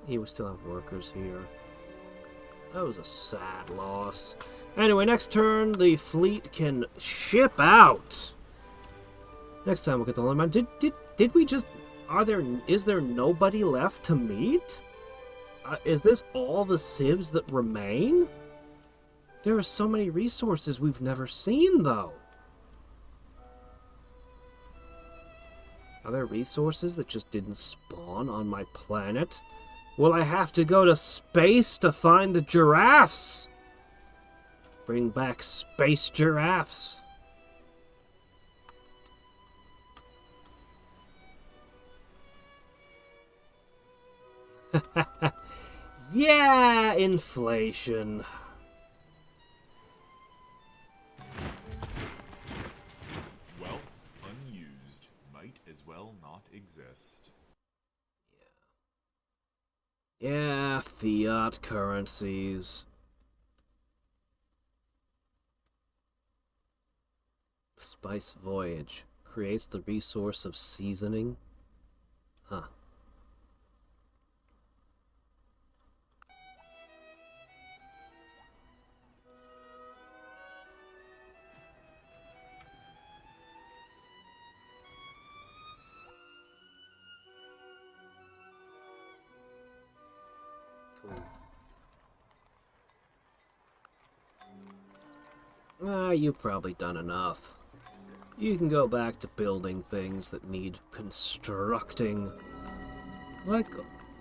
we still have workers here. That was a sad loss. Anyway, next turn, the fleet can ship out. Next time we'll get the limit. Did we just... Is there nobody left to meet? Is this all the civs that remain? There are so many resources we've never seen, though. Are there resources that just didn't spawn on my planet? Will I have to go to space to find the giraffes? Bring back space giraffes. Yeah, inflation. Wealth unused might as well not exist. Yeah, fiat currencies. Spice Voyage creates the resource of seasoning. Huh. You've probably done enough. You can go back to building things that need constructing. Like,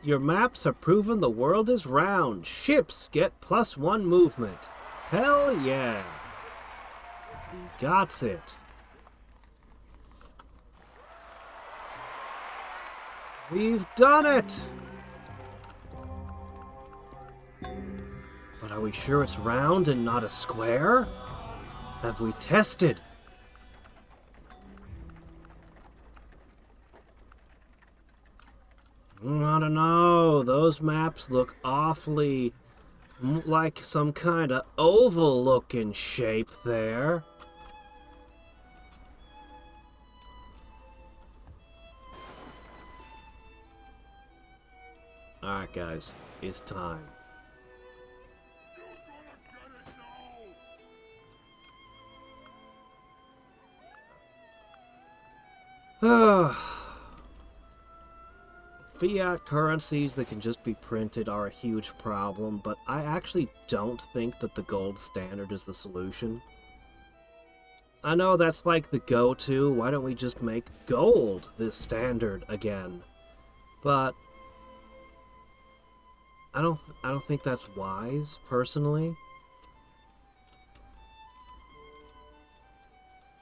your maps have proven the world is round. Ships get +1 movement. Hell yeah. We got it. We've done it! But are we sure it's round and not a square? Have we tested? I don't know. Those maps look awfully like some kind of oval-looking shape there. Alright, guys. It's time. Fiat currencies that can just be printed are a huge problem, but I actually don't think that the gold standard is the solution. I know that's like the go-to, why don't we just make gold the standard again? But I don't think that's wise, personally.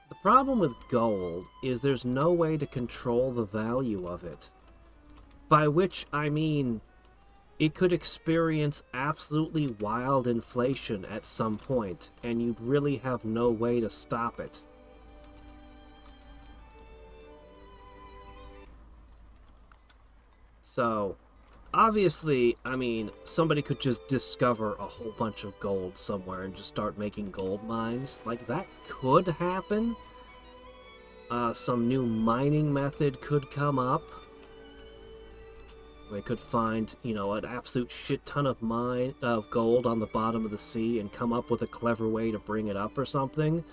The problem with gold is there's no way to control the value of it. By which I mean, it could experience absolutely wild inflation at some point, and you'd really have no way to stop it. So, obviously, I mean, somebody could just discover a whole bunch of gold somewhere and just start making gold mines. Like, that could happen. Some new mining method could come up. They could find, you know, an absolute shit ton of gold on the bottom of the sea and come up with a clever way to bring it up or something.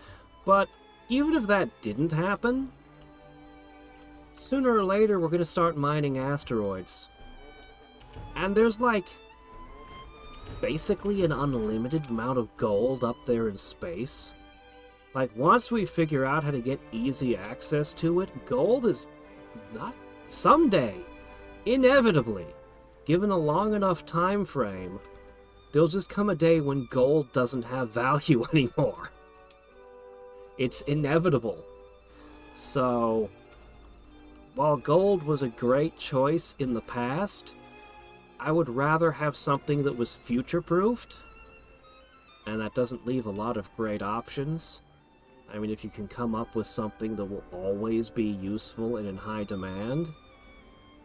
But even if that didn't happen, sooner or later we're going to start mining asteroids. And there's like basically an unlimited amount of gold up there in space. Like, once we figure out how to get easy access to it, gold is not someday. Inevitably, given a long enough time frame, there'll just come a day when gold doesn't have value anymore. It's inevitable. So, while gold was a great choice in the past, I would rather have something that was future-proofed, and that doesn't leave a lot of great options. I mean, if you can come up with something that will always be useful and in high demand,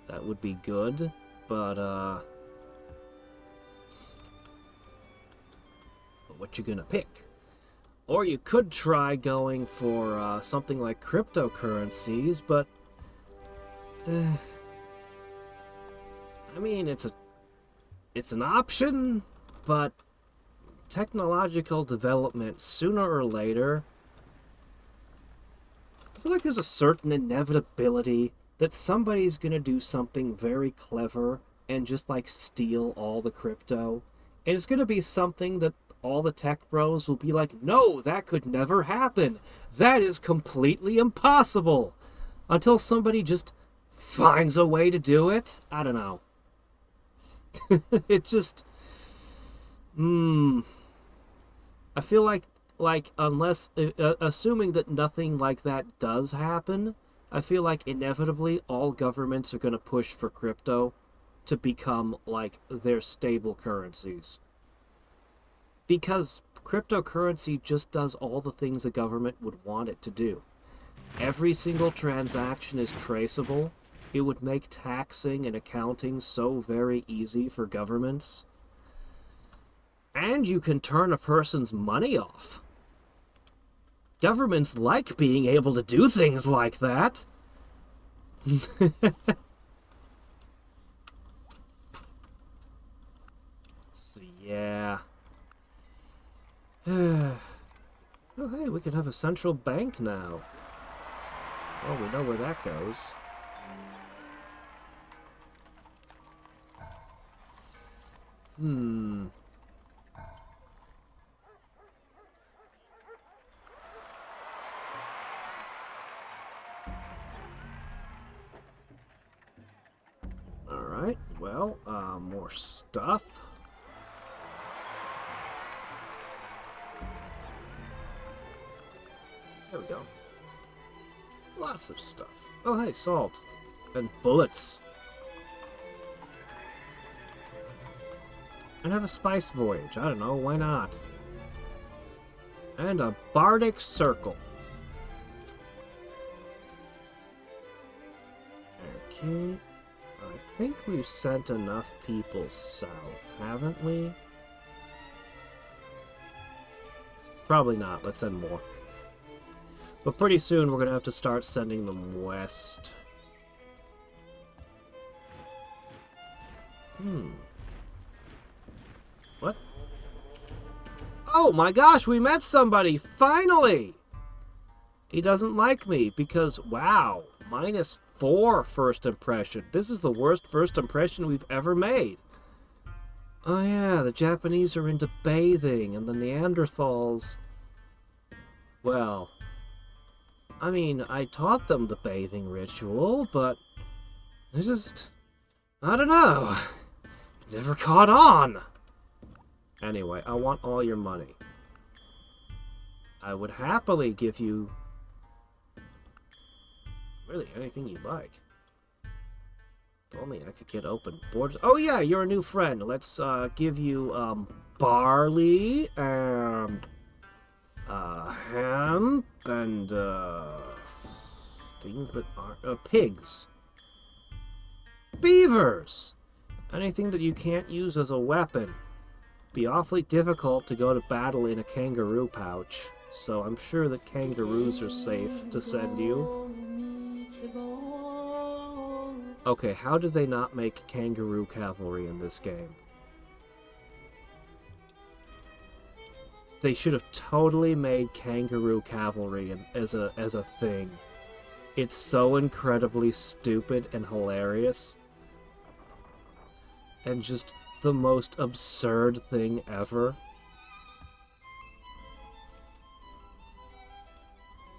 that would be good, but what you gonna pick? Or you could try going for something like cryptocurrencies, but I mean, it's an option, but technological development, sooner or later, I feel like there's a certain inevitability that somebody's gonna do something very clever and just like steal all the crypto. And it's gonna be something that all the tech bros will be like, no, that could never happen. That is completely impossible. Until somebody just finds a way to do it. I don't know. It just... I feel like unless... assuming that nothing like that does happen, I feel like inevitably all governments are going to push for crypto to become like their stable currencies. Because cryptocurrency just does all the things a government would want it to do. Every single transaction is traceable. It would make taxing and accounting so very easy for governments. And you can turn a person's money off. Governments like being able to do things like that. So, yeah. Oh, hey, we can have a central bank now. Oh, we know where that goes. Alright, well, more stuff. There we go. Lots of stuff. Oh, hey, salt. And bullets. And have a spice voyage. I don't know, why not? And a bardic circle. Okay. I think we've sent enough people south, haven't we? Probably not. Let's send more. But pretty soon we're going to have to start sending them west. What? Oh my gosh, we met somebody! Finally! He doesn't like me because, wow, -4 first impression. This is the worst first impression we've ever made. Oh yeah, the Japanese are into bathing, and the Neanderthals... Well, I mean, I taught them the bathing ritual, but... I don't know. It never caught on. Anyway, I want all your money. I would happily give you... really anything you'd like. If only I could get open borders. Oh yeah, you're a new friend. Let's give you barley and hemp and things that aren't pigs. Beavers! Anything that you can't use as a weapon. Be awfully difficult to go to battle in a kangaroo pouch, so I'm sure that kangaroos are safe to send you. Okay, how did they not make kangaroo cavalry in this game? They should have totally made kangaroo cavalry as a thing. It's so incredibly stupid and hilarious. And just the most absurd thing ever.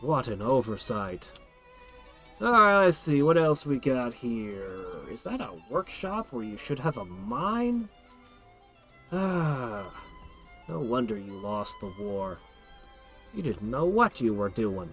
What an oversight. Alright, let's see, what else we got here? Is that a workshop where you should have a mine? Ah, no wonder you lost the war. You didn't know what you were doing.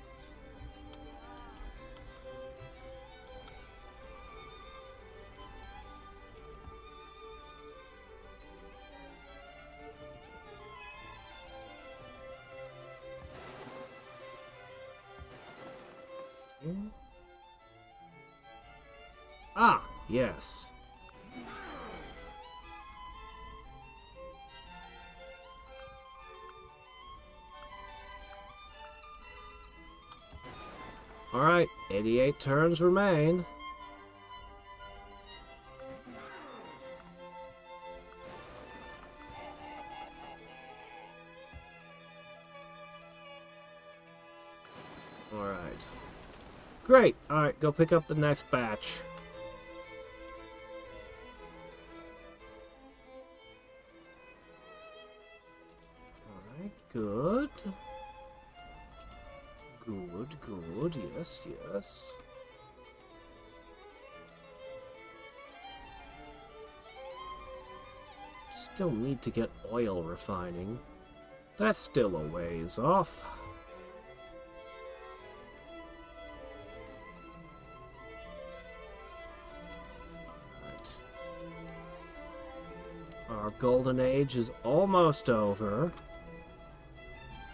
Ah, yes. Alright, 88 turns remain. Alright. Great! Alright, go pick up the next batch. Alright, good. Good, yes, yes. Still need to get oil refining. That's still a ways off. Right. Our golden age is almost over.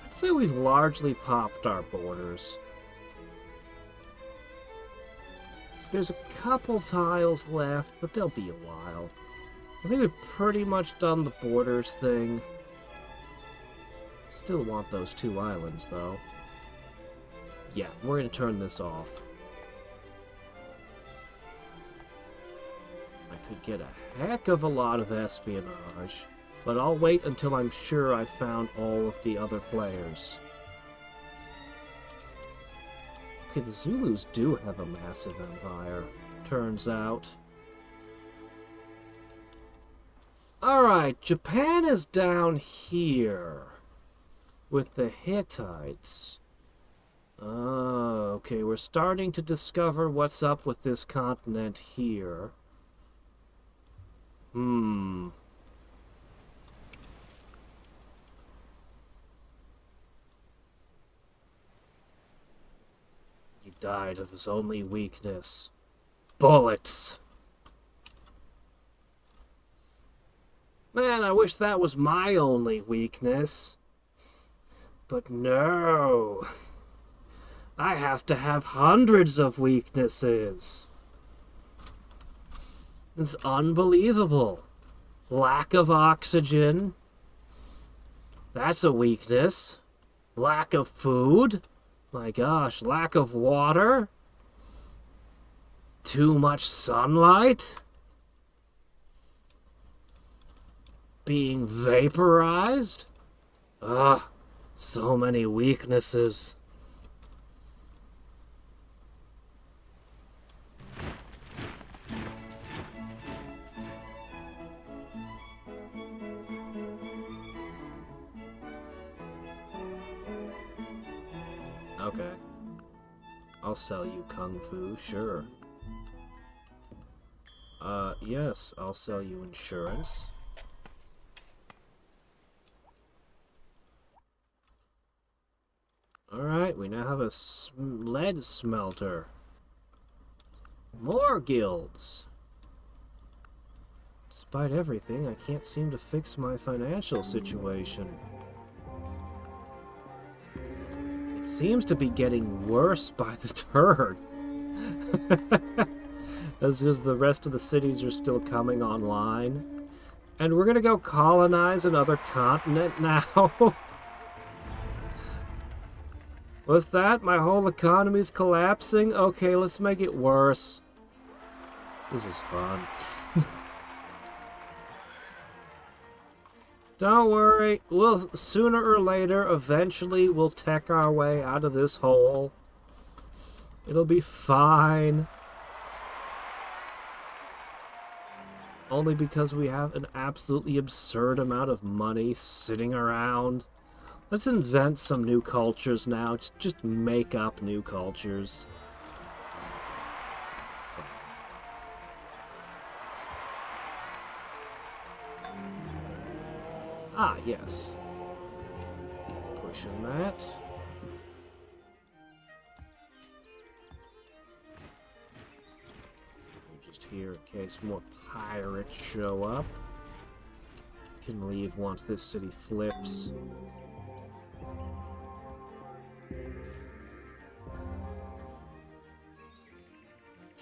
I'd say we've largely popped our borders. There's a couple tiles left, but they'll be a while. I think we've pretty much done the borders thing. Still want those 2 islands, though. Yeah, we're gonna turn this off. I could get a heck of a lot of espionage, but I'll wait until I'm sure I've found all of the other players. Okay, the Zulus do have a massive empire, turns out. Alright, Japan is down here with the Hittites. Okay, we're starting to discover what's up with this continent here. You died of his only weakness. Bullets! Man, I wish that was my only weakness. But no. I have to have hundreds of weaknesses. It's unbelievable. Lack of oxygen. That's a weakness. Lack of food. My gosh, lack of water. Too much sunlight. Being vaporized? Ugh, so many weaknesses. Okay. I'll sell you Kung Fu, sure. Yes, I'll sell you insurance. Alright, we now have a lead smelter. More guilds! Despite everything, I can't seem to fix my financial situation. It seems to be getting worse by the turn. That's because the rest of the cities are still coming online. And we're gonna go colonize another continent now. What's that? My whole economy's collapsing? Okay, let's make it worse. This is fun. Don't worry, we'll sooner or later, eventually, we'll tech our way out of this hole. It'll be fine. Only because we have an absolutely absurd amount of money sitting around. Let's invent some new cultures now. Just make up new cultures. Ah, yes. Pushing that. Just here in case more pirates show up. Can leave once this city flips.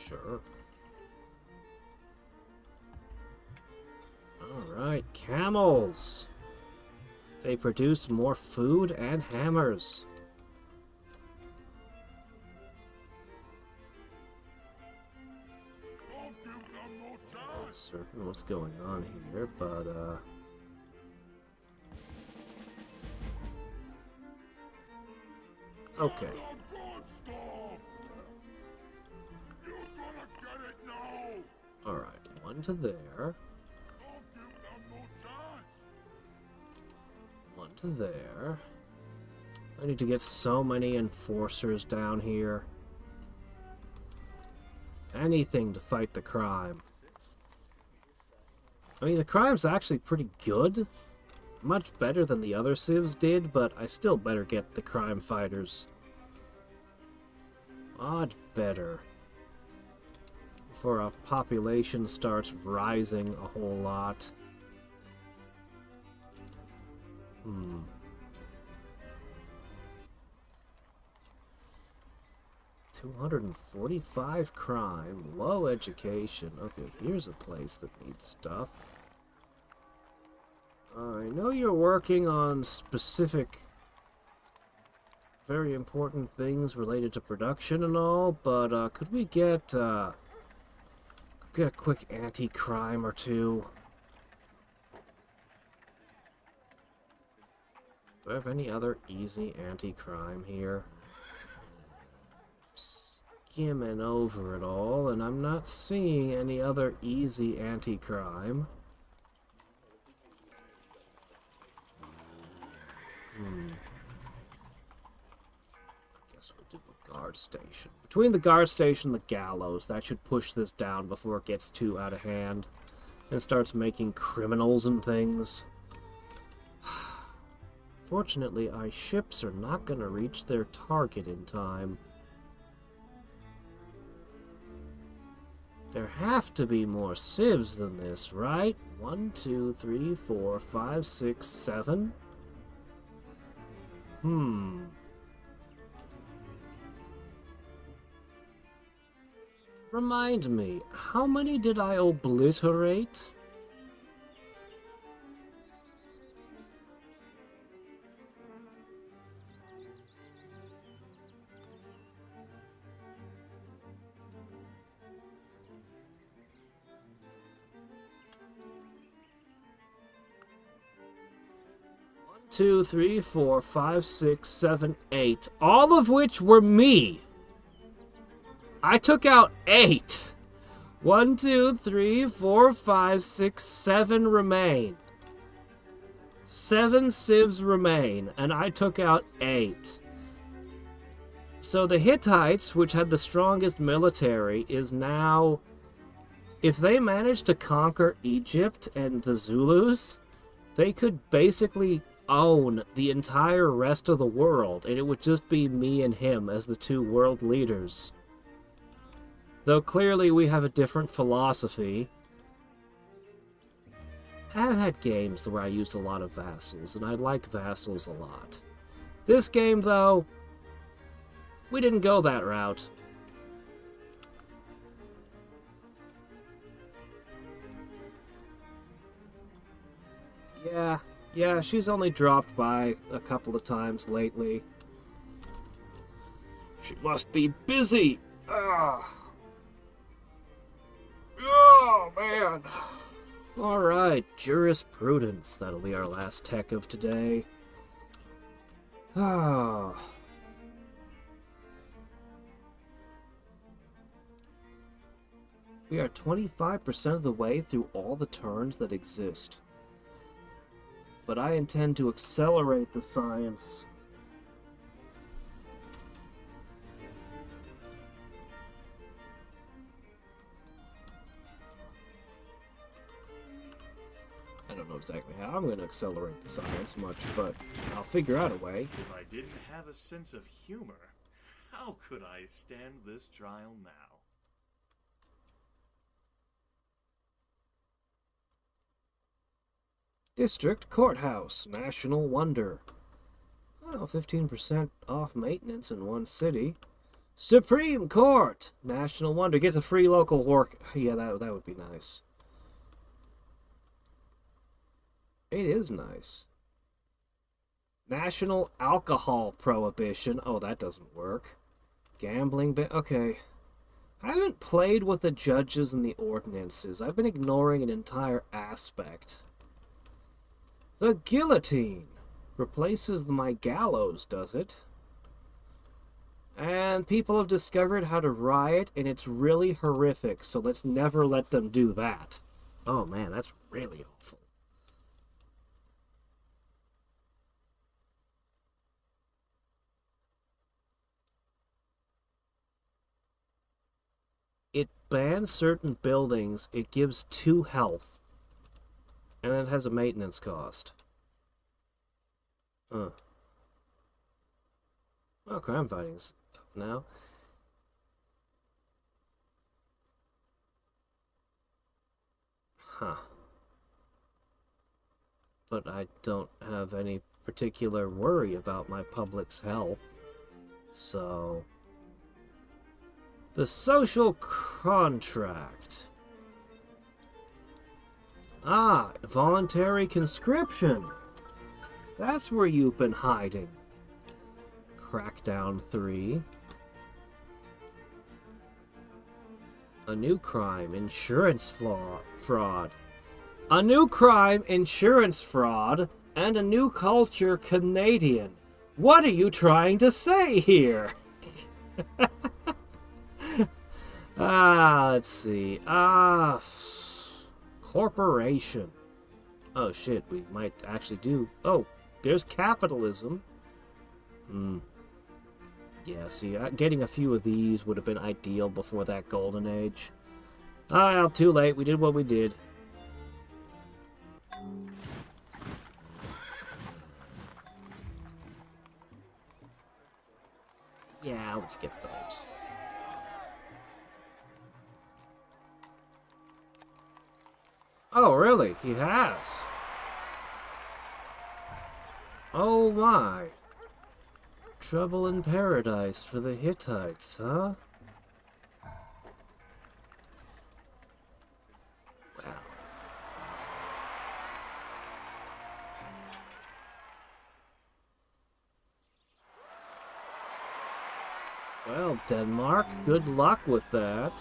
Sure. Alright, camels! They produce more food and hammers. certain what's going on here, but, okay. Alright, one to there. One to there. I need to get so many enforcers down here. Anything to fight the crime. I mean, the crime's actually pretty good. Much better than the other civs did, but I still better get the crime fighters. Odd better. Before our population starts rising a whole lot. 245 crime, low education. Okay, here's a place that needs stuff. I know you're working on specific, very important things related to production and all, but could we get a quick anti-crime or two? Do I have any other easy anti-crime here? Skimming over it all, and I'm not seeing any other easy anti-crime. Guess we'll do a guard station. Between the guard station and the gallows, that should push this down before it gets too out of hand and starts making criminals and things. Fortunately, our ships are not going to reach their target in time. There have to be more civs than this, right? 1, 2, 3, 4, 5, 6, 7. Remind me, how many did I obliterate? Two, three, four, five, six, seven, 8. All of which were me. I took out 8. 1, 2, 3, 4, 5, 6, 7 remain. 7 civs remain, and I took out 8. So the Hittites, which had the strongest military, is now... If they manage to conquer Egypt and the Zulus, they could basically own the entire rest of the world, and it would just be me and him as the 2 world leaders. Though clearly we have a different philosophy. I've had games where I used a lot of vassals, and I like vassals a lot. This game, though, we didn't go that route. Yeah, she's only dropped by a couple of times lately. She must be busy. Ugh. Oh, man. Alright, jurisprudence. That'll be our last tech of today. Ah. We are 25% of the way through all the turns that exist. But I intend to accelerate the science. I don't know exactly how I'm going to accelerate the science much, but I'll figure out a way. If I didn't have a sense of humor, how could I stand this trial now? District Courthouse, National Wonder. Oh, 15% off maintenance in one city. Supreme Court, National Wonder. Gets a free local work. Yeah, that would be nice. It is nice. National Alcohol Prohibition. Oh, that doesn't work. Gambling ban. Okay. I haven't played with the judges and the ordinances. I've been ignoring an entire aspect. The guillotine replaces my gallows, does it? And people have discovered how to riot, and it's really horrific, so let's never let them do that. Oh man, that's really awful. It bans certain buildings, it gives 2 health, and it has a maintenance cost. Well, crime fighting's up now. Huh. But I don't have any particular worry about my public's health. So... the social contract. Ah, voluntary conscription. That's where you've been hiding. Crackdown 3. A new crime, insurance fraud. A new crime, insurance fraud, and a new culture, Canadian. What are you trying to say here? Let's see. Corporation. Oh shit, we might actually do... Oh, there's capitalism. Yeah, see, getting a few of these would have been ideal before that golden age. Oh, well, too late. We did what we did. Yeah, let's get those. Oh, really? He has? Oh my. Trouble in paradise for the Hittites, huh? Wow. Well, Denmark, good luck with that.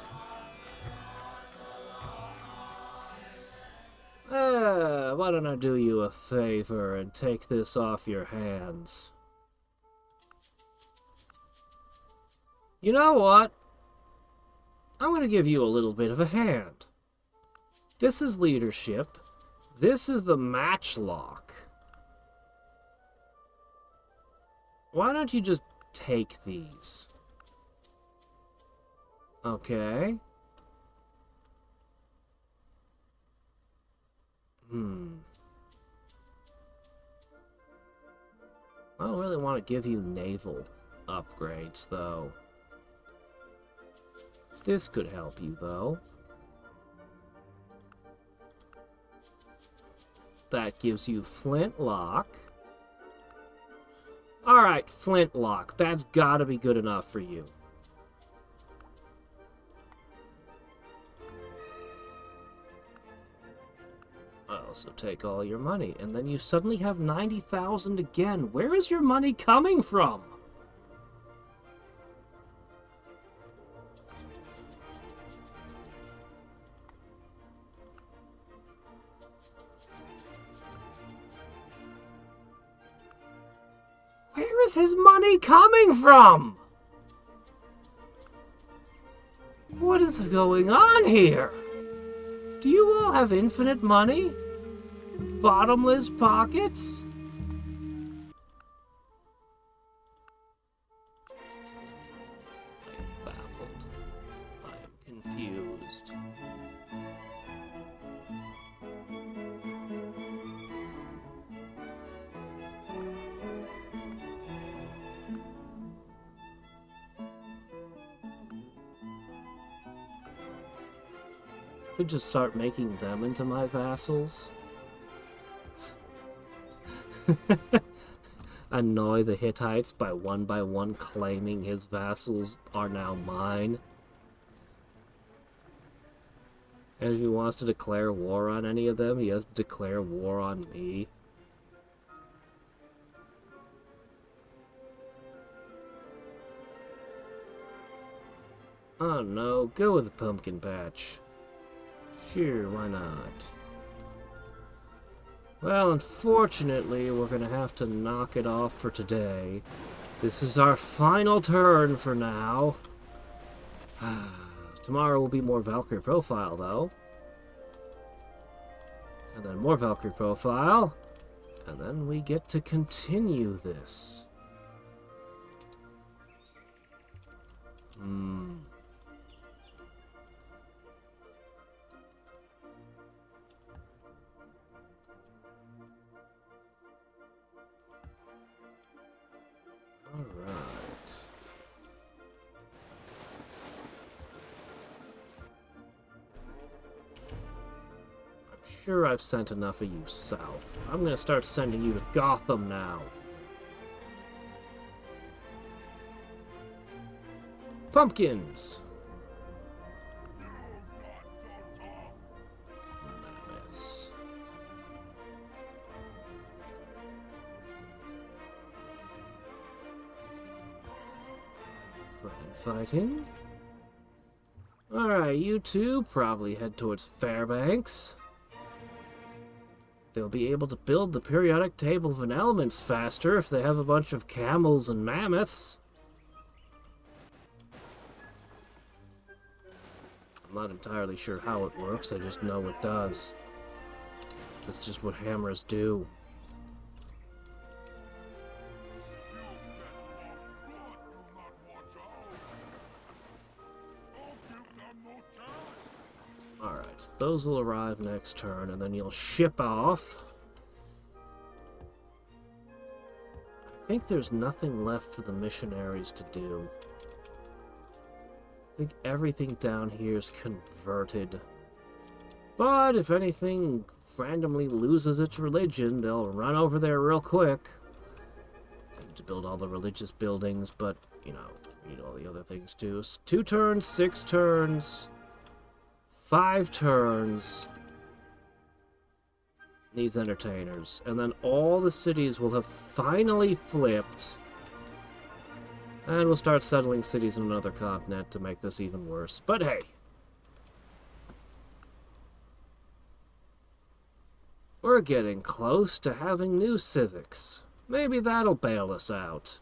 Why don't I do you a favor and take this off your hands? You know what? I'm going to give you a little bit of a hand. This is leadership. This is the matchlock. Why don't you just take these? Okay. I don't really want to give you naval upgrades, though. This could help you, though. That gives you flintlock. Alright, flintlock. That's gotta be good enough for you. I also take all your money, and then you suddenly have 90,000 again. Where is your money coming from? Where is his money coming from? What is going on here? Do you all have infinite money? Bottomless pockets? I am baffled. I am confused. Could just start making them into my vassals. Annoy the Hittites by one claiming his vassals are now mine. And if he wants to declare war on any of them, he has to declare war on me. Oh no, go with the pumpkin patch. Sure, why not? Well, unfortunately, we're gonna have to knock it off for today. This is our final turn for now. Tomorrow will be more Valkyrie profile, though. And then more Valkyrie profile. And then we get to continue this. Alright. I'm sure I've sent enough of you south. I'm gonna start sending you to Gotham now. Pumpkins! Myths. Friend fighting. Alright, you two probably head towards Fairbanks. They'll be able to build the periodic table of elements faster if they have a bunch of camels and mammoths. I'm not entirely sure how it works, I just know it does. That's just what hammers do. Alright, so those will arrive next turn, and then you'll ship off. I think there's nothing left for the missionaries to do. I think everything down here is converted. But if anything randomly loses its religion, they'll run over there real quick. I need to build all the religious buildings, but, you know, need all the other things too. 2 turns, 6 turns, 5 turns. Needs entertainers. And then all the cities will have finally flipped. And we'll start settling cities in another continent to make this even worse. But hey. We're getting close to having new civics. Maybe that'll bail us out.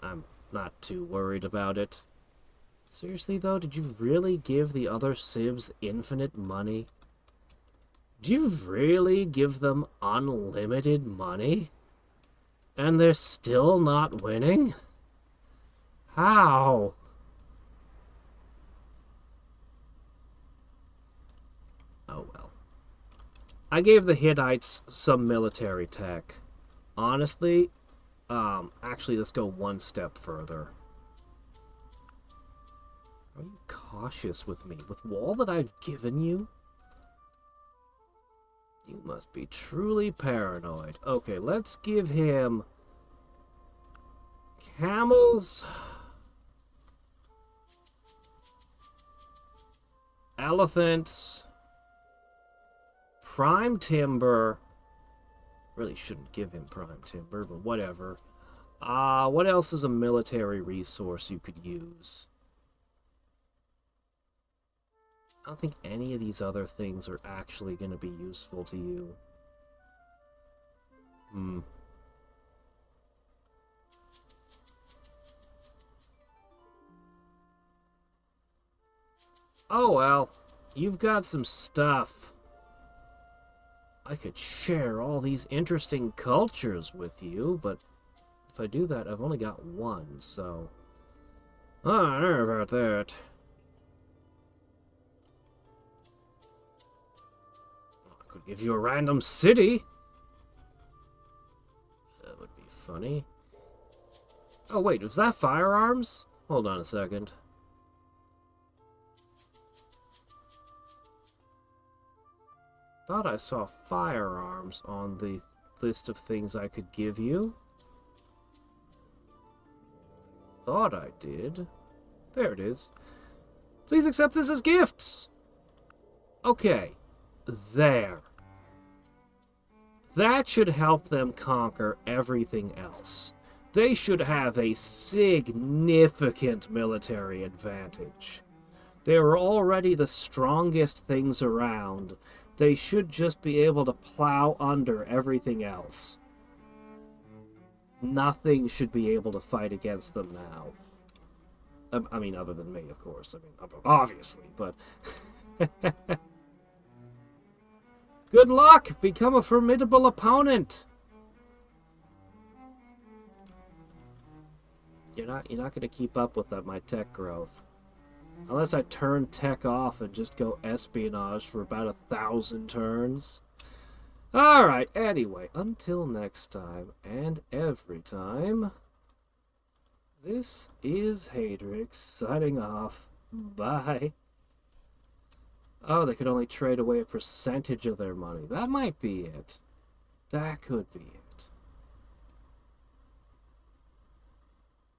I'm not too worried about it. Seriously though, did you really give the other civs infinite money? Do you really give them unlimited money? And they're still not winning? How? Oh well. I gave the Hittites some military tech. Honestly, actually let's go one step further. Are you cautious with me? With all that I've given you? You must be truly paranoid. Okay, let's give him camels, elephants, prime timber. Really shouldn't give him prime timber, but whatever. What else is a military resource you could use? I don't think any of these other things are actually going to be useful to you. Oh well, you've got some stuff. I could share all these interesting cultures with you, but if I do that, I've only got one, so... I don't know about that. Could give you a random city. That would be funny. Oh wait, was that firearms? Hold on a second. Thought I saw firearms on the list of things I could give you. Thought I did. There it is. Please accept this as gifts. Okay. There. That should help them conquer everything else. They should have a significant military advantage. They are already the strongest things around. They should just be able to plow under everything else. Nothing should be able to fight against them now. I mean, other than me, of course. I mean, obviously, but... Good luck! Become a formidable opponent! You're not going to keep up with my tech growth. Unless I turn tech off and just go espionage for about 1,000 turns. Alright, anyway, until next time, and every time, this is Hadriex signing off. Bye. Oh, they could only trade away a percentage of their money. That might be it. That could be it.